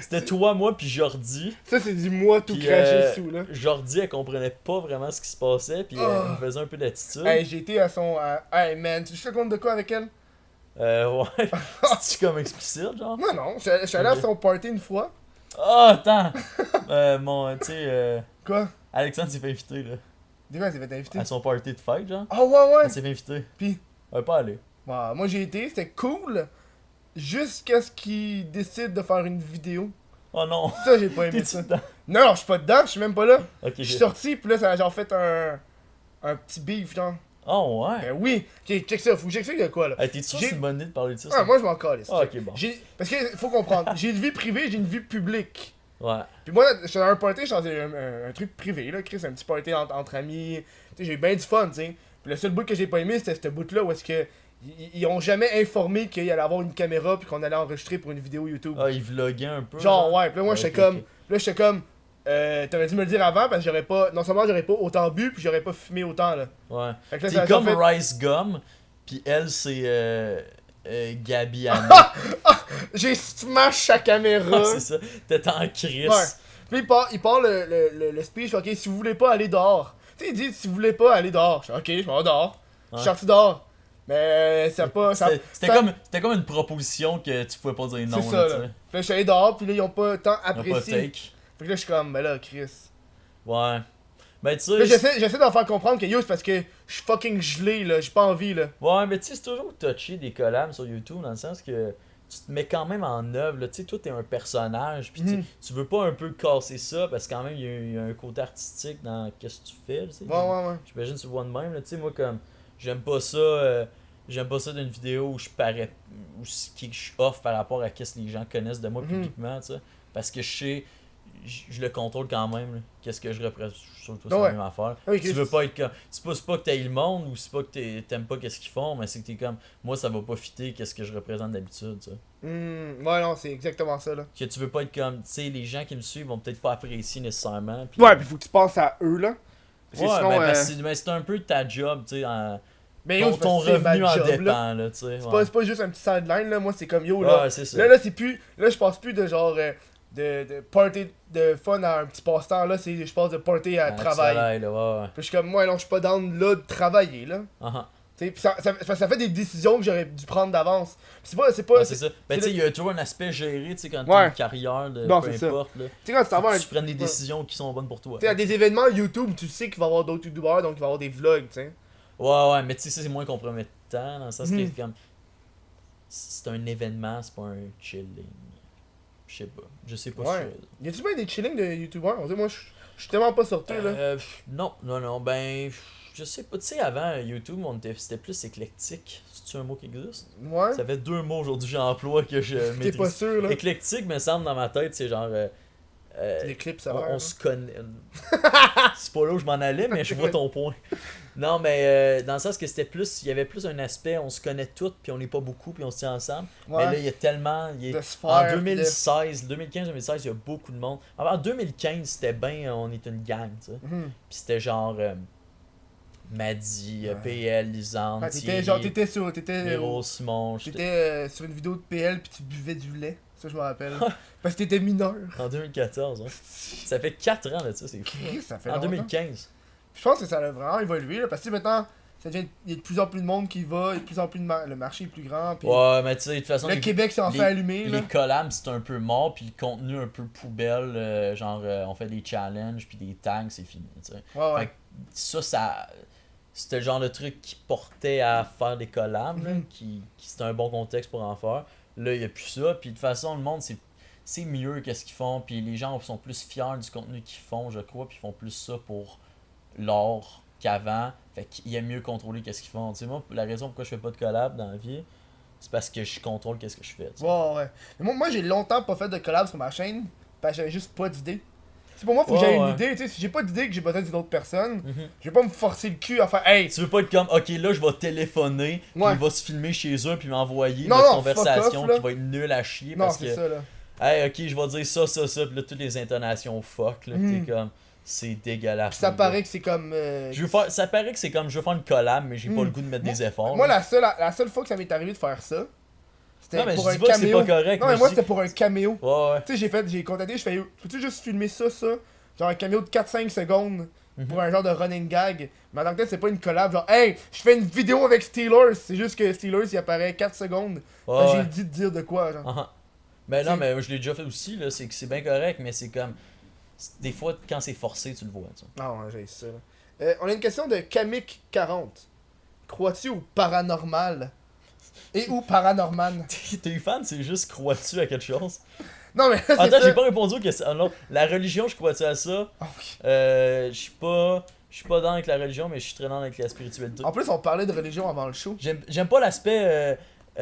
C'était toi, moi, pis Jordi. Ça, c'est du moi tout Puis, craché sous, là. Jordi, elle comprenait pas vraiment ce qui se passait, pis elle me faisait un peu d'attitude. Hey, j'ai été à son... Hey, man, tu te compte de quoi avec elle? Ouais. C'est-tu comme explicite, genre? Non, je suis allé à son party une fois. Ah, attends! Tu sais, Quoi? Alexandre s'est fait inviter, là. Dis quoi, elle s'est fait inviter? À son party de fête, genre. Ah ouais! Elle s'est fait inviter. Pis? Elle est pas allée. Bah, moi j'ai été, c'était cool. Jusqu'à ce qu'il décide de faire une vidéo. Oh non! Ça, j'ai pas aimé T'es-tu ça. dedans? Non, je suis pas dedans, je suis même pas là. Ok, Je suis sorti, pis là, ça a genre fait un petit beef, genre. Oh ouais! Ben oui! Ok, check ça, faut que j'explique de quoi, là. Hey, t'es sûr que c'est une bonne idée de parler de ça? Ah, moi je m'en calisse. Ah, ok, bon. Parce que faut comprendre, j'ai une vie privée, j'ai une vie publique. Ouais. Puis moi, j'étais dans un party, j'étais dans un truc privé, là, Chris, un petit party entre amis. Tu sais, j'ai eu bien du fun, tu sais. Puis le seul bout que j'ai pas aimé, c'était ce bout-là où est-ce que. Ils ont jamais informé qu'il allait avoir une caméra puis qu'on allait enregistrer pour une vidéo YouTube. Ah, il vloguait un peu. Genre, ouais, puis là, moi, Ok, j'étais comme. ok. Là, j'étais comme. T'aurais dû me le dire avant parce que j'aurais pas. Non seulement j'aurais pas autant bu, puis j'aurais pas fumé autant, là. Ouais. Fait que là, ça a T'es comme fait- Rice Gum, pis elle, c'est Gabi Anna. J'ai smash sa caméra. C'est ça. T'es en crise. Ouais. Puis il part le speech, ok, si vous voulez pas aller dehors. Tu sais, il dit si vous voulez pas aller dehors. Je dis ok, je vais dehors. Je suis sorti dehors. Mais ça a pas. C'était comme une proposition que tu pouvais pas dire non. C'est ça, là, là. tu Puis là, je suis allé dehors, puis là, ils ont pas tant sais. On a pas apprécié. take. Fait que là, je suis comme, ben là, Chris. Ouais. Ben, tu Là, sais. j'essaie de leur faire comprendre que yo, c'est parce que je suis fucking gelé, là. J'ai pas envie, là. Ouais, mais tu sais, c'est toujours touché des collabs sur YouTube dans le sens que tu te mets quand même en œuvre. Tu sais, toi, t'es un personnage. Puis tu veux pas un peu casser ça parce que quand même, il y a un côté artistique dans qu'est-ce que tu fais. Tu sais. Ouais. J'imagine que tu le vois de même. Tu sais, moi, comme, j'aime pas ça. J'aime pas ça d'une vidéo où je parais. Où je suis off par rapport à qu'est-ce que les gens connaissent de moi publiquement. Tu sais. Parce que je sais. Je le contrôle quand même, là. Qu'est-ce que je représente. Je suis sûr que toi, c'est la même affaire. Oui, Tu veux pas être comme. C'est pas que t'aies le monde ou c'est pas que t'aimes pas qu'est-ce qu'ils font, mais c'est que t'es comme. Moi, ça va pas fitter qu'est-ce que je représente d'habitude, tu sais. Ouais, non, c'est exactement ça, là. Que tu veux pas être comme. Tu sais, les gens qui me suivent vont peut-être pas apprécier nécessairement. Pis, Ouais, puis faut que tu penses à eux, là. Parce que ouais, sinon, ben, c'est un peu ta job, tu sais. ben, yo, Ton c'est ma revenu en job, dépend, là, tu sais. C'est pas juste un petit sideline, là. Moi, c'est comme yo, là. Ouais, c'est ça. Là, c'est plus. Là, je passe plus de genre. De party de fun à un petit passe-temps, là. Je passe de party à travail. Là, ouais. Puis je suis comme, moi, non, je suis pas down là de travailler, là. T'sais, pis ça fait des décisions que j'aurais dû prendre d'avance. Pis c'est pas. Ouais, c'est ça. Ben, tu sais, il y a toujours un aspect géré, tu sais, quand t'as Ouais. une carrière, de Non, peu c'est ça. importe, là. Tu sais, quand tu t'en vas à Tu prennes des décisions qui sont bonnes pour toi. à des événements YouTube, tu sais qu'il va y avoir d'autres YouTubers, donc il va y avoir des vlogs, tu sais. Ouais, mais tu sais, ça, c'est moins compromettant, dans le sens que Mhm. comme. C'est un événement, c'est pas un chilling. Je sais pas. Je sais pas Ouais. Y a-tu bien des chillings de YouTubers? On dirait, moi, je suis tellement pas sorti, là. Non, ben. Je sais pas. Tu sais, avant, YouTube, c'était plus éclectique. C'est-tu un mot qui existe? Ouais. Ça fait 2 mots aujourd'hui que j'emploie que je T'es maîtrise. pas sûr, là. Éclectique, me semble, dans ma tête, c'est genre. Les clips, ça va. on se connaît. C'est pas là où je m'en allais, mais je vois ton point. Non, mais dans le sens que c'était plus. Il y avait plus un aspect, on se connaît toutes, puis on n'est pas beaucoup, puis on se tient ensemble. Mais là, il y a tellement. De se En faire, 2016, 2015-2016, il y a beaucoup de monde. En 2015, c'était bien, on était une gang, tu sais. Mhm. Puis c'était genre. Maddy, Ouais. PL, Lisande, Ah, t'étais Nero, Simon. T'étais sur une vidéo de PL puis tu buvais du lait. Ça, je me rappelle. Parce que t'étais mineur. En 2014, hein. Ça fait 4 ans là, ça, c'est fou. Christ, ça fait En longtemps. 2015. Je pense que ça a vraiment évolué, là, parce que maintenant, il y a de plus en plus de monde qui va, il y a de plus en plus le marché est plus grand. Puis Ouais, mais tu sais, de toute façon. le Québec s'est enfin allumé. Là. Les collabs, c'est un peu mort, puis le contenu un peu poubelle. Genre, on fait des challenges, puis des tags, c'est fini, tu sais. Ouais. Fait que ça. C'était le genre de truc qui portait à faire des collabs, là, qui c'était un bon contexte pour en faire. Là, il n'y a plus ça, puis de toute façon, le monde, c'est mieux qu'est-ce qu'ils font, puis les gens sont plus fiers du contenu qu'ils font, je crois, puis ils font plus ça pour l'art qu'avant. Fait qu'il y a mieux contrôler qu'est-ce qu'ils font. Tu sais, moi, la raison pourquoi je fais pas de collab dans la vie, c'est parce que je contrôle qu'est-ce que je fais. Tu sais. Ouais. Mais moi, j'ai longtemps pas fait de collab sur ma chaîne, parce que j'avais juste pas d'idée. C'est pour moi, faut que j'aie une idée, tu sais, si j'ai pas d'idée que j'ai besoin d'une autre personne, je vais pas me forcer le cul à faire hey! Tu veux pas être comme ok là je vais téléphoner, puis il va se filmer chez eux puis m'envoyer notre conversation fuck off, qui va être nulle à chier Non, parce c'est que ça là. hey ok je vais dire ça, puis là toutes les intonations fuck là, pis t'es comme C'est dégueulasse. Pis ça mon paraît gars. que c'est comme. Ça paraît que c'est comme je veux faire une collab, mais j'ai pas le goût de mettre des efforts. Moi, là. la seule fois que ça m'est arrivé de faire ça, c'était Non, mais pour je un dis pas que c'est caméo. pas correct. Non, mais moi, je c'était dis- pour un caméo. Ouais, ouais. Tu sais, j'ai contacté, je fais, peux-tu juste filmer ça? Genre un caméo de 4-5 secondes pour un genre de running gag. Mais en tant que tel, c'est pas une collab, genre, hey, je fais une vidéo avec Steelers. C'est juste que Steelers, il apparaît 4 secondes. Ouais, J'ai ouais. dit de dire de quoi, genre. Ah, ah. Ben non, C'est- mais je l'ai déjà fait aussi, là. C'est que c'est bien correct, mais c'est comme. Des fois, quand c'est forcé, tu le vois, tu sais. Ah ouais, j'ai ça. Là. On a une question de Kamik40. Crois-tu au paranormal? Et ou paranorman? T'es fan, c'est juste crois-tu à quelque chose? Non, mais là, c'est Attends, ça. j'ai pas répondu aux questions. Ah non, la religion, je crois-tu à ça? Ah oui. Je suis pas. Je suis pas dans avec la religion, mais je suis très dans avec la spiritualité. En plus, on parlait de religion avant le show. J'aime pas l'aspect. Tu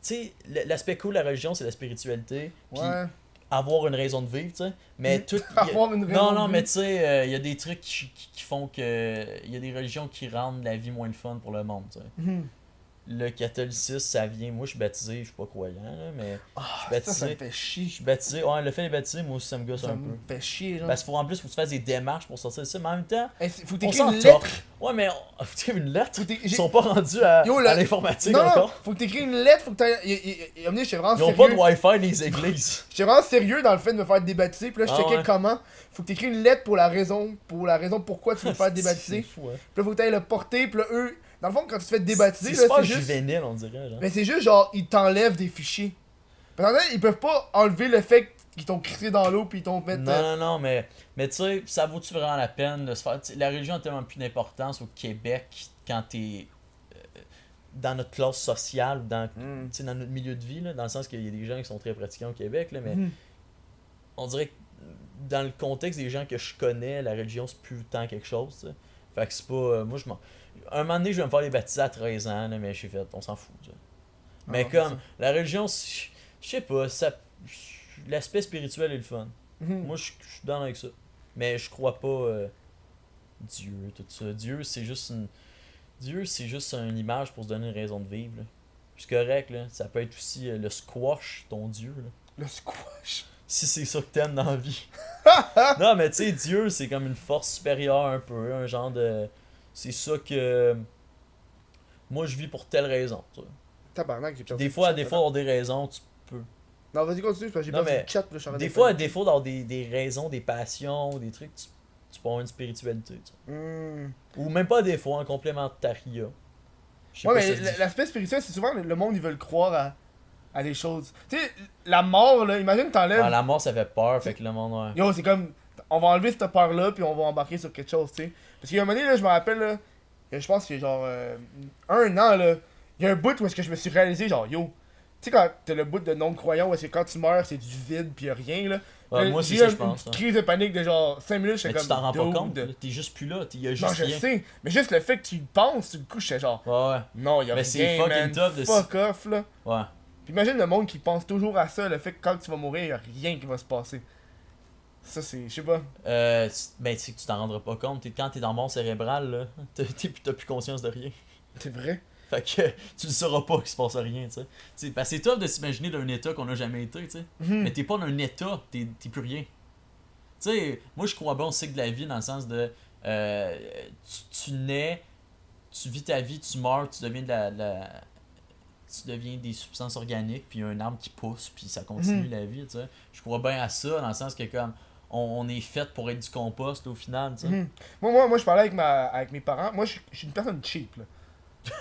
sais, l'aspect cool de la religion, c'est la spiritualité. Puis Ouais. avoir une raison de vivre, tu sais. Mais tout. Avoir une raison Non, de non, vivre. mais tu sais, il y a des trucs qui font que. Il y a des religions qui rendent la vie moins le fun pour le monde, tu sais. Mhm. Le catholicisme, ça vient. Moi, je suis baptisé, je suis pas croyant, là, mais. Ah, Je suis ça me baptisé. fait chier. Je suis baptisé. Ouais, le fait d'être baptisé, moi aussi, ça me gosse Ça un me peu. fait chier, genre. Parce qu'il faut en plus, faut que tu fasses des démarches pour sortir de ça, mais en même temps, Faut on t'écrire s'en une lettre. torche. Ouais, mais faut t'écrire une lettre. Faut t'é- Ils j'ai- sont pas rendus à, Yo, à l'informatique Non, non, encore. faut que t'écrives une lettre, faut que t'ailles. J'étais vraiment Ils ont pas sérieux. de Wi-Fi des églises. J'étais vraiment sérieux dans le fait de me faire débaptiser. Puis là, je Ah checkais ouais. comment. Faut que t'écris une lettre pour la raison pourquoi tu veux te faire C'est débaptiser. fou, hein. Puis là, faut que t'ailles le porter. Puis là, eux, dans le fond, quand tu te fais débaptiser, C'est là, super c'est juste. juvénile, on dirait. Genre. Mais c'est juste genre, ils t'enlèvent des fichiers. Parce qu'en fait, ils peuvent pas enlever le fait qu'ils t'ont crissé dans l'eau puis ils t'ont fait. Non, non, non, mais tu sais, ça vaut-tu vraiment la peine de se faire. La religion a tellement plus d'importance au Québec quand t'es dans notre classe sociale, dans, Mm. tu sais, dans notre milieu de vie, là, dans le sens qu'il y a des gens qui sont très pratiquants au Québec, là, mais Mhm. on dirait que dans le contexte des gens que je connais, la religion c'est plus tant quelque chose. Tu sais. Fait que c'est pas. Moi, je m'en. Un moment donné, je vais me faire les baptiser à 13 ans, là, mais j'ai fait, on s'en fout. Tu sais. Mais Ah, comme, la religion, je sais pas, ça. L'aspect spirituel est le fun. Mhm. Moi, je suis dans avec ça. Mais je crois pas Dieu, tout ça. Dieu, c'est juste une image pour se donner une raison de vivre. Là. C'est correct, là. Ça peut être aussi le squash, ton Dieu. Là. Le squash. Si c'est ça que t'aimes dans la vie. Non, mais tu sais, Dieu, c'est comme une force supérieure un peu. Un genre de. C'est ça que. Moi, je vis pour telle raison. Tu sais. Tabarnak, j'ai perdu Des le fois, chat, à défaut d'avoir des raisons, tu peux. Non, vas-y, continue, parce que j'ai Non, perdu mais le chat. Là, je suis en train Des de fois, à faire- défaut d'avoir des raisons, des passions, des trucs, tu peux avoir une spiritualité. Tu sais. Hmm. Ou même pas à défaut, un complémentaria. Je sais Ouais, pas mais si ça se dit. l'aspect spirituel, c'est souvent le monde, ils veulent croire à des choses. Tu sais, la mort, là, imagine t'enlèves. Ah, la mort, ça fait peur, fait que le monde, ouais. Yo, c'est comme. On va enlever cette peur-là, puis on va embarquer sur quelque chose, tu sais. Parce qu'il y a un moment donné, là, je me rappelle, là, je pense qu'il y a genre un an, là, il y a un bout où est-ce que je me suis réalisé, genre, yo. Tu sais, quand t'as le bout de non-croyant, où est-ce que quand tu meurs, c'est du vide, puis y a rien, là. Ouais, Là, moi, c'est j'ai ça, eu je pense. Une hein. crise de panique de genre 5 minutes, j'étais Mais comme. tu t'en rends pas dude. compte, là. T'es juste plus là, y a Non, juste je rien. sais. Mais juste le fait que tu y penses, du coup, j'étais genre. Ouais, ouais. Non, y a Mais rien, c'est fucking man. tough de Fuck off, là. Ouais. Puis imagine le monde qui pense toujours à ça, le fait que quand tu vas mourir, y a rien qui va se passer. Ça, c'est. Je sais pas. Ben, tu sais que tu t'en rendras pas compte. Quand t'es dans le monde cérébral, là, t'as plus conscience de rien. C'est vrai. Fait que tu le sauras pas qu'il se passe rien, tu sais. Parce que c'est tough de s'imaginer d'un état qu'on a jamais été, tu sais. Mhm. Mais t'es pas dans un état, t'es plus rien. Tu sais, moi je crois bien au cycle de la vie dans le sens de tu nais, tu vis ta vie, tu meurs, tu deviens tu deviens des substances organiques, puis il y a un arbre qui pousse, puis ça continue Mhm. la vie, tu sais. Je crois bien à ça, dans le sens que comme on est fait pour être du compost au final, tu sais. Mhm. Moi, je parlais avec mes parents. Moi, je suis une personne cheap, là.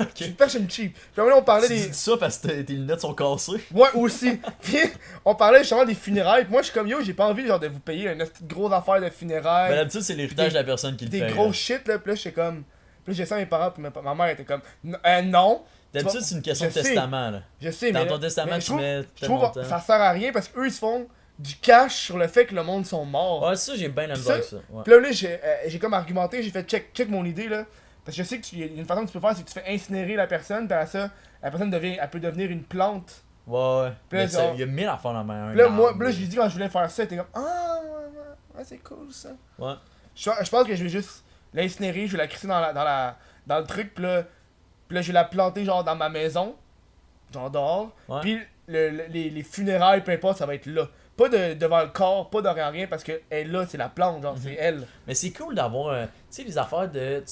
Je suis une personne cheap. Puis là, on parlait Tu des. dis ça parce que tes lunettes sont cassées. Ouais, aussi. Puis, on parlait justement des funérailles. Puis moi, je suis comme yo, j'ai pas envie genre de vous payer une petite grosse affaire de Mais funérailles. d'habitude, c'est l'héritage de la personne qui le Des paye. gros là. shit, là. Puis là, j'étais comme. Puis là, j'ai ça à mes parents. Puis ma mère était comme. Non. D'habitude, c'est une question de Je sais. testament, là. Je sais, Dans mais. ton testament, mais tu mets je tellement trouve de que temps. ça sert à rien parce qu'eux, ils se font du cash sur le fait que le monde sont morts. Ouais, ça, j'ai bien la misère avec ça. Ouais. Puis là, j'ai comme argumenté, j'ai fait check mon idée là. Parce que je sais qu'il y a une façon que tu peux faire, c'est que tu fais incinérer la personne, puis à ça, la personne elle peut devenir une plante. Ouais, ouais. Puis là, Mais ça, genre- il y a 1000 affaires dans la main. Puis là, moi, là, je lui dis quand je voulais faire ça, t'es comme ah, ouais, c'est cool ça. Ouais. Je pense que je vais juste l'incinérer, je vais la crisser dans le truc, puis là, je vais la planter genre dans ma maison, genre dehors. Ouais. Puis les funérailles, peu importe, ça va être là. Pas devant le corps, pas derrière rien, parce que elle là, c'est la plante, genre, c'est elle. Mais c'est cool d'avoir, tu sais, les affaires de...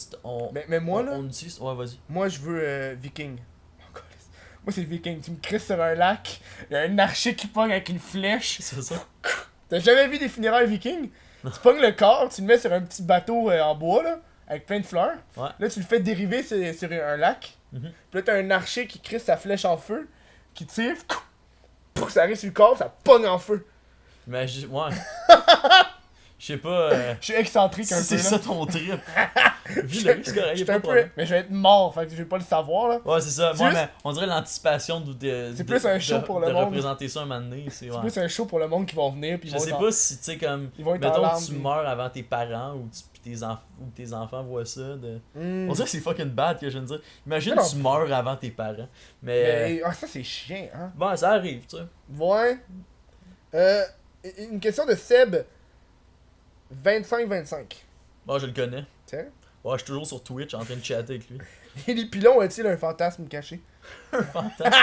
Mais moi, là, On utilise... Ouais, vas-y. moi, je veux viking. Oh, câlisse. Moi, c'est viking. Tu me crisses sur un lac, il y a un archer qui pogne avec une flèche. C'est ça. T'as jamais vu des funérailles vikings? Tu pognes le corps, tu le mets sur un petit bateau en bois, là, avec plein de fleurs. Ouais. Là, tu le fais dériver sur un lac. Mhm. Puis là, t'as un archer qui crisse sa flèche en feu, qui tire, pour que ça arrive sur le corps, ça pogne en feu. Mais, ouais. Je sais pas... Je suis excentrique un si peu, c'est là. ça ton trip. Vis-le, c'est correct, y a J'étais pas un de peu... problème. Mais je vais être mort, fait que je vais pas le savoir, là. Ouais, c'est ça. C'est Moi, juste- mais on dirait l'anticipation C'est plus un show pour le de monde. représenter ça un moment donné. C'est C'est ouais. plus un show pour le monde qui vont venir, puis ils Je vont sais être en- pas si, tu sais, comme. Ils vont être en Mettons larmes, que tu puis- meurs avant tes parents ou, ou tes enfants voient ça. Hmm. On dirait que c'est fucking bad que je viens de dire. Imagine Mais non. tu meurs avant tes parents. Mais. Mais ça, c'est chiant, hein. Bon, ça arrive, tu sais. Ouais. Une question de Seb. 25-25. Bon, je le connais. Tiens. Ouais, je suis toujours sur Twitch en train de chatter avec lui. Et les pilons ont-ils un fantasme caché? Un fantasme.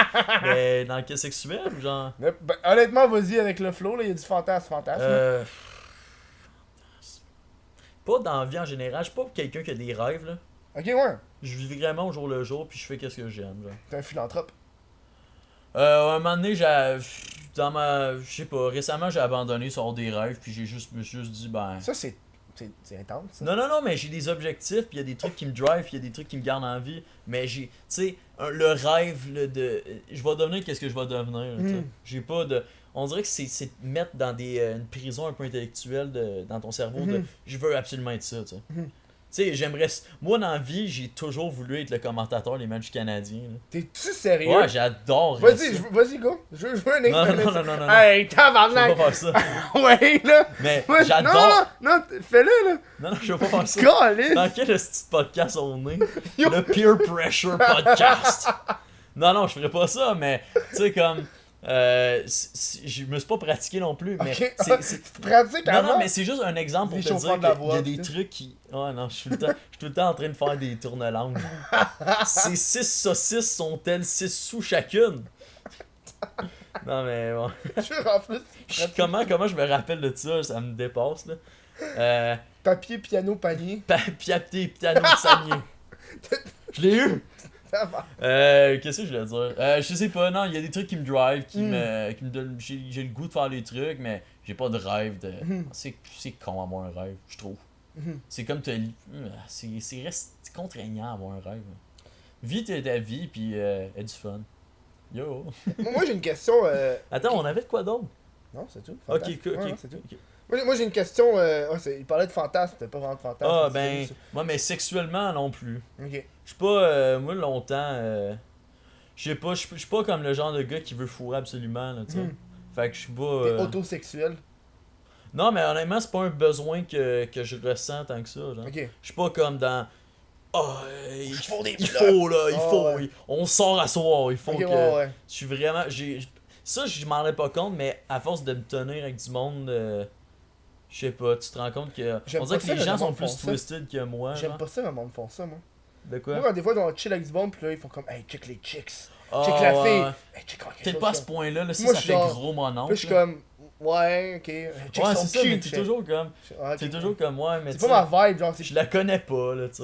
Mais dans le cas sexuel ou genre. Ben, honnêtement, vas-y avec le flow, là, il y a du fantasme. Fantasme. Pas dans la vie en général. Je suis pas quelqu'un qui a des rêves, là. Ok, ouais. Je vis vraiment au jour le jour puis je fais qu'est-ce que j'aime, genre. T'es un philanthrope. Un moment donné, je sais pas, récemment j'ai abandonné sur des rêves, puis me suis juste dit, ben. Ça, c'est intense, ça. Non, mais j'ai des objectifs, puis il y a des trucs qui me drive, puis il y a des trucs qui me gardent en vie, mais tu sais, le rêve là, je vais devenir qu'est-ce que je vais devenir, là, tu sais. J'ai pas de. On dirait que c'est de mettre dans une prison un peu intellectuelle dans ton cerveau de je veux absolument être ça, tu sais. Tu sais, j'aimerais. Moi, dans la vie, j'ai toujours voulu être le commentateur des matchs canadiens. Là. T'es-tu sérieux? Ouais, j'adore. Vas-y, go. Je veux un extrait. Non. Hey, Je tabarnak! veux pas faire ça. Ouais, là! Mais Ouais, j'adore. Non, fais-le, là! Non, je veux pas faire ça. Caliste! Dans quel petit podcast on est? Yo. Le Peer Pressure Podcast. Non, je ferais pas ça, mais tu sais, comme. Je me suis pas pratiqué non plus, mais. Ok, c'est- tu pratiques Non, avant? non, mais c'est juste un exemple pour Des te chauffeurs dire de la qu'il y voix, a des tu sais. trucs qui. Ouais, non, je suis tout le temps en train de faire des tourne-langues. Ces 6 saucisses sont-elles 6 sous chacune? Non, mais bon. En plus, Comment je me rappelle de ça me dépasse, là. papier, piano, panier. Piaté, piano, sanier. Je l'ai eu! Qu'est-ce que je voulais dire? Je sais pas, non, il y a des trucs qui me drive, qui me donnent. J'ai le goût de faire des trucs, mais j'ai pas de rêve de. C'est con avoir un rêve, je trouve. C'est comme c'est contraignant avoir un rêve. Vis ta vie, puis aie du fun. Yo! Moi, j'ai une question. Attends, on avait de quoi d'autre? Non, c'est tout. Ok, Fantasme. ok, Ouais, ok. non, c'est tout. ok. Moi, j'ai une question. Il parlait de fantasme, c'était pas vraiment de fantasme. Ah, c'est ben, juste- moi, mais sexuellement non plus. Ok. Je suis pas, moi, longtemps, je sais pas, je suis pas comme le genre de gars qui veut fourrer absolument, là, tu sais. Fait que je suis pas. T'es autosexuel. Non, mais honnêtement, c'est pas un besoin que je ressens tant que ça, genre. Ok. Je suis pas comme dans. Ah, il faut des il blocs. faut, là, il Ah, faut. ouais. On sort à soir, il faut Ok, que. ouais. Je suis vraiment. Ça, je m'en rendais pas compte, mais à force de me tenir avec du monde. Je sais pas, tu te rends compte que. J'aime On dirait pas que ça, les le gens monde sont font plus ça. twisted que moi. J'aime genre. pas ça, le monde font ça, moi. De quoi? Moi, quand des fois, on chill avec du monde, pis là, ils font comme, hey, check les chicks. Ah, Check la ouais, fille. ouais. Hey, check comment Peut-être pas à ce point-là, là, ça, Moi, ça je fait genre- gros mon Puis oncle. là, je suis comme, ouais, ok. Check Ouais, son c'est ça, cul, mais t'es check. toujours comme. Ah, ok. T'es toujours comme moi, mais C'est tu pas sais, ma vibe, genre, je la connais pas, là, tu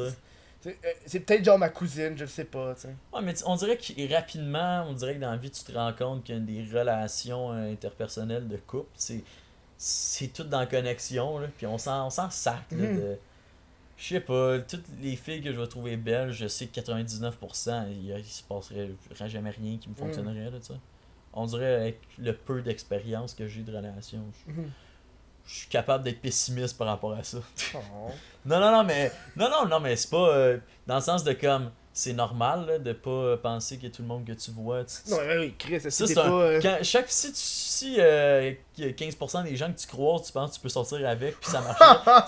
sais. c'est peut-être genre ma cousine, je le sais pas, tu sais. Ouais, mais on dirait que rapidement, on dirait que dans la vie, tu te rends compte qu'il y a des relations interpersonnelles de couple, c'est tout dans la connexion, là, puis on s'en sac, là, de. Je sais pas, toutes les filles que je vais trouver belles, je sais que 99%, il se passerait jamais rien qui me fonctionnerait, là, tu sais. On dirait avec le peu d'expérience que j'ai de relation, je suis capable d'être pessimiste par rapport à ça. Oh. Non, mais c'est pas dans le sens de comme c'est normal là, de pas penser que tout le monde que tu vois. Non, mais oui, Chris, ça c'est c'est pas. si 15% des gens que tu croises, tu penses que tu peux sortir avec puis ça marche.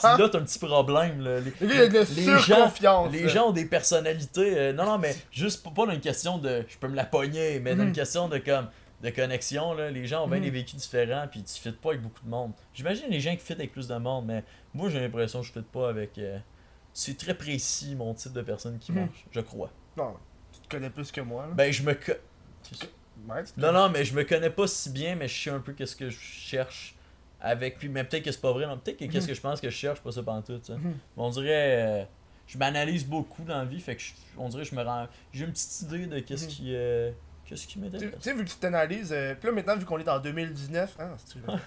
Là t'as un petit problème là. Le gars, il a de la surconfiance. Les gens ont des personnalités. Non, mais juste pas dans une question de je peux me la pogner, mais dans une question de comme de connexion, là, les gens ont bien des vécus différents, puis tu fites pas avec beaucoup de monde. J'imagine les gens qui fit avec plus de monde, mais moi j'ai l'impression que je fit pas avec. C'est très précis mon type de personne qui marche, je crois. Non, tu te connais plus que moi, là. Ben je me. Ouais, Non, mais je me connais pas si bien, mais je sais un peu qu'est-ce que je cherche avec. Puis, mais peut-être que c'est pas vrai, non. Peut-être que qu'est-ce que je pense que je cherche, pas ça pantoute, ça. Mais on dirait. Je m'analyse beaucoup dans la vie, fait que on dirait que je me rends. J'ai une petite idée de qu'est-ce qui. Qu'est-ce qui Tu m'intéresse. sais, vu que tu t'analyses, puis là maintenant, vu qu'on est en 2019, hein,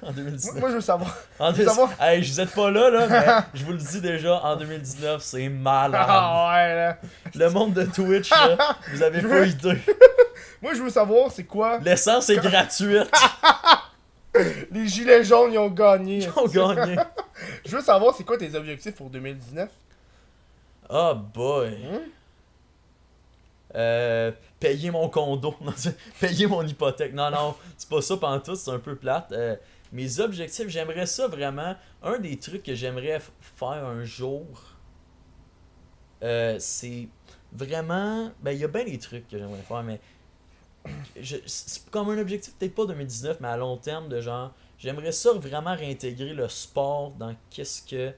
En 2019. moi je veux savoir. En Je veux savoir. Hey, je vous êtes pas là, mais je vous le dis déjà, en 2019, c'est malade. Ah ouais, là. Le monde de Twitch, là, vous avez pas idée. Moi je veux savoir, c'est quoi. L'essence est gratuite. Les gilets jaunes, ils ont gagné. Ils ont gagné. Je veux savoir, c'est quoi tes objectifs pour 2019? Oh boy. Payer mon condo. Non, payer mon hypothèque. Non, c'est pas ça pantoute, c'est un peu plate. Mes objectifs, j'aimerais ça vraiment. Un des trucs que j'aimerais faire un jour, c'est vraiment. Ben, il y a bien des trucs que j'aimerais faire, mais. C'est comme un objectif, peut-être pas 2019, mais à long terme, de genre. J'aimerais ça vraiment réintégrer le sport dans qu'est-ce que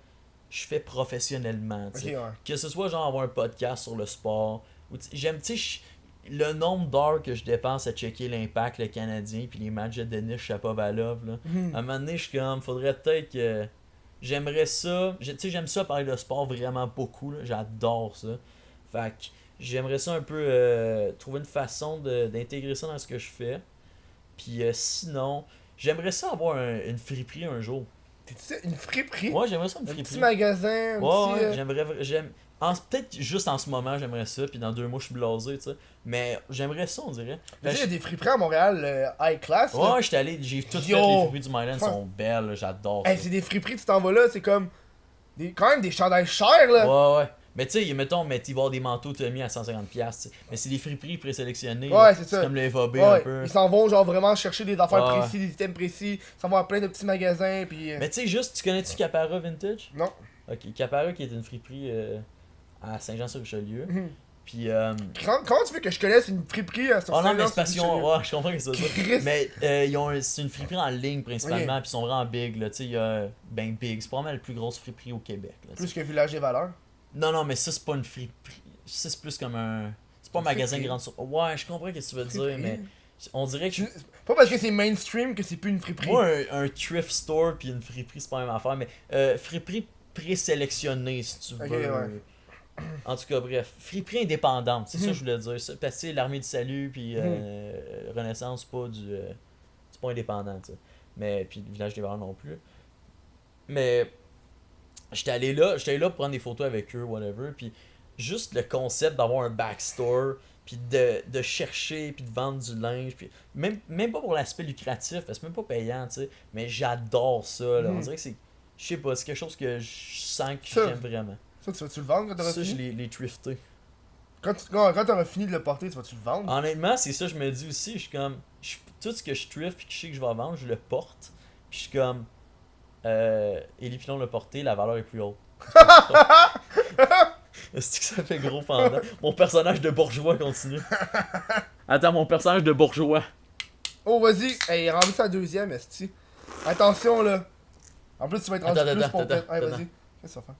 je fais professionnellement. Ok, T'sais. ouais. Que ce soit genre avoir un podcast sur le sport. Ou j'aime, tu sais, le nombre d'heures que je dépense à checker l'Impact, le Canadien, puis les matchs de Denis Shapovalov, là. À un moment donné, je suis comme, faudrait peut-être que. J'aimerais ça. Tu sais, j'aime ça parler de sport vraiment beaucoup, là. J'adore ça. Fait que j'aimerais ça un peu trouver une façon d'intégrer ça dans ce que je fais. Puis sinon, j'aimerais ça avoir une friperie un jour. T'es-tu sais, une friperie? Ouais, j'aimerais ça une Un friperie. petit magasin, un Ouais, petit. j'aime peut-être juste en ce moment j'aimerais ça, puis dans 2 mois je suis blasé, tu sais. Mais j'aimerais ça, on dirait. Tu sais, il y a des friperies à Montréal, high class. Là. Ouais, j'étais allé, j'ai tout fait, Yo! les friperies du Myland sont belles, là, j'adore Hey, ça. c'est des friperies, tu t'en vas là, c'est comme. Quand même des chandails chers, là. Ouais. Mais tu sais, mettons, il va y avoir des manteaux Tommy à 150$, tu sais. Mais c'est des friperies présélectionnés. Ouais, là. c'est ça. C'est comme le FAB un Ouais, peu. ils s'en vont, genre, vraiment chercher des affaires Ouais. précis, des items précis. Ils s'en vont à plein de petits magasins, puis. Mais tu sais, juste, tu connais-tu Capara Vintage? Non. Ok, Capara qui est une friperie à Saint-Jean-sur-Richelieu. Mhm. Puis. Comment tu veux que je connaisse une friperie à Oh non, mais c'est parce qu'ils qu'ils ont. Ouais, je comprends que c'est ça. Christ. Mais c'est une friperie en ligne principalement, puis ils sont vraiment big, là. Tu sais, il y a. Ben, big. C'est probablement la plus grosse friperie au Québec, là. Plus que Village des Valeurs. Non, mais ça, c'est pas une friperie. Ça, c'est plus comme un. C'est pas un Une magasin friperie. grande sur. Ouais, je comprends ce que tu veux dire, Friperie. mais. On dirait que. Pas parce que c'est mainstream que c'est plus une friperie. Moi, un thrift store puis une friperie, c'est pas la même affaire, mais friperie présélectionnée, si tu veux. Ok, ouais. En tout cas, bref, friperie indépendante, c'est ça que je voulais dire. Ça, parce que c'est l'Armée du Salut puis Renaissance, c'est pas indépendant, tu sais. Mais puis le Village des Valeurs non plus. Mais j'étais allé là pour prendre des photos avec eux, whatever, puis juste le concept d'avoir un backstore, puis de chercher, puis de vendre du linge, puis même pas pour l'aspect lucratif, parce que c'est même pas payant, tu sais, mais j'adore ça, là. On dirait que c'est, je sais pas, c'est quelque chose que je sens que Ça. j'aime vraiment. Ça, tu vas-tu le vendre quand t'auras Ça, je fini? l'ai thrifté. Quand t'auras fini de le porter, tu vas-tu le vendre? Honnêtement, c'est ça, je me dis aussi, je suis comme, tout ce que je thrift, puis que je sais que je vais vendre, je le porte, puis je suis comme, Élie Pilon l'a porté, la valeur est plus haute. Est-ce que ça fait gros pendant? Mon personnage de bourgeois continue. Attends, mon personnage de bourgeois. Oh, vas-y. Hey, rendu sa deuxième, esti. Attention, là. En plus, tu vas être rendu plus Attends, pompette. Hey, attends. vas-y. Qu'est-ce que ça fait?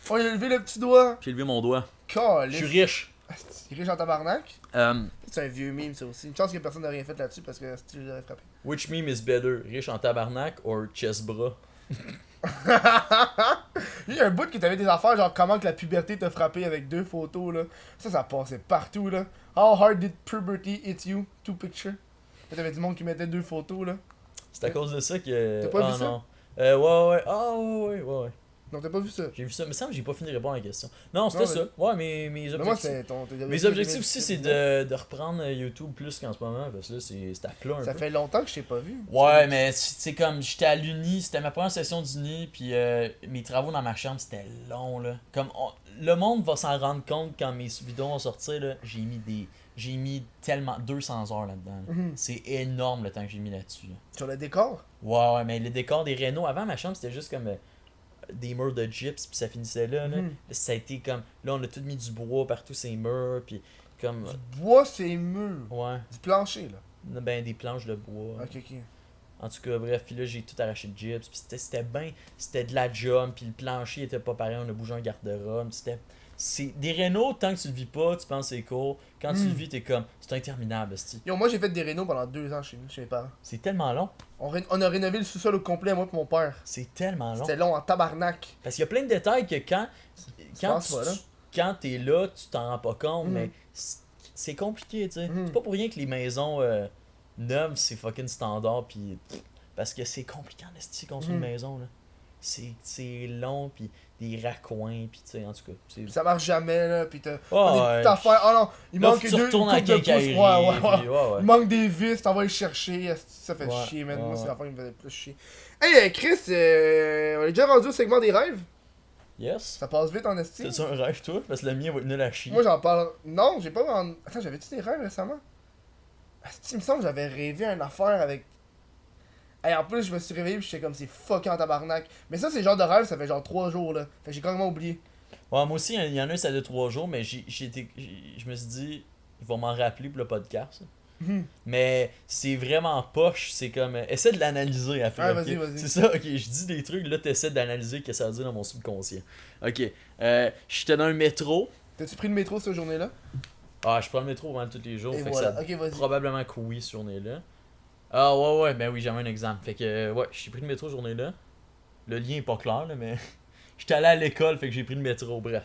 Oh, il a levé le petit doigt. J'ai levé mon doigt. Je Calisse. suis riche. Esti, il est riche en tabarnak. Euh, C'est un vieux meme, ça aussi. Une chance que personne n'a rien fait là-dessus parce que esti, je l'aurais frappé. which meme is better? Riche en tabarnak or chest bras? Il y a un bout qui t'avait des affaires, genre comment que la puberté t'a frappé avec 2 photos, là. Ça passait partout, là. How hard did puberty hit you? 2 pictures. Là, t'avais du monde qui mettait 2 photos, là. C'est à cause de ça que. T'as pas Ah vu ça? non. Ouais. Ah ouais. Non, t'as pas vu ça? J'ai vu ça. Mais ça, j'ai pas fini de répondre à la question. Non, c'était Non, ça. Ouais, mes Mais moi, objectifs. c'est ton. Mes objectifs aussi, c'est de reprendre YouTube plus qu'en ce moment. Parce que là, c'est à plat un Ça peu. fait longtemps que je t'ai pas vu. Ouais, mais c'est comme j'étais à l'Uni, c'était ma première session d'Uni, puis mes travaux dans ma chambre c'était long là. Comme le monde va s'en rendre compte quand mes vidéos vont sortir là, j'ai mis tellement 200 heures là-dedans. Là. Mhm. C'est énorme le temps que j'ai mis là-dessus. Là. Sur le décor? Ouais, mais les décors des rénaux avant ma chambre c'était juste comme des murs de gyps puis ça finissait là. Là. Mhm. Là, ça a été comme là on a tout mis du bois partout ces murs puis comme Bois ses murs. ouais, Du plancher, là. ben des planches de bois. Ok. En tout cas, bref, puis là, j'ai tout arraché de gyps, puis c'était de la job, puis le plancher était pas pareil, on a bougé un garde-robe, c'était c'est des rénaux, tant que tu le vis pas, tu penses que c'est cool. Quand tu le vis, t'es comme, c'est interminable, esti. Yo, moi j'ai fait des rénaux pendant 2 ans chez mes parents. C'est tellement long. On a rénové le sous-sol au complet, moi et mon père. C'est tellement long. C'était long en tabarnak. Parce qu'il y a plein de détails que quand penses pas, là? quand t'es là, tu t'en rends pas compte, Mhm. mais c'est compliqué, tu sais. Mhm. C'est pas pour rien que les maisons neuves, c'est fucking standard, pis parce que c'est compliqué en esti construire Mhm. une maison, là. C'est long, pis des raccoins, pis tu sais, en tout cas. Puis ça marche jamais, là. Puis t'as Oh, des ouais. petites affaires. Oh non, il Là, manque faut que tu deux retournes à la coupes de pouces. quincaillerie, Ouais. pis ouais. Il manque des vis, t'en vas les chercher. esti, ça fait Ouais, chier, man. ouais, Moi, c'est ouais. l'affaire qui me faisait plus chier. Hey, Chris, on est déjà rendu au segment des rêves. Yes. Ça passe vite en esti. T'as-tu un rêve, toi? Parce que le mien va être nul à chier. Moi, j'en parle. Non, j'ai pas. Attends, j'avais-tu des rêves récemment? Esti, il me semble que j'avais rêvé une affaire avec. Et en plus, je me suis réveillé pis j'étais comme c'est fucking en tabarnak. Mais ça, c'est le genre de rêve, ça fait genre 3 jours là. Fait que j'ai carrément oublié. Ouais, moi aussi, il y en a un, ça de 3 jours, mais je me suis dit, il va m'en rappeler pour le podcast. Mhm. Mais c'est vraiment poche, c'est comme. Essaie de l'analyser après. Ouais, ok? vas-y. C'est ça, ok, je dis des trucs, là, t'essaies d'analyser ce que ça veut dire dans mon subconscient. Ok, j'étais dans un métro. T'as-tu pris le métro cette journée-là? Ah, je prends le métro vraiment tous les jours, Et fait voilà. que ça Ok, vas-y. probablement que oui, cette journée-là. Ah, ouais, ben oui, j'avais un exemple. Fait que, ouais, j'ai pris le métro cette journée-là. Le lien est pas clair, là, mais. J'étais allé à l'école, fait que j'ai pris le métro, bref.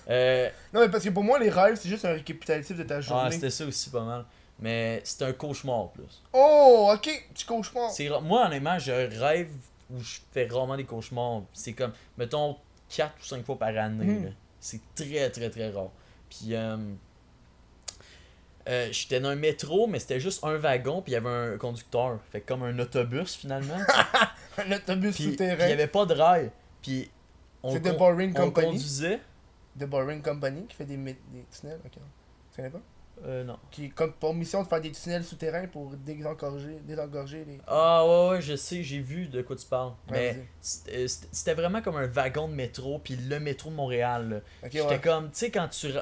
Non, mais parce que pour moi, les rêves, c'est juste un récapitulatif de ta Ah, journée. c'était ça aussi pas mal. Mais c'était un cauchemar plus. Oh, ok, tu cauchemar. Moi, honnêtement, j'ai un rêve où je fais rarement des cauchemars. C'est comme, mettons, 4 ou 5 fois par année. Mhm. Là. C'est très, très, très rare. Puis, j'étais dans un métro, mais c'était juste un wagon, puis il y avait un conducteur. Fait comme un autobus, finalement. Un autobus Puis, il souterrain. n'y avait pas de rail. Puis, C'est The Boring on Company. conduisait. The Boring Company qui fait des tunnels, ok. Tu connais pas? Non. Qui comme pour mission de faire des tunnels souterrains pour désengorger les. Ah ouais, je sais, j'ai vu de quoi tu parles. Ouais, Mais c'était vraiment comme un wagon de métro, puis le métro de Montréal. Là. Ok, J'étais ouais. comme, tu sais, quand tu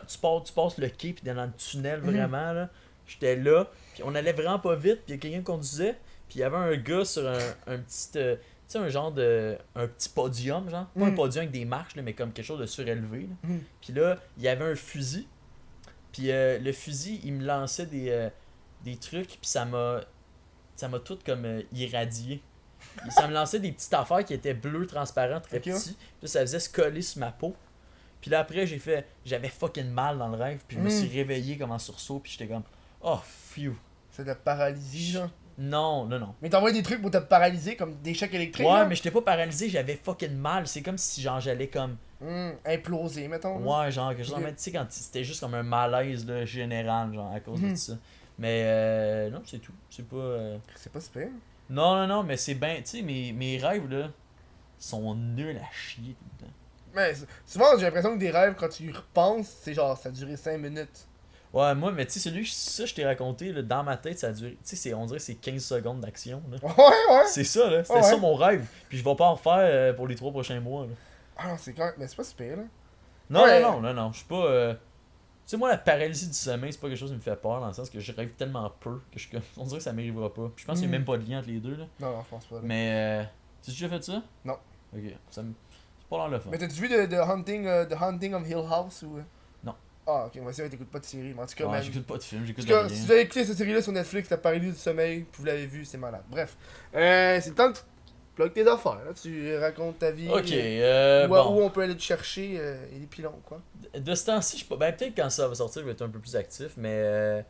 passes le quai, puis dans le tunnel Mhm. vraiment, là, j'étais là, puis on allait vraiment pas vite, puis il y a quelqu'un qui conduisait, puis il y avait un gars sur un petit. Tu sais, un genre de. Un petit podium, genre. Pas un Mhm. podium avec des marches, là, mais comme quelque chose de surélevé. Là. Mhm. Puis là, il y avait un fusil. Puis le fusil, il me lançait des trucs, puis ça m'a tout comme irradié. Ça me lançait des petites affaires qui étaient bleues, transparentes, très Ok, ouais. petits. Puis ça faisait se coller sur ma peau. Puis là après, j'avais fucking mal dans le rêve, puis je me suis réveillé comme en sursaut, puis j'étais comme, oh, phew. C'est de la paralysie, genre. Non. Mais t'envoies des trucs pour te paralyser, comme des chocs électriques. Ouais, genre? mais j'étais pas paralysé, j'avais fucking mal. C'est comme si genre j'allais comme. Imploser, mettons. là. Ouais, genre quelque chose. Ok. Mais tu sais, quand c'était juste comme un malaise là, général, genre à cause de Mhm. ça. Mais non, c'est tout. C'est pas. C'est pas super. Non, mais c'est bien. Tu sais, mes rêves là sont nuls à chier tout le temps. Mais souvent, j'ai l'impression que des rêves, quand tu y repenses, c'est genre, ça a duré 5 minutes. Ouais, moi, mais tu sais, ça je t'ai raconté, là, dans ma tête, ça a duré. Tu sais, on dirait que c'est 15 secondes d'action. Là. Ouais. C'est ça, là. C'était Ouais. ça mon rêve. Puis je vais pas en refaire pour les 3 prochains mois. Là. Ah non, c'est quand mais c'est pas super, là. Non, Ouais. non, je suis pas. Tu sais, moi, la paralysie du sommeil, c'est pas quelque chose qui me fait peur, dans le sens que je rêve tellement peu que on dirait que ça m'arrivera pas. Puis je pense qu'il y a même pas de lien entre les deux, là. Non, je pense pas. Là. Mais, tu as déjà fait ça? Non. Ok, c'est pas l'air le fun. Mais t'as-tu vu The Hunting of Hill House ou. Non. Ah, ok, moi, ça, t'écoutes pas de série. Mais en tout cas, Ouais, man. j'écoute pas de film, En j'écoute tout de cas, rien. si vous avez écouté cette série-là sur Netflix, La paralysie du sommeil, puis vous l'avez vu, c'est malade. Bref. C'est le temps de plug tes affaires, là. Tu racontes ta vie. Ok, Où bon. on peut aller te chercher, et les pilons, quoi. De ce temps-ci, je sais pas. Ben, peut-être quand ça va sortir, je vais être un peu plus actif, mais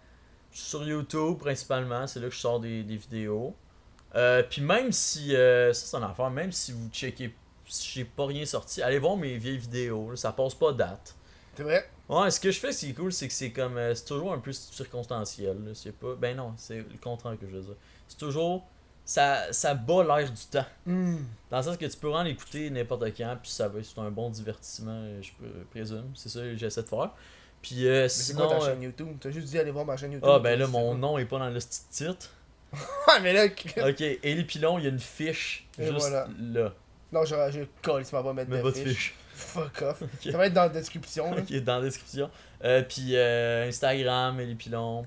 je suis sur YouTube principalement, c'est là que je sors des vidéos. Puis même si. Ça, c'est une affaire, même si vous checkez. Si j'ai pas rien sorti, allez voir mes vieilles vidéos, là, ça passe pas date. C'est vrai? Ouais, ce que je fais, ce qui est cool, c'est que c'est comme. C'est toujours un peu circonstanciel. Là, c'est pas. Ben non, c'est le contraire que je veux dire. C'est toujours. Ça bat l'air du temps. Dans le sens que tu peux en écouter n'importe quand, puis ça va être un bon divertissement, je présume. C'est ça que j'essaie de faire. Puis Mais c'est sinon. quoi ta chaîne YouTube? T'as juste dit aller voir ma chaîne YouTube. Ah, ben là, Tu sais mon pas. nom est pas dans le petit titre. Ah, mais là. Ok, Élie Pilon, il y a une fiche Et juste voilà. là. Non, je colle, tu vas pas mettre Mais de votre fiche. fiche. Fuck off. Ok. Ça va être dans la description, là. Ok, dans la description. Puis Instagram, Élie Pilon.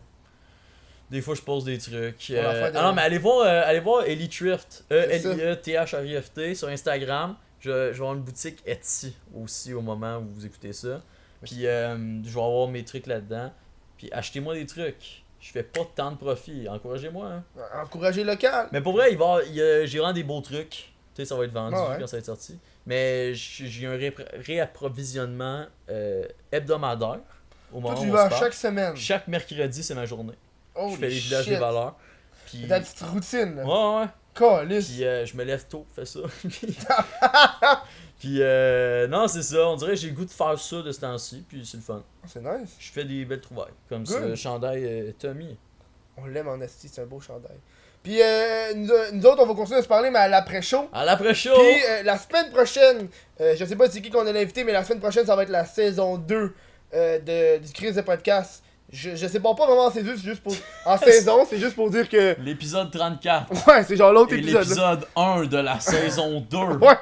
Des fois, je pose des trucs. On va faire des- Ah non, mais allez voir Ellie Thrift. C'est ça. Eliethrift sur Instagram. Je vais avoir une boutique Etsy aussi au moment où vous écoutez ça. Puis je vais avoir mes trucs là-dedans. Puis achetez-moi des trucs. Je fais pas tant de profit. Encouragez-moi. Hein. Encourager local. Mais pour vrai, j'ai vraiment des beaux trucs. Tu sais, ça va être vendu quand ça va être sorti. Mais j'ai un réapprovisionnement hebdomadaire. Au moment Toi, où tu on vas se parle. chaque semaine. Chaque mercredi, c'est ma journée. Oh, Je fais les villages des valeurs. Puis... C'est ta petite routine, là. Ouais, ouais. Calice. Puis je me lève tôt, fais ça. Puis non, c'est ça. On dirait que j'ai le goût de faire ça de ce temps-ci. Puis c'est le fun. C'est nice. Je fais des belles trouvailles. Comme Good. ce chandail Tommy. On l'aime en esti, c'est un beau chandail. Puis nous autres, on va continuer à se parler, mais à l'après-show. À l'après-show! Puis la semaine prochaine, je sais pas c'est qui qu'on a l'invité, mais la semaine prochaine, ça va être la saison 2 du Crise de podcast. Je sais pas vraiment c'est juste pour... En saison, c'est juste pour dire que... L'épisode 34. Ouais, c'est genre l'autre Et épisode. l'épisode 1 de la saison 2. Ouais,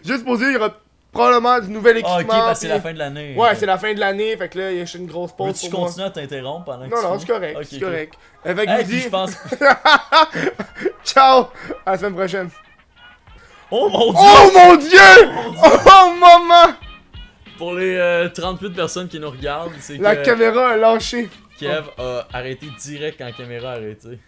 juste pour dire, il y aura probablement du nouvel équipement. Ah, ok, parce que c'est puis- la fin de l'année. Ouais, c'est la fin de l'année, fait que là, il y a une grosse pause Veux-tu pour moi. continuer à t'interrompre pendant que Non, tu non, fais? c'est correct, Ok, c'est ok. correct. Avec Hey, vous puis je pense... ciao, à la semaine prochaine. Oh mon dieu! Oh mon dieu! Oh maman! Pour les 38 personnes qui nous regardent, c'est La que caméra a lâché. Kev a arrêté direct quand la caméra a arrêté.